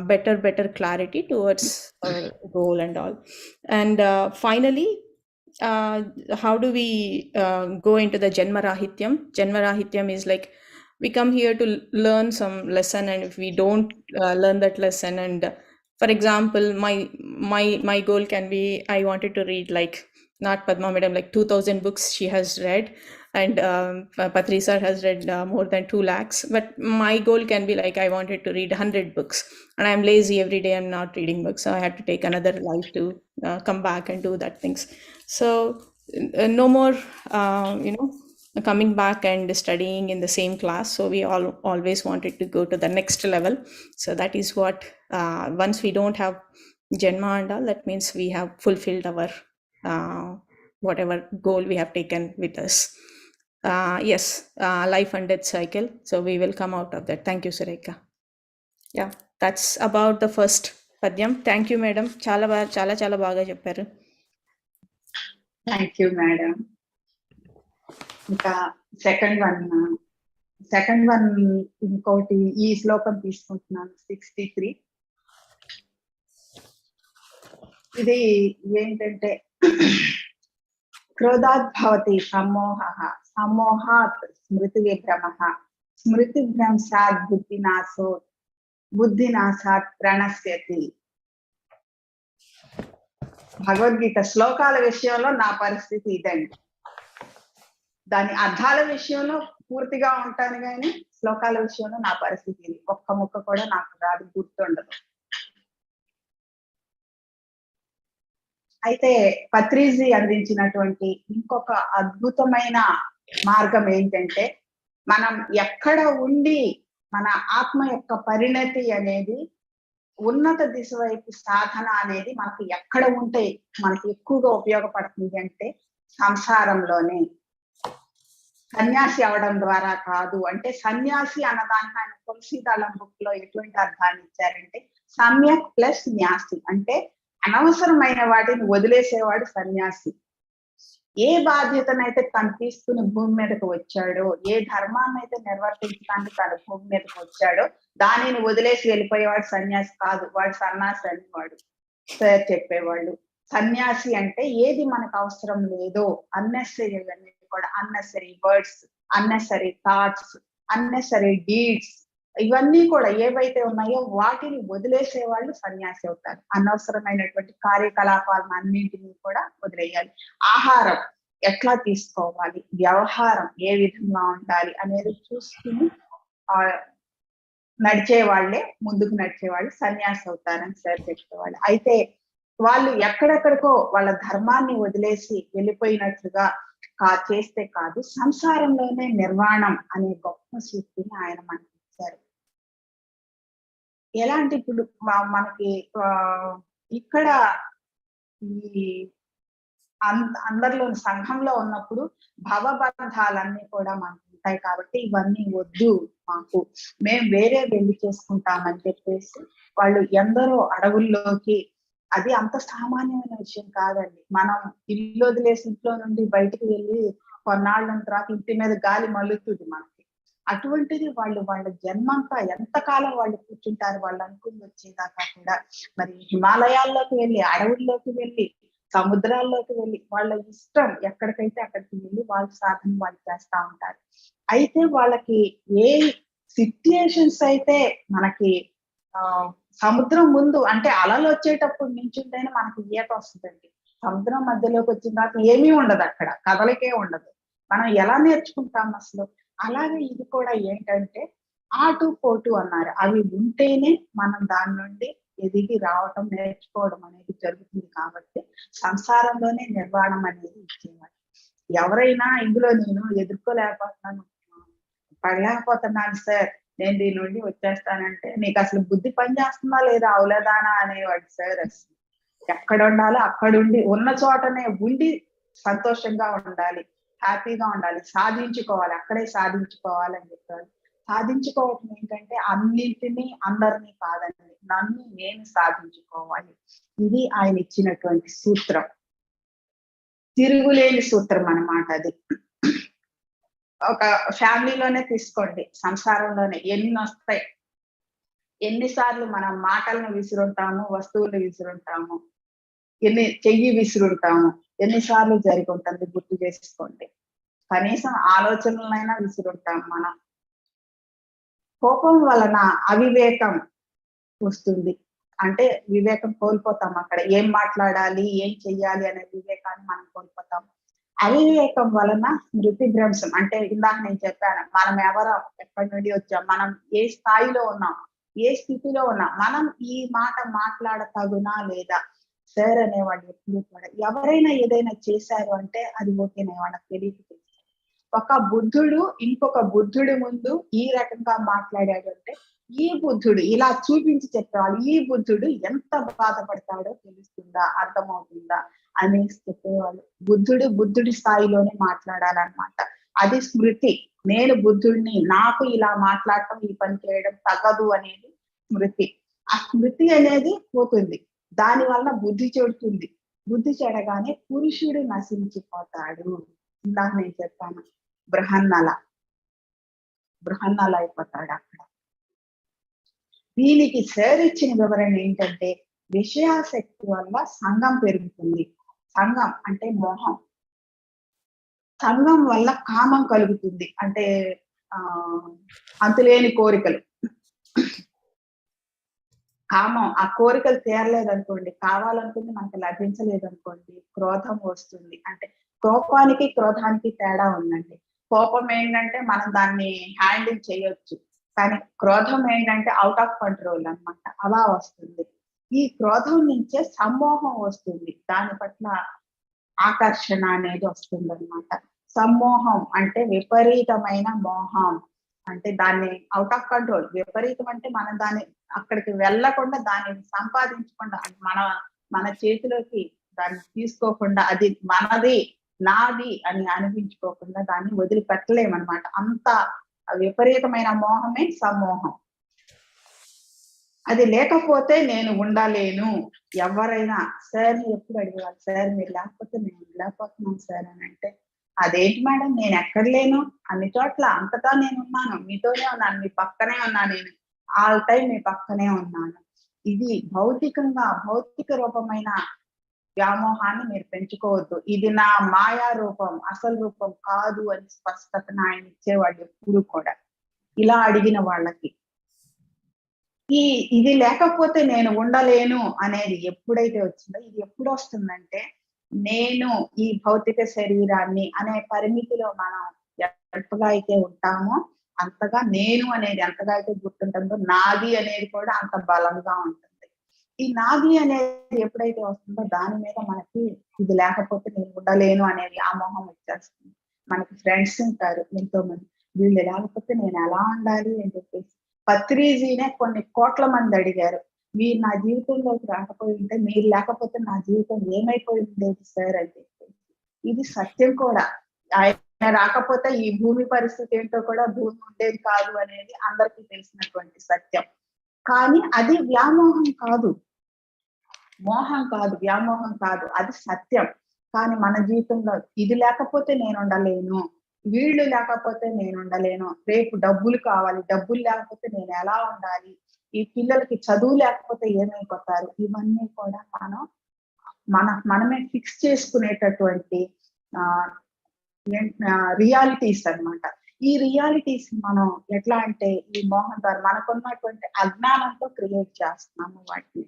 better clarity towards our goal and all. And finally, how do we go into the Janmarahityam? Janmarahityam is like, we come here to learn some lesson, and if we don't learn that lesson, and for example, my goal can be, I wanted to read like, not Padma Madam, like 2000 books she has read, and Patri sir has read more than 2 lakhs. But my goal can be like, I wanted to read 100 books, and I'm lazy every day, I'm not reading books, so I have to take another life to come back and do that things. So no more, coming back and studying in the same class. So we all always wanted to go to the next level. So that is what, once we don't have Janma and all, that means we have fulfilled our whatever goal we have taken with us. Yes, life and death cycle. So we will come out of that. Thank you, Sureka. Yeah, that's about the first padyam. Thank you, madam. Chala baga chepparu. Thank you madam. ఇంకా second one ఇంకోటి ఈ శ్లోకం తీసుకుంటున్నాను, 63. ఇది ఏంటంటే, క్రోధాత్ భవతి సమ్మోహః, సమ్మోహాత్ స్మృతి విభ్రమః, స్మృతి భ్రంశాత్ బుద్ధినాశో, బుద్ధినాశాత్ ప్రణశ్యతి. భగవద్గీత శ్లోకాల విషయంలో నా పరిస్థితి ఇదండి. దాని అర్థాల విషయంలో పూర్తిగా ఉంటాను, కానీ శ్లోకాల విషయంలో నా పరిస్థితి ఇది. ఒక్క ముక్క కూడా నాకు రాదు, గుర్తుండదు. అయితే పత్రిజీ అందించినటువంటి ఇంకొక అద్భుతమైన మార్గం ఏంటంటే, మనం ఎక్కడ ఉండి మన ఆత్మ యొక్క పరిణతి అనేది, ఉన్నత దిశ వైపు సాధన అనేది మనకి ఎక్కడ ఉంటే మనకి ఎక్కువగా ఉపయోగపడుతుంది అంటే సంసారంలోనే. సన్యాసి అవడం ద్వారా కాదు. అంటే సన్యాసి అన్నదానికి ఆయన తులసీదళం బుక్ లో ఎటువంటి అర్థాన్ని ఇచ్చారంటే, సమ్యక్ ప్లస్ న్యాసి, అంటే అనవసరమైన వాటిని వదిలేసేవాడు సన్యాసి. ఏ బాధ్యతనైతే తను తీసుకుని భూమి మీదకు వచ్చాడో, ఏ ధర్మాన్ని అయితే నిర్వర్తించడానికి తను భూమి మీదకు వచ్చాడో, దానిని వదిలేసి వెళ్ళిపోయేవాడు సన్యాసి కాదు, వాడు సన్యాసి అని వాడు సార్ చెప్పేవాళ్ళు. సన్యాసి అంటే ఏది మనకు అవసరం లేదో, అన్నెసరీ అన్ని కూడా, unnecessary words, unnecessary thoughts, unnecessary deeds, ఇవన్నీ కూడా ఏవైతే ఉన్నాయో వాటిని వదిలేసే వాళ్ళు సన్యాసి అవుతారు. అనవసరమైనటువంటి కార్యకలాపాలను అన్నింటినీ కూడా వదిలేయాలి. ఆహారం ఎట్లా తీసుకోవాలి, వ్యవహారం ఏ విధంగా ఉండాలి అనేది చూసుకుని నడిచే వాళ్ళే, ముందుకు నడిచే వాళ్ళు సన్యాసి అవుతారని సార్ చెప్పేవాళ్ళు. అయితే వాళ్ళు ఎక్కడెక్కడికో వాళ్ళ ధర్మాన్ని వదిలేసి వెళ్ళిపోయినట్లుగా చేస్తే కాదు, సంసారంలోనే నిర్వాణం అనే గొప్ప సూక్తిని ఆయన మనకి ఇచ్చారు. ఎలాంటి, ఇప్పుడు మనకి ఇక్కడ ఈ అందరిలో సంఘంలో ఉన్నప్పుడు భవబంధాలన్నీ కూడా మనకు ఉంటాయి కాబట్టి ఇవన్నీ వద్దు మాకు, మేము వేరే వెళ్ళి చేసుకుంటామని చెప్పేసి వాళ్ళు ఎందరో అడవుల్లోకి, అది అంత సామాన్యమైన విషయం కాదండి. మనం ఇల్లు వదిలేసి ఇంట్లో నుండి బయటకు వెళ్ళి కొన్నాళ్ళ తర్వాత ఇంటి మీద గాలి మల్లుతుంది మనకి. అటువంటిది వాళ్ళు వాళ్ళ జన్మంతా ఎంతకాలం వాళ్ళు కూర్చుంటారు, వాళ్ళు అనుకుని వచ్చేదాకా కూడా. మరి హిమాలయాల్లోకి వెళ్ళి, అడవుల్లోకి వెళ్ళి, సముద్రాల్లోకి వెళ్ళి, వాళ్ళ ఇష్టం ఎక్కడికైతే అక్కడికి వెళ్ళి వాళ్ళ సాధన వాళ్ళు చేస్తా ఉంటారు. అయితే వాళ్ళకి ఏ సిచ్యుయేషన్స్ అయితే మనకి సముద్రం ముందు, అంటే అలలు వచ్చేటప్పుడు నించుంటేనే మనకి ఈత వస్తుందండి. సముద్రం మధ్యలోకి వచ్చిన తర్వాత ఏమీ ఉండదు, అక్కడ కదలికే ఉండదు. మనం ఎలా నేర్చుకుంటాం అసలు? అలాగే ఇది కూడా ఏంటంటే ఆటు పోటు అన్నారు, అవి ఉంటేనే మనం దాని నుండి ఎదిగి రావటం నేర్చుకోవడం అనేది జరుగుతుంది కాబట్టి సంసారంలోనే నిర్వాణం అనేది ఇచ్చేవాడు. ఎవరైనా ఇందులో నేను ఎదుర్కోలేకపోతున్నాను, పడలేకపోతున్నాను సార్, నేను దీని నుండి వచ్చేస్తానంటే నీకు అసలు బుద్ధి పని చేస్తుందా లేదా అవలేదానా అనేవాడు సార్. అసలు ఎక్కడ ఉండాలో అక్కడుండి ఉన్న చోటనే ఉండి సంతోషంగా ఉండాలి, హ్యాపీగా ఉండాలి, సాధించుకోవాలి, అక్కడే సాధించుకోవాలని చెప్పారు. సాధించుకోవటం ఏంటంటే అన్నింటినీ అందరినీ కాదండి, నన్ను నేను సాధించుకోవాలి. ఇది ఆయన ఇచ్చినటువంటి సూత్రం, తిరుగులేని సూత్రం అన్నమాట. అది ఒక ఫ్యామిలీలోనే తీసుకోండి, సంసారంలోనే ఎన్ని వస్తాయి, ఎన్నిసార్లు మనం మాటలను విసురుంటాము, వస్తువులు విసురుంటాము, చెయ్యి విసురుంటాము, ఎన్నిసార్లు జరిగి ఉంటుంది గుర్తు చేసుకోండి. కనీసం ఆలోచనలైనా విసురుంటాం మనం. కోపం వలన అవివేకం వస్తుంది, అంటే వివేకం కోల్పోతాం. అక్కడ ఏం మాట్లాడాలి, ఏం చెయ్యాలి అనే వివేకాన్ని మనం కోల్పోతాం. అవివేకం వలన స్మృతి భ్రంశం, అంటే ఇందాక నేను చెప్పాను, మనం ఎవరో ఎక్కడి నుండి వచ్చాం, మనం ఏ స్థాయిలో ఉన్నాం, ఏ స్థితిలో ఉన్నాం, మనం ఈ మాట మాట్లాడతగునా లేదా. సార్ అనేవాళ్ళు ఎప్పుడు కూడా ఎవరైనా ఏదైనా చేశారు అంటే అది ఓకేనే, వాళ్ళకి తెలియదు. ఒక బుద్ధుడు ఇంకొక బుద్ధుడి ముందు ఈ రకంగా మాట్లాడాడు అంటే ఈ బుద్ధుడు ఇలా చూపించి చెప్పేవాళ్ళు, ఈ బుద్ధుడు ఎంత బాధపడతాడో తెలుస్తుందా, అర్థమవుతుందా అనేసి చెప్పేవాళ్ళు. బుద్ధుడి స్థాయిలోనే మాట్లాడాలన్నమాట. అది స్మృతి. నేను బుద్ధుడిని, నాకు ఇలా మాట్లాడటం, ఈ పని చేయడం తగదు అనేది స్మృతి. ఆ స్మృతి అనేది పోతుంది, దాని వల్ల బుద్ధి చెడుతుంది. బుద్ధి చెడగానే పురుషుడు నశించిపోతాడు. ఇందాక నేను చెప్పాను, బృహన్నల అయిపోతాడు అక్కడ. దీనికి సార్ ఇచ్చిన వివరణ ఏంటంటే విషయాసక్తి వల్ల సంఘం పెరుగుతుంది. సంఘం అంటే మోహం, సంఘం వల్ల కామం కలుగుతుంది, అంటే అంతులేని కోరికలు. కామం, ఆ కోరికలు తీరలేదనుకోండి, కావాలనుకుంది మనకు లభించలేదనుకోండి, క్రోధం వస్తుంది. అంటే కోపానికి క్రోధానికి తేడా ఉందండి. కోపం ఏంటంటే మనం దాన్ని హ్యాండిల్ చేయొచ్చు, కానీ క్రోధం ఏంటంటే అవుట్ ఆఫ్ కంట్రోల్ అన్నమాట, అలా వస్తుంది. ఈ క్రోధం నుంచే సమ్మోహం వస్తుంది, దాని పట్ల ఆకర్షణ అనేది వస్తుంది అన్నమాట. సమ్మోహం అంటే విపరీతమైన మోహం, అంటే దాన్ని అవుట్ ఆఫ్ కంట్రోల్. విపరీతం అంటే మనం దాన్ని అక్కడికి వెళ్ళకుండా, దాన్ని సంపాదించకుండా, మన చేతిలోకి దాన్ని తీసుకోకుండా, అది మనది నాది అని అనిపించుకోకుండా దాన్ని వదిలిపెట్టలేమన్నమాట. అంత విపరీతమైన మోహమే సమ్మోహం. అది లేకపోతే నేను ఉండలేను. ఎవరైనా సార్ ఎప్పుడు అడిగేవాళ్ళు, సార్ మీరు లేకపోతే నేను ఉండలేకపోతున్నాను సార్ అని అంటే, అదేంటి మేడం, నేను ఎక్కడ లేను, అన్ని చోట్ల అంతటా నేను ఉన్నాను, మీతోనే ఉన్నాను, మీ పక్కనే ఉన్నాను, నేను ఆల్ టైం మీ పక్కనే ఉన్నాను. ఇది భౌతిక రూపమైన వ్యామోహాన్ని మీరు పెంచుకోవద్దు. ఇది నా మాయా రూపం, అసలు రూపం కాదు అని స్పష్టతను ఆయన ఇచ్చేవాళ్ళు ఎప్పుడు కూడా. ఇలా అడిగిన వాళ్ళకి ఇది లేకపోతే నేను ఉండలేను అనేది ఎప్పుడైతే వచ్చిందో, ఇది ఎప్పుడు వస్తుందంటే, నేను ఈ భౌతిక శరీరాన్ని అనే పరిమితిలో మనం ఎంతగా అయితే ఉంటామో అంతగా నేను అనేది ఎంతగా అయితే గుర్తుంటుందో, నాది అనేది కూడా అంత బలంగా ఉంటుంది. ఈ నాది అనేది ఎప్పుడైతే వస్తుందో దాని మీద మనకి ఇది లేకపోతే నేను ఉండలేను అనే వ్యామోహం వచ్చేస్తుంది. మనకి ఫ్రెండ్స్ ఉంటారు ఎంతో మంది, వీళ్ళు లేకపోతే నేను ఎలా ఉండాలి అని చెప్పేసి. పత్రిజీనే కొన్ని కోట్ల మంది అడిగారు, మీరు నా జీవితంలోకి రాకపోయి ఉంటే, మీరు లేకపోతే నా జీవితం ఏమైపోయి ఉండేది సార్ అని చెప్పేసి. ఇది సత్యం కూడా. ఆయన రాకపోతే ఈ భూమి పరిస్థితి ఏంటో కూడా, భూమి ఉండేది కాదు అనేది అందరికీ తెలిసినటువంటి సత్యం. కానీ అది వ్యామోహం కాదు, మోహం కాదు, వ్యామోహం కాదు, అది సత్యం. కానీ మన జీవితంలో ఇది లేకపోతే నేను ఉండలేను, వీళ్ళు లేకపోతే నేను ఉండలేను, రేపు డబ్బులు కావాలి, డబ్బులు లేకపోతే నేను ఎలా ఉండాలి, ఈ పిల్లలకి చదువు లేకపోతే ఏమైపోతారు, ఇవన్నీ కూడా మనమే ఫిక్స్ చేసుకునేటటువంటి రియాలిటీస్ అన్నమాట. ఈ రియాలిటీస్ మనం ఎట్లా అంటే ఈ మోహం ద్వారా మనకున్నటువంటి అజ్ఞానంతో క్రియేట్ చేస్తున్నాము వాటిని.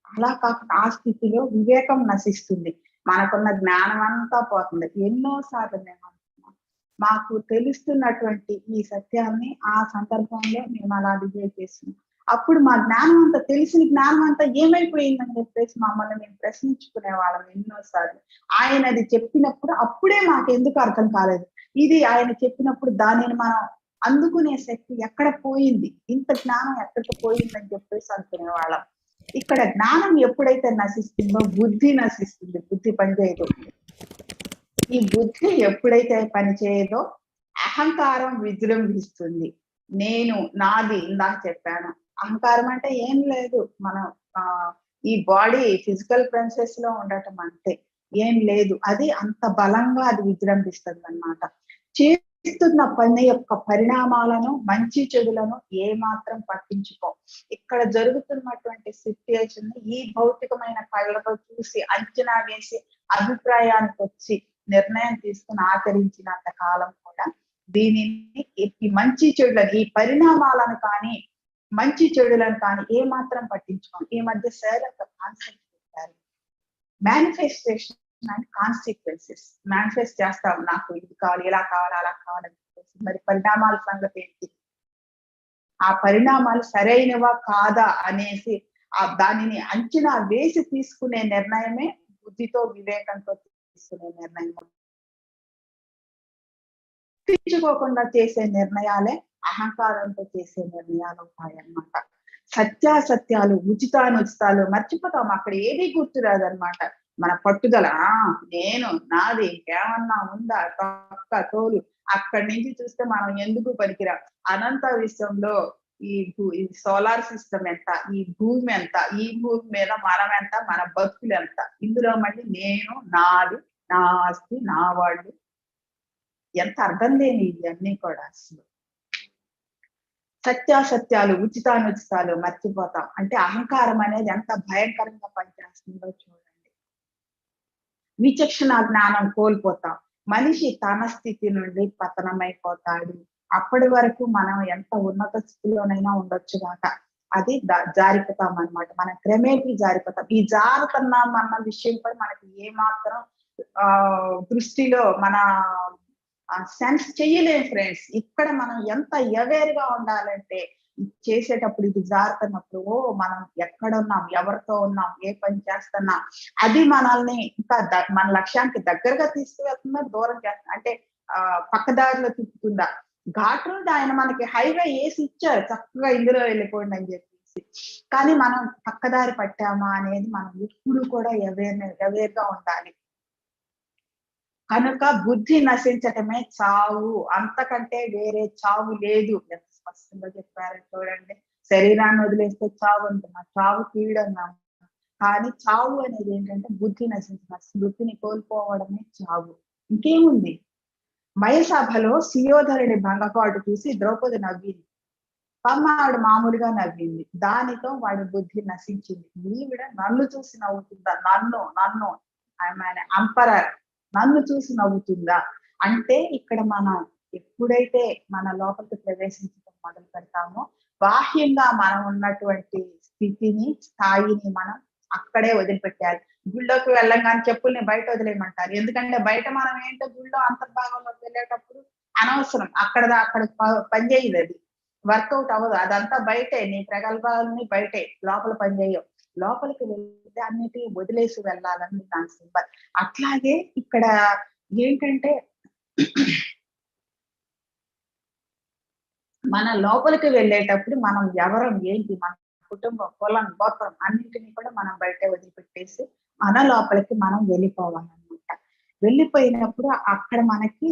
అలా కాకుండా ఆ స్థితిలో వివేకం నశిస్తుంది, మనకున్న జ్ఞానం అంతా పోతుంది. ఎన్నోసార్లు మేము అనుకున్నాం, మాకు తెలుస్తున్నటువంటి ఈ సత్యాన్ని ఆ సందర్భంలో మేము అలా బిహేవ్ చేస్తున్నాం. అప్పుడు మా జ్ఞానం అంతా తెలిసిన జ్ఞానం అంతా ఏమైపోయిందని చెప్పేసి మమ్మల్ని మేము ప్రశ్నించుకునే వాళ్ళం ఎన్నోసార్లు. ఆయన అది చెప్పినప్పుడు అప్పుడే మాకు ఎందుకు అర్థం కాలేదు, ఇది ఆయన చెప్పినప్పుడు దానిని మనం అందుకునే శక్తి ఎక్కడ పోయింది, ఇంత జ్ఞానం ఎక్కడికి పోయిందని చెప్పేసి అనుకునే వాళ్ళం. ఇక్కడ జ్ఞానం ఎప్పుడైతే నశిస్తుందో బుద్ధి నశిస్తుంది, బుద్ధి పనిచేయదు. ఈ బుద్ధి ఎప్పుడైతే పనిచేయదో అహంకారం విజృంభిస్తుంది. నేను నాది ఇందాక చెప్పాను. అహంకారం అంటే ఏం లేదు, మనం ఈ బాడీ ఫిజికల్ ప్రిన్సెస్ లో ఉండటం అంతే, ఏం లేదు. అది అంత బలంగా అది విజృంభిస్తుంది అన్నమాట. చేస్తున్న పని యొక్క పరిణామాలను మంచి చెడులను ఏ మాత్రం పట్టించుకో. ఇక్కడ జరుగుతున్నటువంటి సిచ్యుయేషన్ ఈ భౌతికమైన కళ్ళతో చూసి అంచనా వేసి అభిప్రాయానికి వచ్చి నిర్ణయం తీసుకుని ఆచరించినంత కాలం కూడా దీనిని ఈ మంచి చెడులను, ఈ పరిణామాలను కానీ మంచి చెడులను కానీ ఏ మాత్రం పట్టించుకోండి. ఈ మధ్య సార్ ఒక కాన్సెప్ట్ చెప్పారు, మేనిఫెస్టేషన్ అండ్ కాన్సిక్వెన్సెస్. మేనిఫెస్ట్ చేస్తాం, నాకు ఇది కావాలి, ఇలా కావాలి, అలా కావాలని చెప్పేసి. మరి పరిణామాల సంగతి ఏంటి? ఆ పరిణామాలు సరైనవా కాదా అనేసి దానిని అంచనా వేసి తీసుకునే నిర్ణయమే బుద్ధితో వివేకంతో తీసుకునే నిర్ణయం. పట్టించుకోకుండా చేసే నిర్ణయాలే అహంకారంతో చేసే నిర్ణయాలు ఉంటాయన్నమాట. సత్యాసత్యాలు, ఉచితానుచితాలు మర్చిపోతాం, అక్కడ ఏది గుర్తురాదనమాట. మన పట్టుదల, నేను నాది ఇంకేమన్నా ఉందా, తొక్క తోలు. అక్కడి నుంచి చూస్తే మనం ఎందుకు పనికిరా. అనంత విశ్వంలో ఈ సోలార్ సిస్టమ్ ఎంత, ఈ భూమి ఎంత, ఈ భూమి మీద మనం ఎంత, మన బతుకులు ఎంత. ఇందులో మళ్ళీ నేను, నాది, నా ఆస్తి, నా వాళ్ళు, ఎంత అర్థం లేని ఇవన్నీ కూడా. అసలు సత్యాసత్యాలు, ఉచితానుచితాలు మర్చిపోతాం. అంటే అహంకారం అనేది ఎంత భయంకరంగా పనిచేస్తుందో చూడండి. విచక్షణ జ్ఞానం కోల్పోతాం. మనిషి తన స్థితి నుండి పతనమైపోతాడు. అప్పటి వరకు మనం ఎంత ఉన్నత స్థితిలోనైనా ఉండొచ్చు కాక అది జారిపోతాం అన్నమాట. మనం క్రమేపీ జారిపోతాం. ఈ జారుతున్నాం అన్న విషయం కూడా మనకి ఏమాత్రం దృష్టిలో మన సెన్స్ చెయ్యలేము ఫ్రెండ్స్. ఇక్కడ మనం ఎంత అవేర్ గా ఉండాలంటే చేసేటప్పుడు, ఇది జారుతున్నప్పుడు మనం ఎక్కడున్నాం, ఎవరితో ఉన్నాం, ఏ పని చేస్తున్నాం, అది మనల్ని ఇంకా మన లక్ష్యానికి దగ్గరగా తీసుకువెళ్తుందా, దూరం చేస్తుందా, అంటే పక్కదారిలో తిప్పుతుందా. ఘాట్ రోడ్ ఆయన మనకి హైవే వేసి ఇచ్చారు, చక్కగా ఇందులో వెళ్ళిపోండి అని చెప్పేసి. కానీ మనం పక్కదారి పట్టామా అనేది మనం ఎప్పుడు కూడా అవేర్ గా ఉండాలి. కనుక బుద్ధి నశించటమే చావు, అంతకంటే వేరే చావు లేదు. ఎంత స్పష్టంగా చెప్పారు చూడండి. శరీరాన్ని వదిలేస్తే చావు అంటున్నా, చావు తీయడన్నా. కానీ చావు అనేది ఏంటంటే బుద్ధి నశించిన, స్మృతిని కోల్పోవడమే చావు. ఇంకేముంది? మయసభలో సుయోధనుడి భంగపాటు చూసి ద్రౌపది నవ్వింది. ఆవిడ మామూలుగా నవ్వింది. దానితో వాడి బుద్ధి నశించింది. ఈవిడ నన్ను చూసి నవ్వుతుందా, నన్ను అంపరర్, నన్ను చూసి నవ్వుతుందా అంటే ఇక్కడ మనం ఎప్పుడైతే మన లోపలికి ప్రవేశించడం మొదలు పెడతామో బాహ్యంగా మనం ఉన్నటువంటి స్థితిని, స్థాయిని మనం అక్కడే వదిలిపెట్టాలి. గుళ్ళోకి వెళ్ళంగానే చెప్పుల్ని బయట వదిలేయమంటారు. ఎందుకంటే బయట మనం ఏంటో గుళ్ళో అంతర్భాగంలోకి వెళ్ళేటప్పుడు అనవసరం, అక్కడ పనిచేయదు, అది వర్కౌట్ అవ్వదు. అదంతా బయటే, నీ ప్రగల్భాలని బయటే, లోపల పనిచేయవు. లోపలికి వెళ్తే అన్నిటిని వదిలేసి వెళ్ళాలని దాని సింబల్. అట్లాగే ఇక్కడ ఏంటంటే మన లోపలికి వెళ్ళేటప్పుడు మనం ఎవరం, ఏంటి, మన కుటుంబం, కులం, గోత్రం అన్నింటినీ కూడా మనం బయట వదిలిపెట్టేసి మన లోపలికి మనం వెళ్ళిపోవాలన్నమాట. వెళ్ళిపోయినప్పుడు అక్కడ మనకి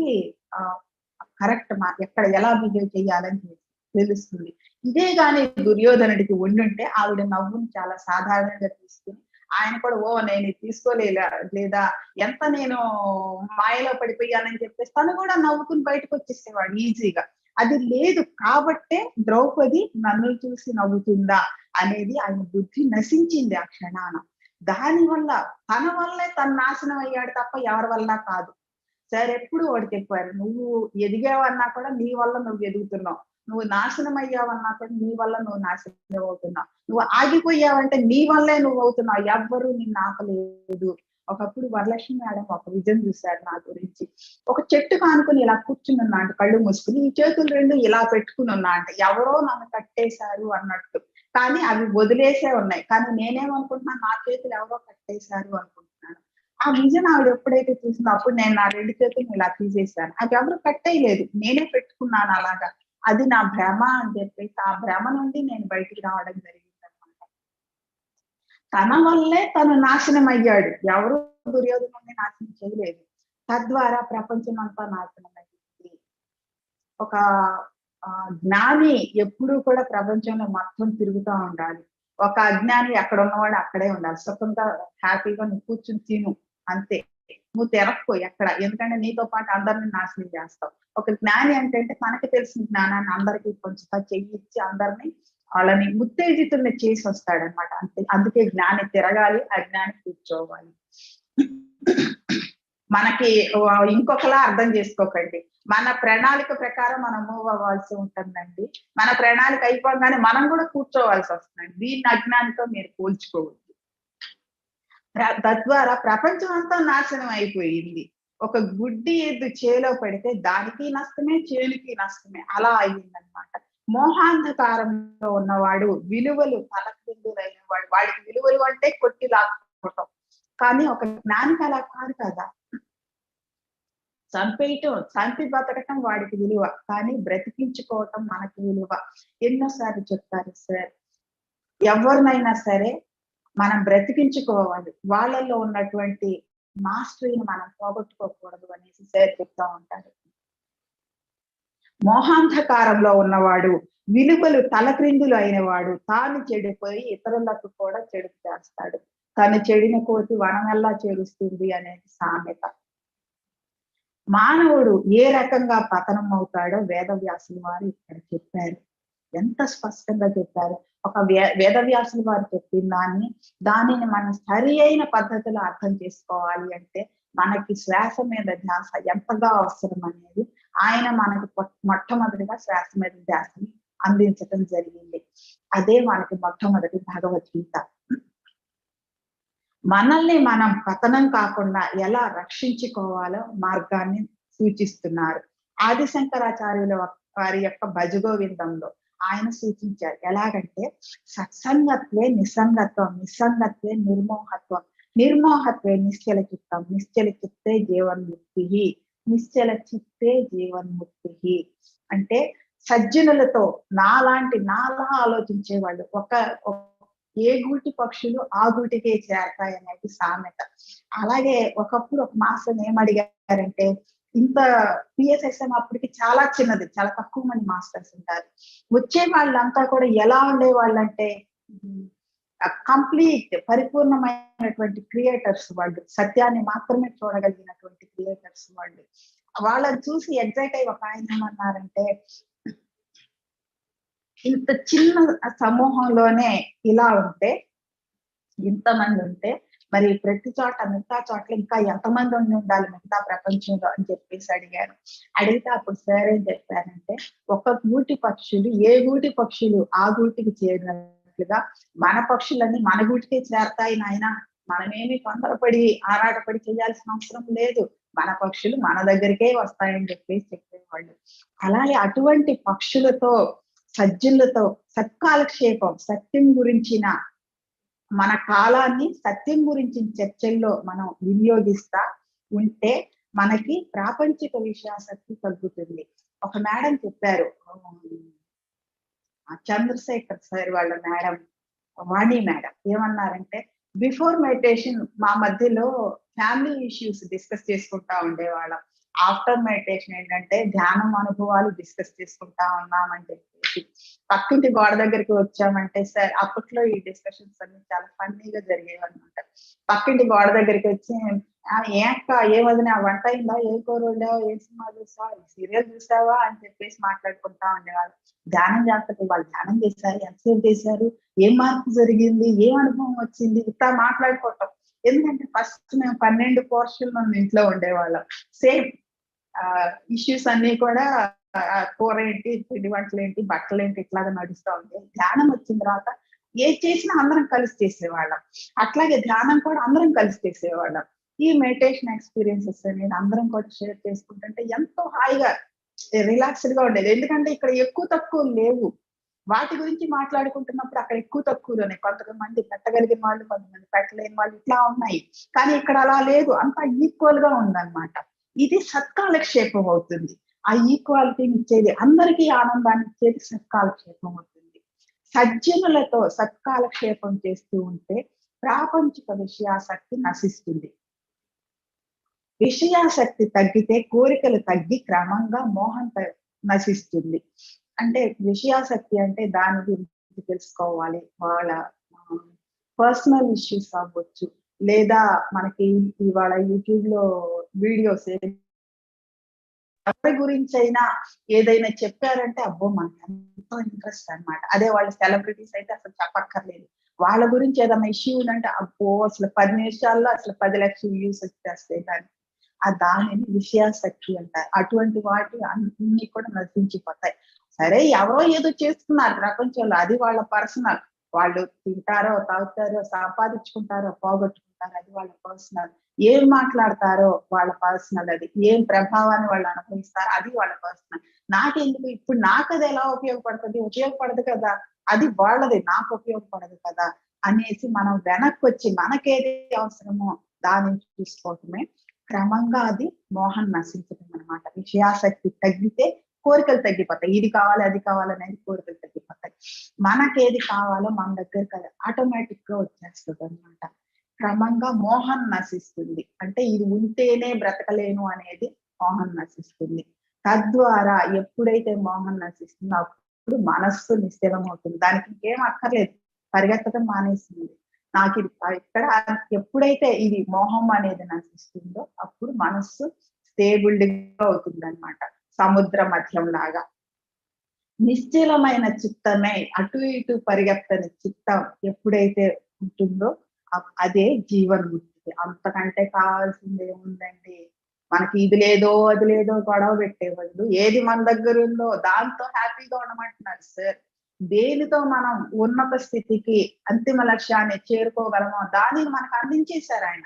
కరెక్ట్ ఎక్కడ ఎలా బిహేవ్ చేయాలని తెలుస్తుంది. ఇదే గాని దుర్యోధనుడికి ఉండుంటే ఆవిడ నవ్వుని చాలా సాధారణంగా తీసుకుని ఆయన కూడా నేను తీసుకోలేదా, లేదా ఎంత నేను మాయలో పడిపోయానని చెప్పేసి తను కూడా నవ్వుకుని బయటకు వచ్చేసేవాడు ఈజీగా. అది లేదు కాబట్టే ద్రౌపది నన్ను చూసి నవ్వుతుందా అనేది ఆయన బుద్ధి నశించింది ఆ క్షణాన. దానివల్ల తన వల్లే తను నాశనం అయ్యాడు తప్ప ఎవరి వల్ల కాదు. సార్ ఎప్పుడు వాడు చెప్పారు, నువ్వు ఎదిగావన్నా కూడా నీ వల్ల నువ్వు ఎదుగుతున్నావు, నువ్వు నాశనం అయ్యావన్నా కూడా నీ వల్ల నువ్వు నాశనం అవుతున్నావు, నువ్వు ఆగిపోయావంటే నీ వల్లే నువ్వు అవుతున్నావు, ఎవ్వరూ నిన్ను ఆపలేదు. ఒకప్పుడు వరలక్ష్మి మేడం ఒక విజయం చూశారు నా గురించి. ఒక చెట్టు కానుకుని ఇలా కూర్చుని ఉన్నా అంటే కళ్ళు మూసుకుని, ఈ చేతులు రెండు ఇలా పెట్టుకుని ఉన్నా అంటే ఎవరో నన్ను కట్టేశారు అన్నట్టు. కానీ అవి వదిలేసే ఉన్నాయి. కానీ నేనేమనుకుంటున్నా, నా చేతులు ఎవరో కట్టేశారు అనుకుంటున్నాను. ఆ విజన్ ఆవిడ ఎప్పుడైతే చూసిందో అప్పుడు నేను నా 2 చేతులు ఇలా తీసేశాను. అది ఎవరు కట్టేయలేదు, నేనే పెట్టుకున్నాను అలాగా. అది నా భ్రమ అని చెప్పేసి ఆ భ్రమ నుండి నేను బయటికి రావడం జరిగింది అనమాట. తన వల్లే తను నాశనం అయ్యాడు, ఎవరు దుర్యోధనుడిని నాశనం చేయలేదు. తద్వారా ప్రపంచం అంతా నాశనం అయ్యింది. ఒక జ్ఞాని ఎప్పుడూ కూడా ప్రపంచంలో మొత్తం తిరుగుతూ ఉండాలి. ఒక అజ్ఞాని ఎక్కడ ఉన్నవాడు అక్కడే ఉండాలి. సుఖంగా హ్యాపీగా నువ్వు కూర్చుని తిను అంతే, నువ్వు తిరక్కో ఎక్కడ, ఎందుకంటే నీతో పాటు అందరిని నాశనం చేస్తావు. ఒక జ్ఞాని అంటే తనకి తెలిసిన జ్ఞానాన్ని అందరికీ కొంచెం చెయ్యిచ్చి అందరినీ వాళ్ళని ఉత్తేజితుల్ని చేసి వస్తాడనమాట. అంతే, అందుకే జ్ఞాని తిరగాలి, అజ్ఞాని కూర్చోవాలి. మనకి ఇంకొకలా అర్థం చేసుకోకండి, మన ప్రణాళిక ప్రకారం మనం మూవ్ అవ్వాల్సి ఉంటుందండి. మన ప్రణాళిక అయిపోగానే మనం కూడా కూర్చోవాల్సి వస్తుందండి. దీన్ని అజ్ఞానితో మీరు పోల్చుకోవద్దు. తద్వారా ప్రపంచం అంతా నాశనం అయిపోయింది. ఒక గుడ్డి ఎద్దు చేలో పడితే దానికి నష్టమే, చేనుకి నష్టమే, అలా అయ్యిందనమాట. మోహాంధకారంలో ఉన్నవాడు విలువలు తలకిందులైన వాడు, వాడికి విలువలు అంటే కొట్టి లాక్కోవటం. కానీ ఒక జ్ఞానికి అలా కాదు కదా, చంపేయటం, చంపి బతకటం వాడికి విలువ, కానీ బ్రతికించుకోవటం మనకి విలువ. ఎన్నోసార్లు చెప్తారు సార్, ఎవరినైనా సరే మనం బ్రతికించుకోవాలి, వాళ్ళల్లో ఉన్నటువంటి మాస్టరీని మనం పోగొట్టుకోకూడదు అనేసి సార్ చెప్తా ఉంటారు. మోహాంధకారంలో ఉన్నవాడు, విలువలు తలక్రిందులు అయినవాడు, తాను చెడిపోయి ఇతరులకు కూడా చెడు చేస్తాడు. తను చెడిన కోతి వనమెల్లా చేరుస్తుంది అనేది సామెత. మానవుడు ఏ రకంగా పతనం అవుతాడో వేదవ్యాసుల వారు ఇక్కడ చెప్పారు. ఎంత స్పష్టంగా చెప్పారు. ఒక వేదవ్యాసుల వారు చెప్పిన దానిని మనం సరి అయిన పద్ధతిలో అర్థం చేసుకోవాలి అంటే మనకి శ్వాస మీద ధ్యాస ఎంతగా అవసరం అనేది ఆయన మనకి మొట్టమొదటిగా శ్వాస మీద ధ్యాసని అందించడం జరిగింది. అదే మనకి మొట్టమొదటి భగవద్గీత. మనల్ని మనం పతనం కాకుండా ఎలా రక్షించుకోవాలో మార్గాన్ని సూచిస్తున్నారు. ఆదిశంకరాచార్యుల వారి యొక్క భజగోవిందంలో ఆయన సూచించారు. ఎలాగంటే సత్సంగత్వే నిస్సంగత్వం, నిస్సంగత్వే నిర్మోహత్వం, నిర్మోహత్వే నిశ్చల చిత్తం, నిశ్చల చిత్తే జీవన్ముక్తి, నిశ్చల చిత్తే జీవన్ముక్తి. అంటే సజ్జనులతో నాలా ఆలోచించే వాళ్ళు, ఏ గూటి పక్షులు ఆ గూటికే చేరతాయి అనేది సామెత. అలాగే ఒకప్పుడు ఒక మాస్టర్ ఏమడిగారంటే, ఇంత PSSM అప్పటికి చాలా చిన్నది, చాలా తక్కువ మంది మాస్టర్స్ ఉంటారు. వచ్చే వాళ్ళంతా కూడా ఎలా ఉండేవాళ్ళంటే కంప్లీట్ పరిపూర్ణమైనటువంటి క్రియేటర్స్ వాళ్ళు, సత్యాన్ని మాత్రమే చూడగలిగినటువంటి క్రియేటర్స్ వాళ్ళు. వాళ్ళని చూసి ఎగ్జైట్ అయ్యి ఒక ఆయన ఏమన్నారంటే, ఇంత చిన్న సమూహంలోనే ఇలా ఉంటే, ఇంతమంది ఉంటే మరి ప్రతి చోట మిగతా చోట్ల ఇంకా ఎంతమంది ఉండాలి మిగతా ప్రపంచంలో అని చెప్పేసి అడిగారు. అడిగితే అప్పుడు సార్ ఏం చెప్పారంటే, ఒక గూటి పక్షులు ఏ గూటి పక్షులు ఆ గూటికి చేరినట్లుగా మన పక్షులన్నీ మన గూటికే చేరతాయి నాయన, మనమేమి తొందరపడి ఆరాటపడి చేయాల్సిన అవసరం లేదు, మన పక్షులు మన దగ్గరికే వస్తాయని చెప్పేసి చెప్పేవాళ్ళు. అలాగే అటువంటి పక్షులతో సజ్జనులతో సత్కాలక్షేపం, సత్యం గురించిన మన కాలాన్ని సత్యం గురించిన చర్చల్లో మనం వినియోగిస్తా ఉంటే మనకి ప్రాపంచిక విషయాసక్తి తగ్గుతుంది. ఒక మేడం చెప్పారు, చంద్రశేఖర్ సార్ వాళ్ళ మేడం వాణి మేడం ఏమన్నారంటే, బిఫోర్ మెడిటేషన్ మా మధ్యలో ఫ్యామిలీ ఇష్యూస్ డిస్కస్ చేసుకుంటా ఉండేవాళ్ళం, ఆఫ్టర్ మెడిటేషన్ ఏంటంటే ధ్యానం అనుభవాలు డిస్కస్ చేసుకుంటా ఉన్నామని చెప్పేసి. పక్కింటి గోడ దగ్గరికి వచ్చామంటే సార్, అప్పట్లో ఈ డిస్కషన్స్ అన్ని చాలా ఫన్నీగా జరిగేవి అనమాట. పక్కింటి గోడ దగ్గరికి వచ్చి, ఏమదినా వంట అయిందా, ఏ కూర వండావా, ఏ సినిమా చూసావా, సీరియల్ చూసావా అని చెప్పేసి మాట్లాడుకుంటా ఉండేవాళ్ళు. ధ్యానం చేస్తే వాళ్ళు ధ్యానం చేశారు, ఎంతసేపు చేశారు, ఏం మార్పు జరిగింది, ఏం అనుభవం వచ్చింది, ఇట్లా మాట్లాడుకోవటం. ఎందుకంటే ఫస్ట్ మేము 12 పోర్షన్లు మన ఇంట్లో ఉండేవాళ్ళం. సేమ్ ఇష్యూస్ అన్ని కూడా కూర ఏంటి, పిండి వంటలు ఏంటి, బట్టలు ఏంటి, ఇట్లాగా నడుస్తూ ఉంటాయి. ధ్యానం వచ్చిన తర్వాత ఏది చేసినా అందరం కలిసి చేసేవాళ్ళం. అట్లాగే ధ్యానం కూడా అందరం కలిసి చేసేవాళ్ళం. ఈ మెడిటేషన్ ఎక్స్పీరియన్సెస్ అనేది అందరం కూడా షేర్ చేసుకుంటుంటే ఎంతో హాయిగా రిలాక్స్డ్ గా ఉండేది. ఎందుకంటే ఇక్కడ ఎక్కువ తక్కువ లేవు, వాటి గురించి మాట్లాడుకుంటున్నప్పుడు అక్కడ ఎక్కువ తక్కువలోనే కొంతమంది పెట్టగలిగిన వాళ్ళు, కొంతమంది పెట్టలేని వాళ్ళు ఇట్లా ఉన్నాయి. కానీ ఇక్కడ అలా లేదు, అంతా ఈక్వల్ గా ఉందన్నమాట. ఇది సత్కాలక్షేపం అవుతుంది. ఆ ఈక్వాలిటీని ఇచ్చేది, అందరికీ ఆనందాన్ని ఇచ్చేది సత్కాలక్షేపం అవుతుంది. సజ్జనులతో సత్కాలక్షేపం చేస్తూ ఉంటే ప్రాపంచిక విషయాసక్తి నశిస్తుంది. విషయాసక్తి తగ్గితే కోరికలు తగ్గి క్రమంగా మోహం నశిస్తుంది. అంటే విషయాసక్తి అంటే దాని గురించి తెలుసుకోవాలి, వాళ్ళ పర్సనల్ ఇష్యూస్ అవ్వచ్చు, లేదా మనకి ఇవాళ యూట్యూబ్ లో వీడియోస్ ఎవరి గురించి అయినా ఏదైనా చెప్పారంటే అబ్బో మనకి ఎంతో ఇంట్రెస్ట్ అన్నమాట. అదే వాళ్ళు సెలబ్రిటీస్ అయితే అసలు చెప్పక్కర్లేదు. వాళ్ళ గురించి ఏదైనా ఇష్యూ ఉందంటే అబ్బో అసలు 10 నిమిషాల్లో అసలు 10 లక్షల వ్యూస్ వచ్చేస్తాయి. దానిని విషయాసక్తి అంటారు. అటువంటి వాటి అన్ని కూడా నశించిపోతాయి. సరే ఎవరో ఏదో చేస్తున్నారు ప్రపంచంలో, అది వాళ్ళ పర్సనల్. వాళ్ళు తింటారో, తాగుతారో, సంపాదించుకుంటారో, పోగొట్టుకుంటారో, అది వాళ్ళ పర్సనల్. ఏం మాట్లాడతారో వాళ్ళ పర్సనల్. అది ఏం ప్రభావాన్ని వాళ్ళు అనుభవిస్తారో అది వాళ్ళ పర్సనల్. నాకెందుకు, ఇప్పుడు నాకు అది ఎలా ఉపయోగపడదు కదా, అది వాళ్ళది, నాకు ఉపయోగపడదు కదా అనేసి మనం వెనక్కి వచ్చి మనకేది అవసరమో దాన్ని చూసుకోవటమే. క్రమంగా అది మోహం నశించడం అనమాట. విషయాసక్తి తగ్గితే కోరికలు తగ్గిపోతాయి. ఇది కావాలి, అది కావాలనేది కోరికలు తగ్గిపోతాయి. మనకేది కావాలో మన దగ్గర ఆటోమేటిక్ గా వచ్చేస్తుంది అనమాట. క్రమంగా మోహం నశిస్తుంది. అంటే ఇది ఉంటేనే బ్రతకలేను అనేది మోహం నశిస్తుంది. తద్వారా ఎప్పుడైతే మోహం నశిస్తుందో అప్పుడు మనస్సు నిశ్చలం అవుతుంది. దానికి ఇంకేం అక్కర్లేదు, పరిగెత్తడం మానేస్తుంది. నాకు ఇది ఇక్కడ ఎప్పుడైతే ఇది మోహం అనేది నశిస్తుందో అప్పుడు మనస్సు స్టేబుల్గా అవుతుంది అనమాట. సముద్ర మధ్యం లాగా నిశ్చలమైన చిత్తమే, అటు ఇటు పరిగెత్తని చిత్తం ఎప్పుడైతే ఉంటుందో అదే జీవన్ముక్తి. అంతకంటే కావాల్సింది ఏముందండి? మనకి ఇది లేదో అది లేదో గొడవ పెట్టేవాళ్ళు, ఏది మన దగ్గర ఉందో దాంతో హ్యాపీగా ఉండమంటున్నారు సార్. దేనితో మనం ఉన్నత స్థితికి అంతిమ లక్ష్యాన్ని చేరుకోగలమో దానిని మనకు అందించేశారు ఆయన.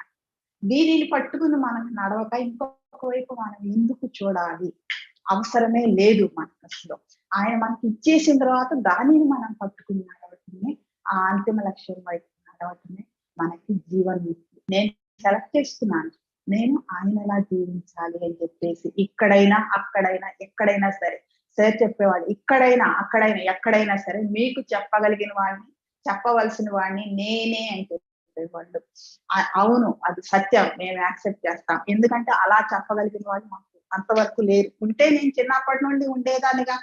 దీనిని పట్టుకుని మనకు నడవక ఇంకొక వైపు మనం ఎందుకు చూడాలి? అవసరమే లేదు మనకు అసలు. ఆయన మనకి ఇచ్చేసిన తర్వాత దానిని మనం పట్టుకుని నడవటమే, ఆ అంతిమ లక్ష్యం వైపు నడవటమే మనకి జీవన్ముక్తి. నేను సెలెక్ట్ చేస్తున్నాను, నేను ఆయనలా జీవించాలి అని చెప్పేసి. ఇక్కడైనా అక్కడైనా ఎక్కడైనా సరే సార్ చెప్పేవాడు, ఇక్కడైనా అక్కడైనా ఎక్కడైనా సరే మీకు చెప్పగలిగిన వాడిని, చెప్పవలసిన వాడిని నేనే అని చెప్పేవాళ్ళు. అవును, అది సత్యం, మేము యాక్సెప్ట్ చేస్తాం. ఎందుకంటే అలా చెప్పగలిగిన వాళ్ళు మాకు అంతవరకు లేరు. ఉంటే నేను చిన్నప్పటి నుండి ఉండేదానిగా,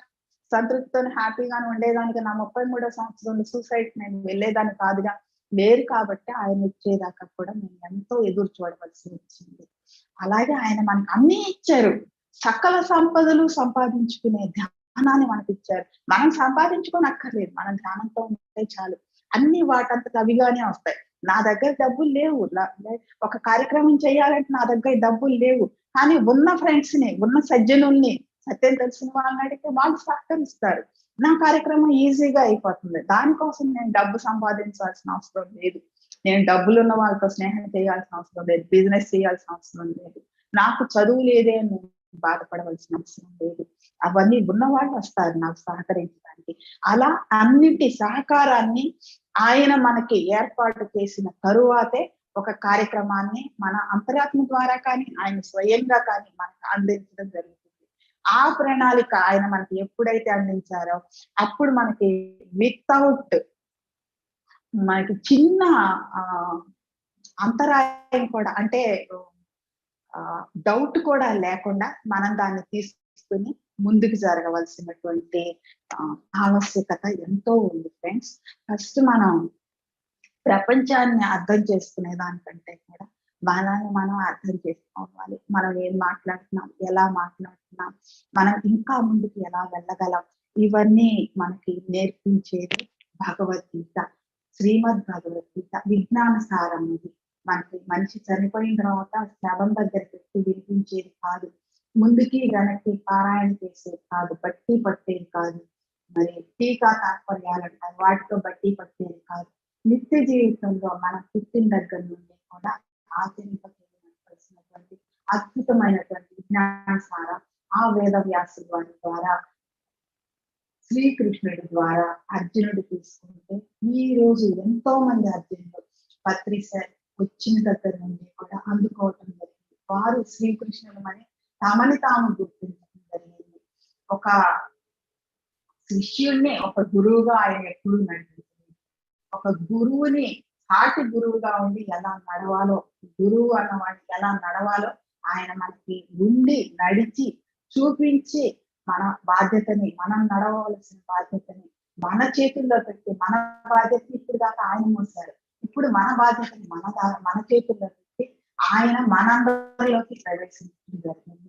సంతృప్తితో హ్యాపీగానే ఉండేదానిగా. నా 33వ సంవత్సరంలో సూసైడ్ నేను వెళ్ళేదాన్ని కాదుగా. లేరు కాబట్టి ఆయన వచ్చేదాకా కూడా మేము ఎంతో ఎదురు చూడవలసి వచ్చింది. అలాగే ఆయన మనకు అన్ని ఇచ్చారు. సకల సంపదలు సంపాదించుకునే ధ్యానాన్ని మనకి ఇచ్చారు. మనం సంపాదించుకోనక్కర్లేదు, మనం ధ్యానంతో ఉంటే చాలు. అన్ని వాటంతట అవిగానే వస్తాయి. నా దగ్గర డబ్బులు లేవు, ఒక కార్యక్రమం చేయాలంటే నా దగ్గర డబ్బులు లేవు, కానీ ఉన్న ఫ్రెండ్స్ ని, ఉన్న సజ్జనుల్ని, సత్యం తెలిసిన వాళ్ళని అడిగితే వాళ్ళు సహకరిస్తారు. నా కార్యక్రమం ఈజీగా అయిపోతుంది. దానికోసం నేను డబ్బు సంపాదించాల్సిన అవసరం లేదు. నేను డబ్బులు ఉన్న వాళ్ళతో స్నేహం చేయాల్సిన అవసరం లేదు, బిజినెస్ చేయాల్సిన అవసరం లేదు, నాకు చదువు లేదే అని బాధపడవలసిన అవసరం లేదు. అవన్నీ ఉన్నవాళ్ళు వస్తారు నాకు సహకరించడానికి. అలా అన్నిటి సహకారాన్ని ఆయన మనకి ఏర్పాటు చేసిన తరువాతే ఒక కార్యక్రమాన్ని మన అంతరాత్మ ద్వారా కానీ ఆయన స్వయంగా కానీ మనకు అందించడం జరుగుతుంది. ఆ ప్రణాళిక ఆయన మనకి ఎప్పుడైతే అందించారో అప్పుడు మనకి వితౌట్ మనకి చిన్న అంతరాయం కూడా, అంటే డౌట్ కూడా లేకుండా మనం దాన్ని తీసుకుని ముందుకు జరగవలసినటువంటి ఆవశ్యకత ఎంతో ఉంది ఫ్రెండ్స్. ఫస్ట్ మనం ప్రపంచాన్ని అర్థం చేసుకునే దానికంటే కూడా మనల్ని మనం అర్థం చేసుకోవాలి. మనం ఏం మాట్లాడుతున్నాం, ఎలా మాట్లాడుతున్నాం, మనం ఇంకా ముందుకు ఎలా వెళ్ళగలం, ఇవన్నీ మనకి నేర్పించేది భగవద్గీత, శ్రీమద్ భగవద్గీత. విజ్ఞాన సారం ఇది. మనకి మనిషి చనిపోయిన తర్వాత శవం దగ్గర పెట్టి వినిపించేది కాదు, ముందుకి వెనక్కి పారాయణ చేసేది కాదు, బట్టి పట్టేది కాదు, మరి టీకా తాత్పర్యాలు అంటారు వాటితో బట్టి పట్టేది కాదు. నిత్య జీవితంలో మనం పుట్టిన దగ్గర నుండి కూడా ఆచరింపవలసినటువంటి అద్భుతమైనటువంటి విజ్ఞాన సారం ఆ వేద వ్యాసుల వారి ద్వారా శ్రీకృష్ణుడి ద్వారా అర్జునుడు తీసుకుంటే ఈ రోజు ఎంతో మంది అర్జునులు పత్రి సార్ వచ్చిన దగ్గర నుండి కూడా అందుకోవటం జరిగింది. వారు శ్రీకృష్ణుడమని తమని తాము గుర్తించడం జరిగింది. ఒక శిష్యుడిని ఒక గురువుగా ఆయన ఎప్పుడు నడిపించింది. ఒక గురువుని సాటి గురువుగా ఉండి ఎలా నడవాలో, గురువు అన్నవాడికి ఎలా నడవాలో ఆయన మనకి ఉండి నడిచి చూపించి మన బాధ్యతని, మనం నడవవలసిన బాధ్యతని మన చేతుల్లో పెట్టి, మన బాధ్యత ఇప్పుడు దాకా ఆయన మోసారు, ఇప్పుడు మన బాధ్యతని మన చేతుల్లో పెట్టి ఆయన మనందరిలోకి ప్రవేశించడం జరిగింది.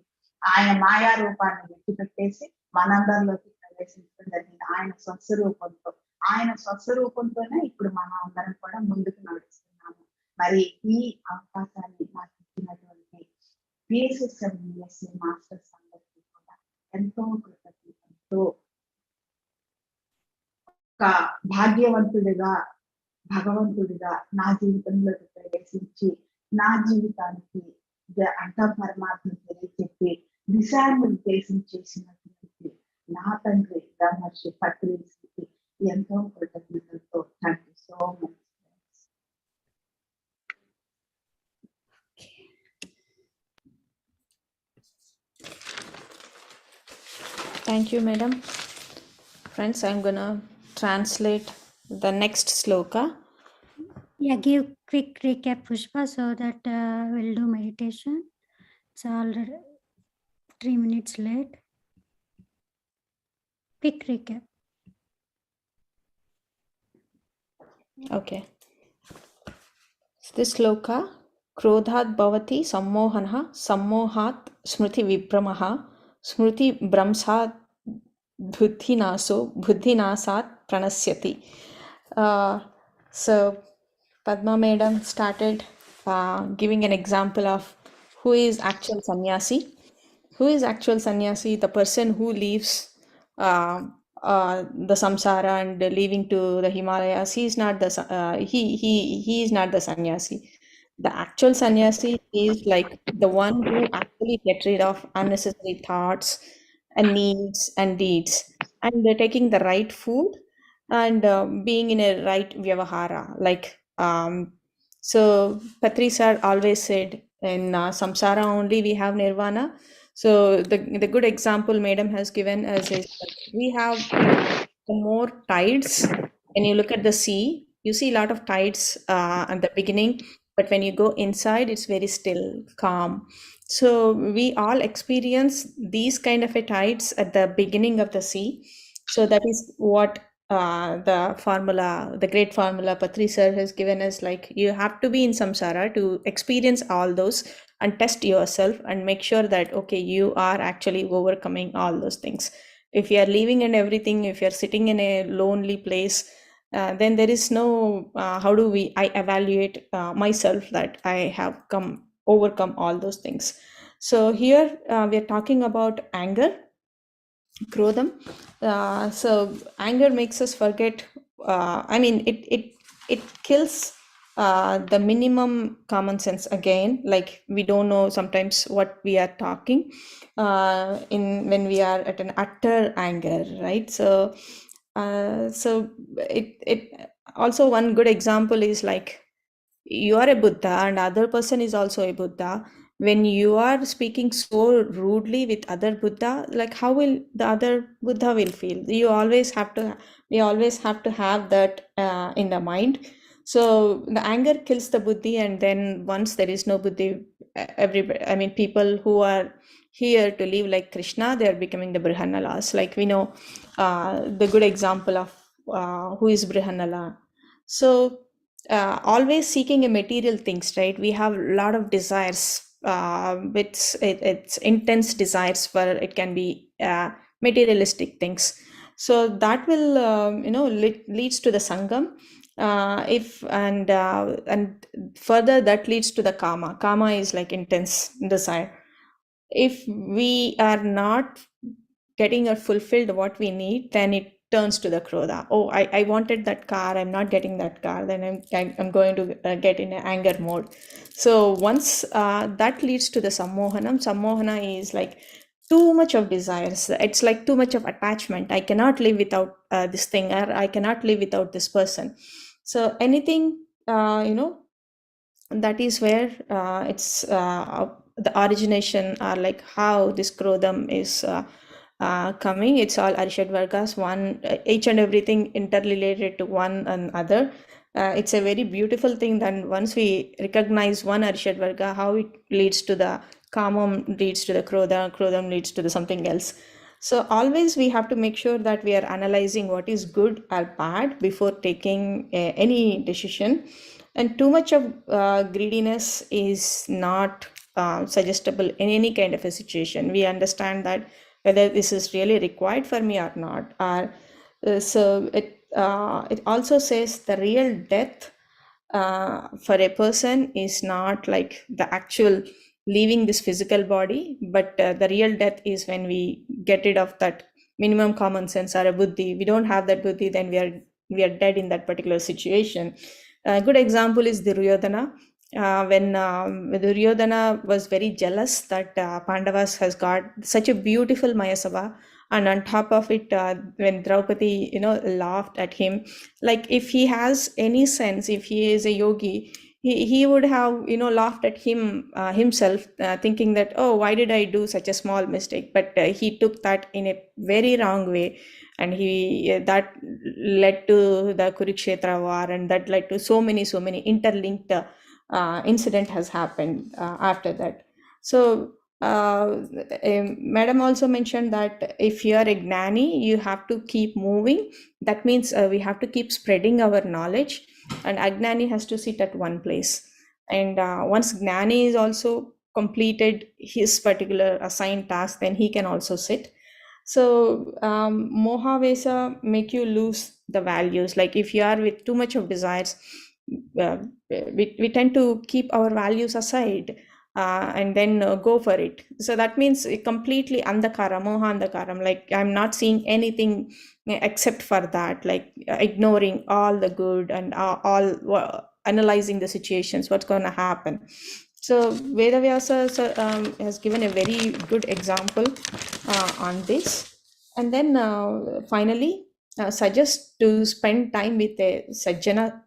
ఆయన మాయా రూపాన్ని విడిచిపెట్టేసి మనందరిలోకి ప్రవేశించడం జరిగింది ఆయన స్వస్వరూపంతో. ఆయన స్వస్వరూపంతోనే ఇప్పుడు మనం అందరం కూడా ముందుకు నడుస్తున్నాము. మరి ఈ అవకాశాన్ని నాకు ఇచ్చినటువంటి PSSM మాస్టర్స్ అందరికీ కూడా ఎంతో కృతజ్ఞతతో ఒక భాగ్యవంతుడిగా, భగవంతుడిగా నా జీవితంలోకి ప్రవేశించి నా జీవితానికి అంత పరమాత్మ తెలియచెప్పి దిశానిర్దేశం చేసినటువంటి నా తండ్రి బ్రహ్మర్షి పత్రికి ఎంతో కృతజ్ఞతలతో thank you so much. Thank you, madam. Friends, I'm gonna translate the next sloka. Yeah, give quick recap, Pushpa, so that we'll do meditation. It's already 3 minutes late. Quick recap. Okay. This sloka, Krodhat bhavati sammohanah, sammohat smriti vibramaha, smriti brahmsat buddhinaso, buddhinasat pranasyati. So Padma madam started giving an example of who is actual sannyasi. Who is actual sannyasi? The person who leaves the samsara and leaving to the Himalayas. He is not the he is not the sannyasi. The actual sannyasi is like the one who actually get rid of unnecessary thoughts and needs and deeds, and taking the right food and being in a right vyavahara. Like so Patri sir always said, in samsara only we have nirvana. So the good example madam has given us is that we have more tides. When you look at the sea, you see a lot of tides at the beginning, but when you go inside, it's very still, calm. So we all experience these kind of a tides at the beginning of the sea. So that is what the formula, the great formula Patri sir has given us. Like, you have to be in samsara to experience all those and test yourself and make sure that, okay, you are actually overcoming all those things. If you are leaving and everything, if you're sitting in a lonely place, then there is no how do I evaluate myself that I have overcome all those things. So here we are talking about anger, krodham. So anger makes us forget, I mean, it kills the minimum common sense again. Like, we don't know sometimes what we are talking in when we are at an utter anger, right? So it also, one good example is like, you are a Buddha and other person is also a Buddha. When you are speaking so rudely with other Buddha, like, how will the other Buddha will feel? We always have to have that in the mind. So the anger kills the buddhi, and then once there is no buddhi, everybody, I mean, people who are here to live like Krishna, they are becoming the Brihannalas. Like, we know the good example of who is Brihanala. So always seeking a material things, right? We have a lot of desires. It's intense desires, for it can be materialistic things. So that will leads to the sangam. And further, that leads to the kama is like intense desire. If we are not getting or fulfilled what we need, then it turns to the krodha. Oh, I wanted that car, I'm not getting that car, then I'm going to get in an anger mode. So once that leads to the sammohana is like too much of desires. It's like too much of attachment. I cannot live without this thing, or I cannot live without this person. So anything, that is where it's the origination, or like how this Krodam is coming. It's all Arishad Vargas, one, each and everything interrelated to one another. It's a very beautiful thing that once we recognize one Arishad Varga, how it leads to the Kamam, leads to the Krodam leads to the something else. So always we have to make sure that we are analyzing what is good or bad before taking any decision. And too much of greediness is not suggestible in any kind of a situation. We understand that whether this is really required for me or not. So it also says the real death for a person is not like the actual leaving this physical body, but the real death is when we get rid of that minimum common sense or a buddhi. We don't have that buddhi, then we are dead in that particular situation. A good example is Duryodhana. When Duryodhana was very jealous that Pandavas has got such a beautiful Mayasabha, and on top of it, when Draupadi, laughed at him, like if he has any sense, if he is a yogi, he would have, laughed at himself, thinking that, oh, why did I do such a small mistake? But he took that in a very wrong way, and that led to the Kurukshetra war, and that led to so many interlinked incident has happened after that. So madam also mentioned that if you are a gnani, you have to keep moving. That means we have to keep spreading our knowledge, and agnani has to sit at one place. And once gnani is also completed his particular assigned task, then he can also sit. So moha vesa make you lose the values. Like if you are with too much of desires, we tend to keep our values aside, and then go for it. So that means completely andhakara, moha andhakaram, like I'm not seeing anything except for that, like ignoring all the good and all analyzing the situations, what's going to happen. So Vedavyasa has given a very good example on this. And then finally suggest to spend time with a sajjana.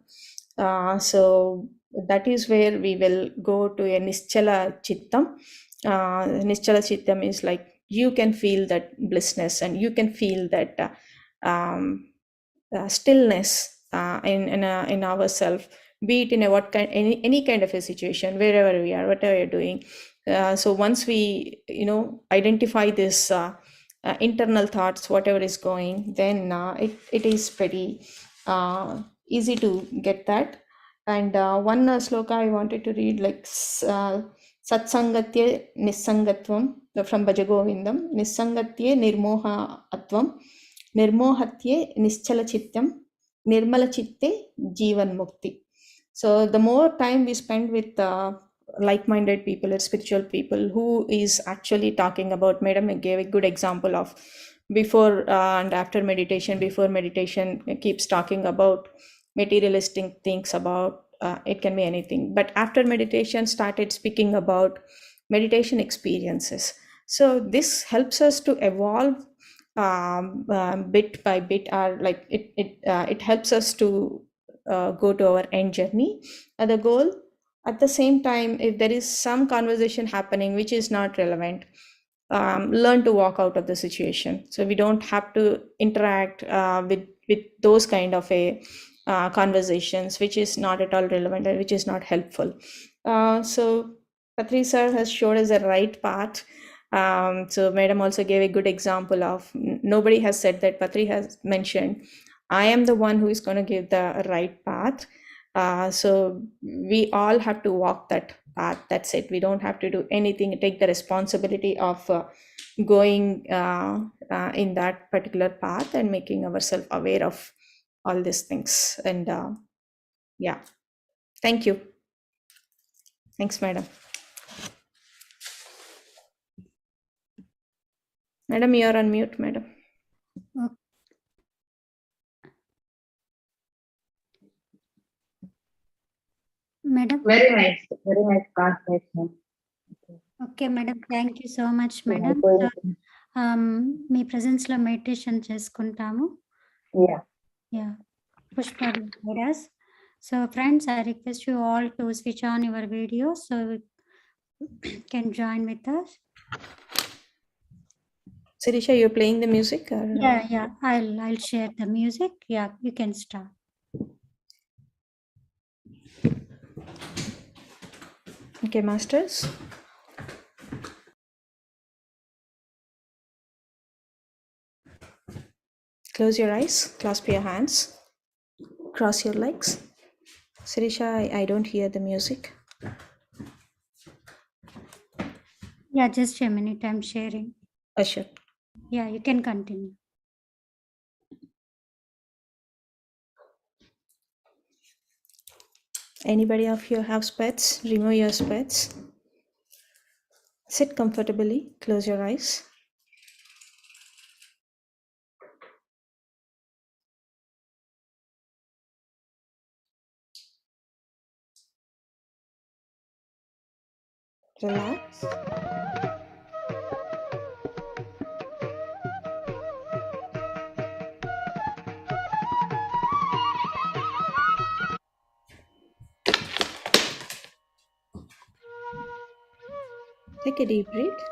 So that is where we will go to a Nischala Chittam. Nischala Chittam is like you can feel that blissness, and you can feel that stillness in ourselves, be it in a any kind of a situation, wherever we are, whatever you're doing. So once we identify this internal thoughts, whatever is going, then it is pretty easy to get that. And one sloka I wanted to read, like Satsangatye Nissangatvam from Bhajagovindam. Nissangatye Nirmoha Atvam, Nirmohatye Nischala Chittam, Nirmala Chitte Jivan Mukti. So the more time we spend with like-minded people or spiritual people who is actually talking about, Madam gave a good example of before and after meditation. Before meditation keeps talking about materialistic things, about it can be anything, but after meditation started speaking about meditation experiences. So this helps us to evolve bit by bit, or like it helps us to go to our end journey, the goal. At the same time, if there is some conversation happening which is not relevant, learn to walk out of the situation. So we don't have to interact with those kind of a conversations which is not at all relevant and which is not helpful. So Patri sir has showed us the right path. So madam also gave a good example of, nobody has said that, Patri has mentioned, I am the one who is going to give the right path. So we all have to walk that path. That's it. We don't have to do anything, take the responsibility of going in that particular path and making ourselves aware of all these things. And yeah, thank you. Thanks, madam. Madam, you are on mute, madam. Madam? Very nice translation. Okay madam. Thank you so much madam. మీ ప్రెజెన్స్‌లో meditation చేసుకుంటాము. Yeah. Pushpa will guide us. So friends, I request you all to switch on your video so you can join with us. Sirisha, you're playing the music? Or? Yeah. I'll share the music. Yeah, you can start. Okay, masters. Close your eyes, clasp your hands, cross your legs. Sirisha, I don't hear the music. Yeah, just a minute. I'm sharing. Sure. Yeah, you can continue. Anybody of you have spets? Remove your spets. Sit comfortably, close your eyes. Relax. Take a deep breath.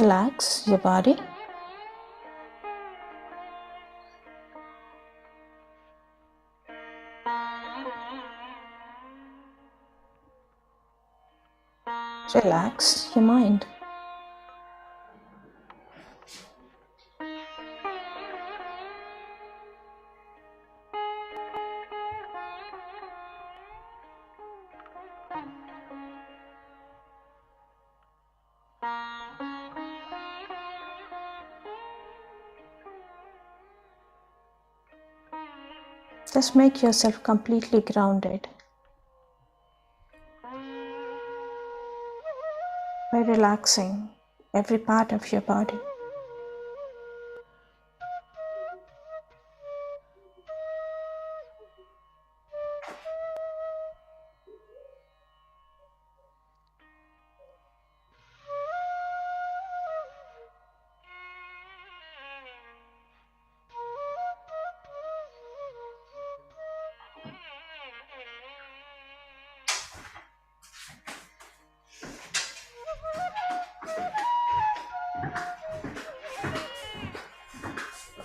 Relax your body. Relax your mind. Just make yourself completely grounded by relaxing every part of your body.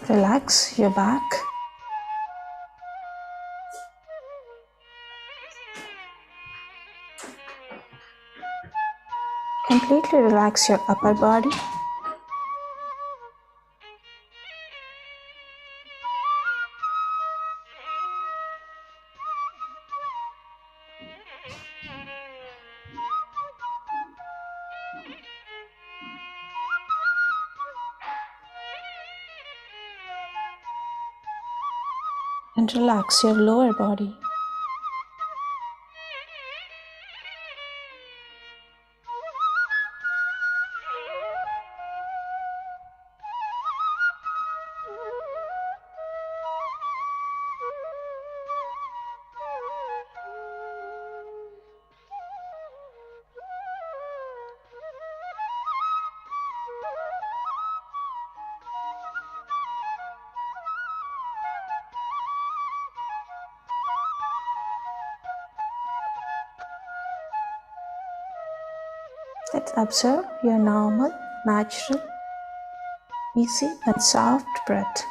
Relax your back. Completely relax your upper body. And relax your lower body. Let's observe your normal, natural, easy and soft breath.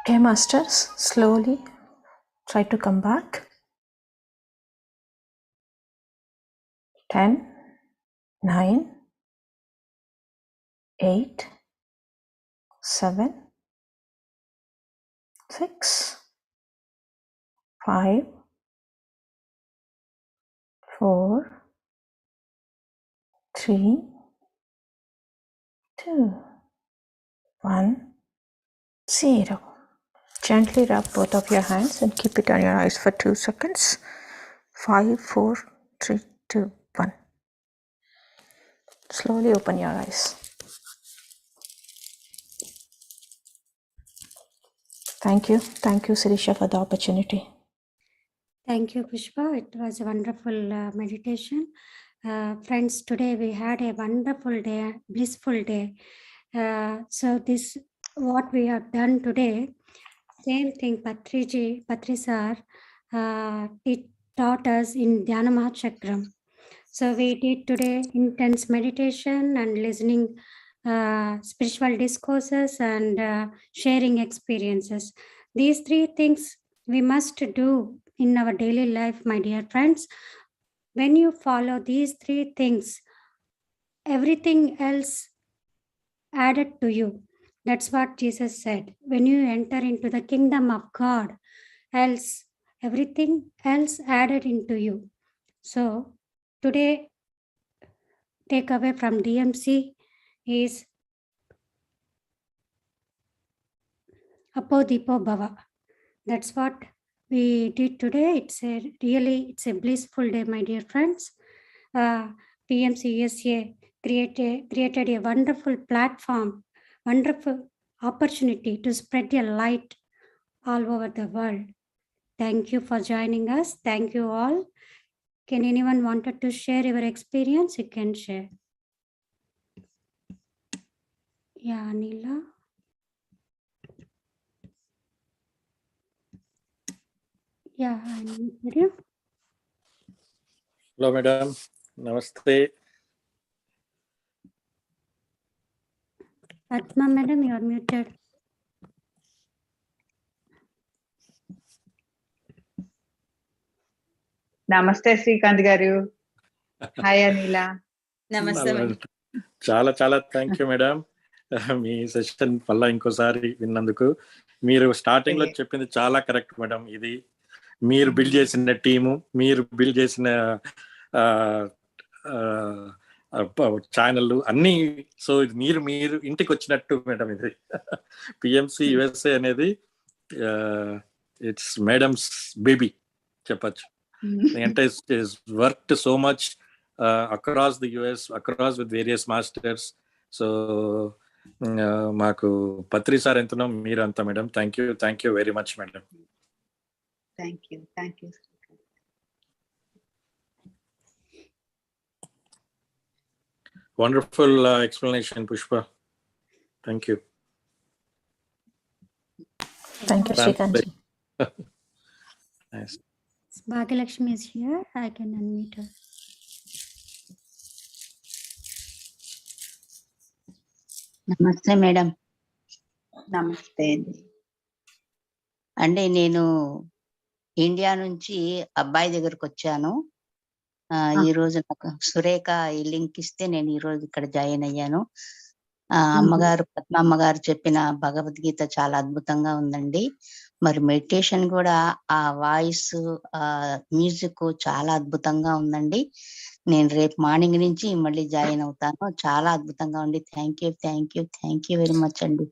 Okay, masters, slowly try to come back. 10, 9, 8, 7, 6, 5, 4, 3, 2, 1, 0. Gently rub both of your hands and keep it on your eyes for 2 seconds. 5, 4, 3, 2, 1. Slowly open your eyes. Thank you, Sirisha, for the opportunity. Thank you, Pushpa. It was a wonderful meditation. Friends, today we had a wonderful day, blissful day. So this, what we have done today, same thing Patri sir, it taught us in Dhyana Mahachakram. So we did today intense meditation and listening spiritual discourses and sharing experiences. These three things we must do in our daily life, my dear friends. When you follow these three things, everything else added to you. That's what Jesus said. When you enter into the kingdom of God, else everything else added into you. So today, takeaway from DMC is Apo Dipo Bhava. That's what we did today. It's a blissful day, my dear friends. PMCSA created a wonderful platform, wonderful opportunity to spread a light all over the world. Thank you for joining us. Thank you all. Can anyone wanted to share your experience? You can share. Yeah, Anila. Yeah, unmuted you. Hello, madam. Namaste. Padma, madam, you are muted. నమస్తే శ్రీకాంత్ గారు. Hi అనిల. నమస్తే madam. చాలా చాలా thank you madam. Me session మళ్ళా ఇంకోసారి విన్నందుకు. మీరు స్టార్టింగ్ లో చెప్పింది చాలా కరెక్ట్ మేడం. ఇది మీరు బిల్డ్ చేసిన టీము, మీరు బిల్డ్ చేసిన ఛానళ్ళు అన్నీ. సో ఇది మీరు ఇంటికి వచ్చినట్టు మేడం. ఇది పిఎంసి యుఎస్ఏ అనేది ఇట్స్ మేడమ్స్ బేబీ చెప్పచ్చు. అంటే it's worked so much across the US, across with various masters. So మాకు పత్రి సార్ ఎంతనో మీరు అంత madam. Thank you very much madam. Thank you. Wonderful explanation Pushpa. Thank you Srikanth. Nice. Bhagyalakshmi is here. I can unmute her. నమస్తే madam. నమస్తే అంటే నేను India నుంచి అబ్బాయి దగ్గరకు వచ్చాను. ఈ రోజు నాకు సురేఖ ఈ లింక్ ఇస్తే నేను ఈ రోజు ఇక్కడ జాయిన్ అయ్యాను. అమ్మగారు పద్మమ్మ గారు చెప్పిన భగవద్గీత చాలా అద్భుతంగా ఉందండి. మరి మెడిటేషన్ కూడా ఆ వాయిస్, ఆ మ్యూజిక్ చాలా అద్భుతంగా ఉందండి. నేను రేపు మార్నింగ్ నుంచి మళ్ళీ జాయిన్ అవుతాను. చాలా అద్భుతంగా ఉంది. థ్యాంక్ యూ వెరీ మచ్ అండి.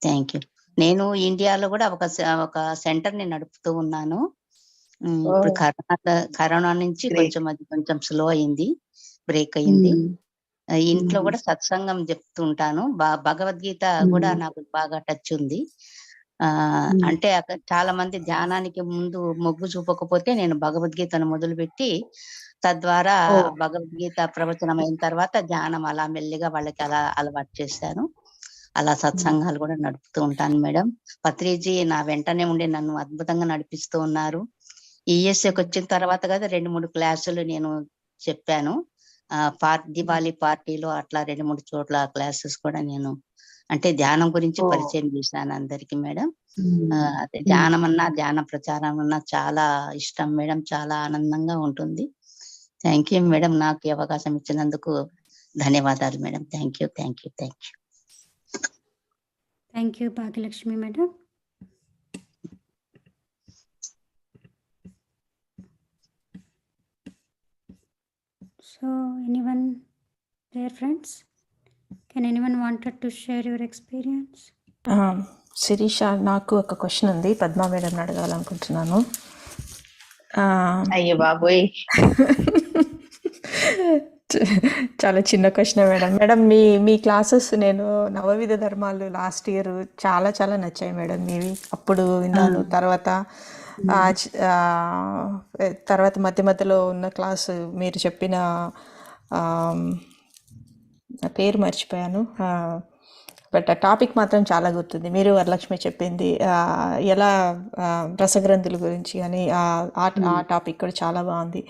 Thank you. నేను ఇండియాలో కూడా ఒక సెంటర్ ని నడుపుతూ ఉన్నాను. ఇప్పుడు కరోనా నుంచి కొంచెం స్లో అయింది, బ్రేక్ అయింది. ఇంట్లో కూడా సత్సంగం చెప్తూ ఉంటాను. భగవద్గీత కూడా నాకు బాగా టచ్ ఉంది. అంటే అక్కడ చాలా మంది ధ్యానానికి ముందు మొగ్గు చూపకపోతే నేను భగవద్గీతను మొదలుపెట్టి తద్వారా భగవద్గీత ప్రవచనం అయిన తర్వాత ధ్యానం అలా మెల్లిగా వాళ్ళకి అలా అలవాటు చేశాను. అలా సత్సంగాలు కూడా నడుపుతూ ఉంటాను మేడం. పత్రిజీ నా వెంటనే ఉండి నన్ను అద్భుతంగా నడిపిస్తూ ఉన్నారు. ఈఎస్ఏకి వచ్చిన తర్వాత కదా 2-3 క్లాసులు నేను చెప్పాను. దివాళీ పార్టీలో అట్లా 2-3 చోట్ల క్లాసెస్ కూడా నేను అంటే ధ్యానం గురించి పరిచయం చేశాను అందరికి మేడం. ధ్యానం అన్నా ధ్యాన ప్రచారం అన్నా చాలా ఇష్టం మేడం. చాలా ఆనందంగా ఉంటుంది. Thank you madam. నాకు ఈ అవకాశం ఇచ్చినందుకు ధన్యవాదాలు madam. Thank you. Thank you, Bhagyalakshmi madam. So, anyone there, friends? Can anyone wanted to share your experience? Sirisha, నాకు ఒక క్వశ్చన్ ఉంది. పద్మా మేడం అడగాలనుకుంటున్నాను. అయ్యో బాబోయ్. చాలా చిన్న క్వశ్చన్ మేడం. మీ క్లాసెస్ నేను నవవిధ ధర్మాలు లాస్ట్ ఇయర్ చాలా నచ్చాయి మేడం మీవి. అప్పుడు విన్నాను. తర్వాత మధ్యలో ఉన్న క్లాసు మీరు చెప్పిన పేరు మర్చిపోయాను, బట్ ఆ టాపిక్ మాత్రం చాలా గుర్తుంది. మీరు వరలక్ష్మి చెప్పింది ఎలా రసగ్రంథుల గురించి అని ఆ టాపిక్ కూడా చాలా బాగుంది.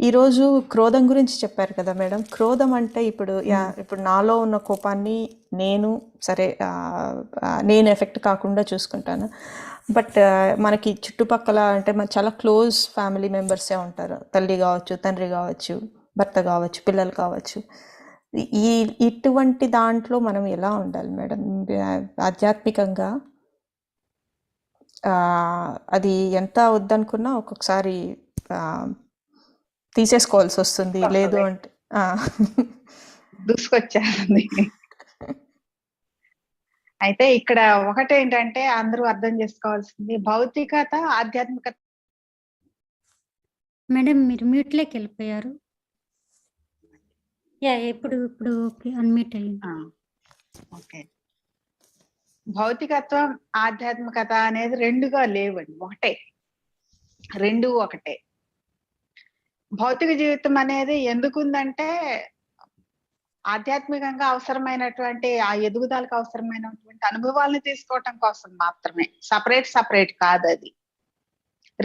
ఈరోజు క్రోధం గురించి చెప్పారు కదా మేడం. క్రోధం అంటే ఇప్పుడు నాలో ఉన్న కోపాన్ని నేను ఎఫెక్ట్ కాకుండా చూసుకుంటాను. బట్ మనకి చుట్టుపక్కల అంటే మన చాలా క్లోజ్ ఫ్యామిలీ మెంబర్సే ఉంటారు. తల్లి కావచ్చు, తండ్రి కావచ్చు, భర్త కావచ్చు, పిల్లలు కావచ్చు. ఇటువంటి దాంట్లో మనం ఎలా ఉండాలి మేడం? ఆధ్యాత్మికంగా అది ఎంత వద్దనుకున్నా ఒక్కొక్కసారి తీసేసుకోవాల్సి వస్తుంది. లేదు అంటే దూసుకొచ్చారండి. అయితే ఇక్కడ ఒకటేంటంటే అందరూ అర్థం చేసుకోవాల్సింది భౌతికత, ఆధ్యాత్మికత. మేడం మీరు మ్యూట్ లోకి వెళ్ళిపోయారు. ఇప్పుడు ఓకే, అన్మ్యూట్ అయ్యింది. ఓకే. భౌతికత్వం, ఆధ్యాత్మికత అనేది రెండుగా లేవండి, ఒకటే. భౌతిక జీవితం అనేది ఎందుకుందంటే ఆధ్యాత్మికంగా అవసరమైనటువంటి ఆ ఎదుగుదలకు అవసరమైనటువంటి అనుభవాలను తీసుకోవటం కోసం మాత్రమే. సపరేట్ కాదు అది.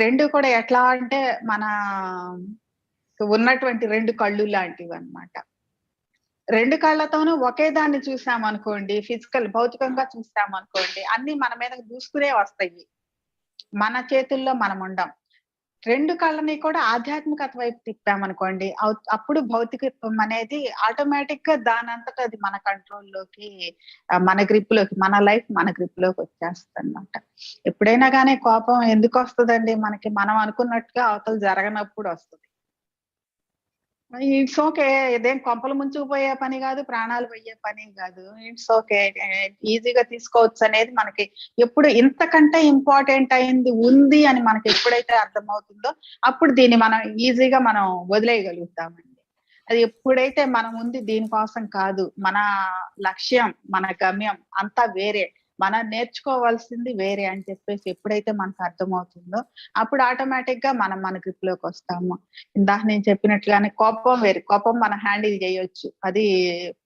రెండు కూడా ఎట్లా అంటే మన ఉన్నటువంటి రెండు కళ్ళు లాంటివి అన్నమాట. రెండు కళ్ళతోనూ ఒకే దాన్ని చూసామనుకోండి, భౌతికంగా చూసామనుకోండి, అన్ని మన మీద దూసుకునే వస్తాయి. మన చేతుల్లో మనం ఉండం. రెండు కళ్ళని కూడా ఆధ్యాత్మికత వైపు తిప్పామనుకోండి, అప్పుడు భౌతికత్వం అనేది ఆటోమేటిక్ గా దానంతట అది మన కంట్రోల్లోకి, మన గ్రిప్ లోకి, మన లైఫ్ మన గ్రిప్ లోకి వచ్చేస్తుంది అన్నమాట. ఎప్పుడైనా కానీ కోపం ఎందుకు వస్తుందండి మనకి? మనం అనుకున్నట్టుగా అవతల జరగనప్పుడు వస్తుంది. It's okay. ఇదేం కొంపలు ముంచుకుపోయే పని కాదు, ప్రాణాలు పోయే పని కాదు. ఇట్స్ ఓకే, ఈజీగా తీసుకోవచ్చు అనేది మనకి ఎప్పుడు ఇంతకంటే ఇంపార్టెంట్ అయింది ఉంది అని మనకి ఎప్పుడైతే అర్థమవుతుందో అప్పుడు దీన్ని మనం ఈజీగా మనం వదిలేయగలుగుతామండి. అది ఎప్పుడైతే మనం ఉంది దీనికోసం కాదు, మన లక్ష్యం, మన గమ్యం అంతా వేరే, మనం నేర్చుకోవాల్సింది వేరే అని చెప్పేసి ఎప్పుడైతే మనకు అర్థమవుతుందో అప్పుడు ఆటోమేటిక్ గా మనం మన గ్రిప్ లోకి వస్తాము. ఇందాక నేను చెప్పినట్లుగానే కోపం వేరు, కోపం మనం హ్యాండిల్ చేయొచ్చు, అది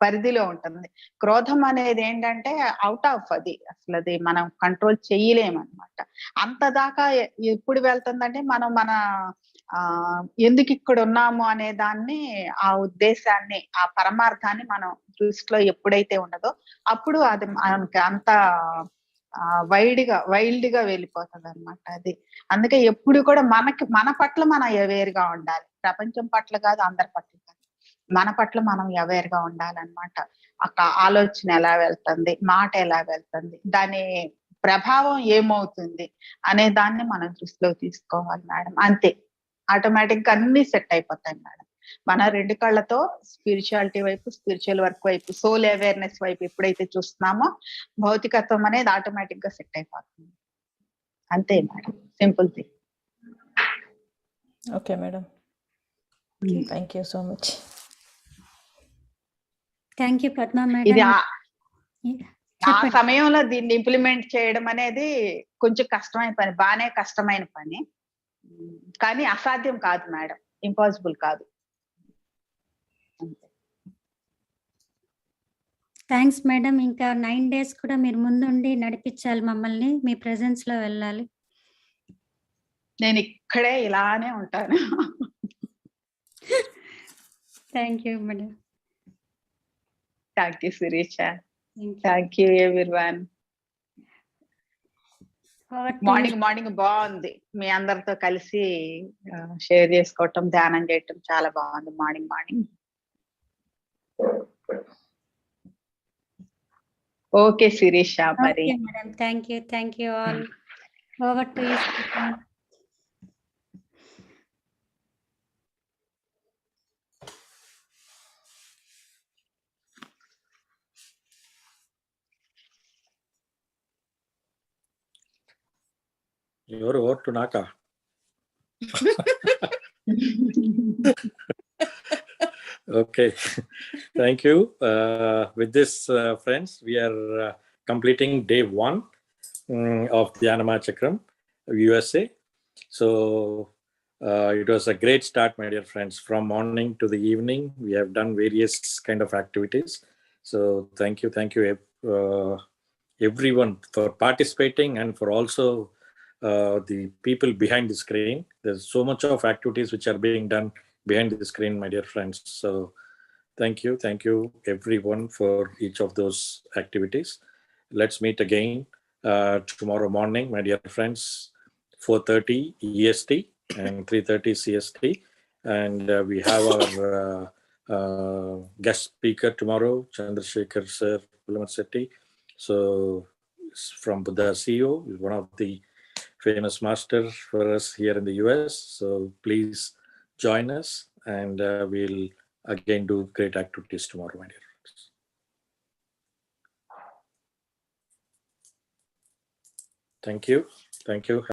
పరిధిలో ఉంటుంది. క్రోధం అనేది ఏంటంటే అవుట్ ఆఫ్, అది అసలు అది మనం కంట్రోల్ చేయలేమన్నమాట. అంత దాకా ఎప్పుడు వెళ్తుందంటే మనం మన ఎందుకు ఇక్కడ ఉన్నాము అనే దాన్ని, ఆ ఉద్దేశాన్ని, ఆ పరమార్థాన్ని మనం దృష్టిలో ఎప్పుడైతే ఉండదో అప్పుడు అది మనకి అంత వైల్డ్ గా వెళ్ళిపోతుంది అన్నమాట. అది అందుకే ఎప్పుడు కూడా మన పట్ల మనం అవేర్ గా ఉండాలి. ప్రపంచం పట్ల కాదు, అందరి పట్ల కాదు, మన పట్ల మనం అవేర్ గా ఉండాలన్నమాట. ఆలోచన ఎలా వెళ్తుంది, మాట ఎలా వెళ్తుంది, దాని ప్రభావం ఏమవుతుంది అనే దాన్ని మనం దృష్టిలో తీసుకోవాలి మేడం. అంతే, ఆటోమేటిక్ గా అన్ని సెట్ అయిపోతాయి మేడం. మన రెండు కళ్ళతో స్పిరిచువాలిటీ వైపు, స్పిరిచువల్ వర్క్ వైపు, సోల్ అవేర్నెస్ వైపు ఎప్పుడైతే చూస్తున్నామో భౌతికత్వం అనేది ఆటోమేటిక్ గా సెట్ అయిపోతుంది. అంతే madam, simple thing. Okay madam, thank you so much. Thank you Padma ఇది మేడం. ఆ సమయంలో దీన్ని ఇంప్లిమెంట్ చేయడం అనేది కొంచెం కష్టమైన పని, బాగానే కష్టమైన పని, కానీ అసాధ్యం కాదు మేడం, ఇంపాసిబుల్ కాదు. Thanks madam. ఇంకా 9 days కూడా మీరు ముందుండి నడిపించాలి మమ్మల్ని, మీ ప్రెజెన్స్ లో వెళ్ళాలి. నేను ఇక్కడే ఇలానే ఉంటాను. Thank you madam. Thank you Sirisha. Thank you everyone. Morning బాగుంది, మీ అందరితో కలిసి షేర్ చేసుకోవటం, ధ్యానం చేయటం చాలా బాగుంది మార్నింగ్. ఓకే శిరీష, మరి madam. Thank you all. Over to you. ఎవరు ఓవర్ టు నాకా? Okay, thank you. With this, friends, we are completing day 1 of the Anapanasati USA. So it was a great start, my dear friends. From morning to the evening, we have done various kind of activities. So thank you, everyone for participating, and for also the people behind the screen. There's so much of activities which are being done behind the screen, my dear friends. So thank you everyone for each of those activities. Let's meet again tomorrow morning, my dear friends, 4:30 EST and 3:30 CST. And we have our guest speaker tomorrow, Chandrasekhar Sir Pulamatsetti. So from Buddha CEO, is one of the famous masters for us here in the US. So please join us, and we'll again do great activities tomorrow, my dear friends. Thank you.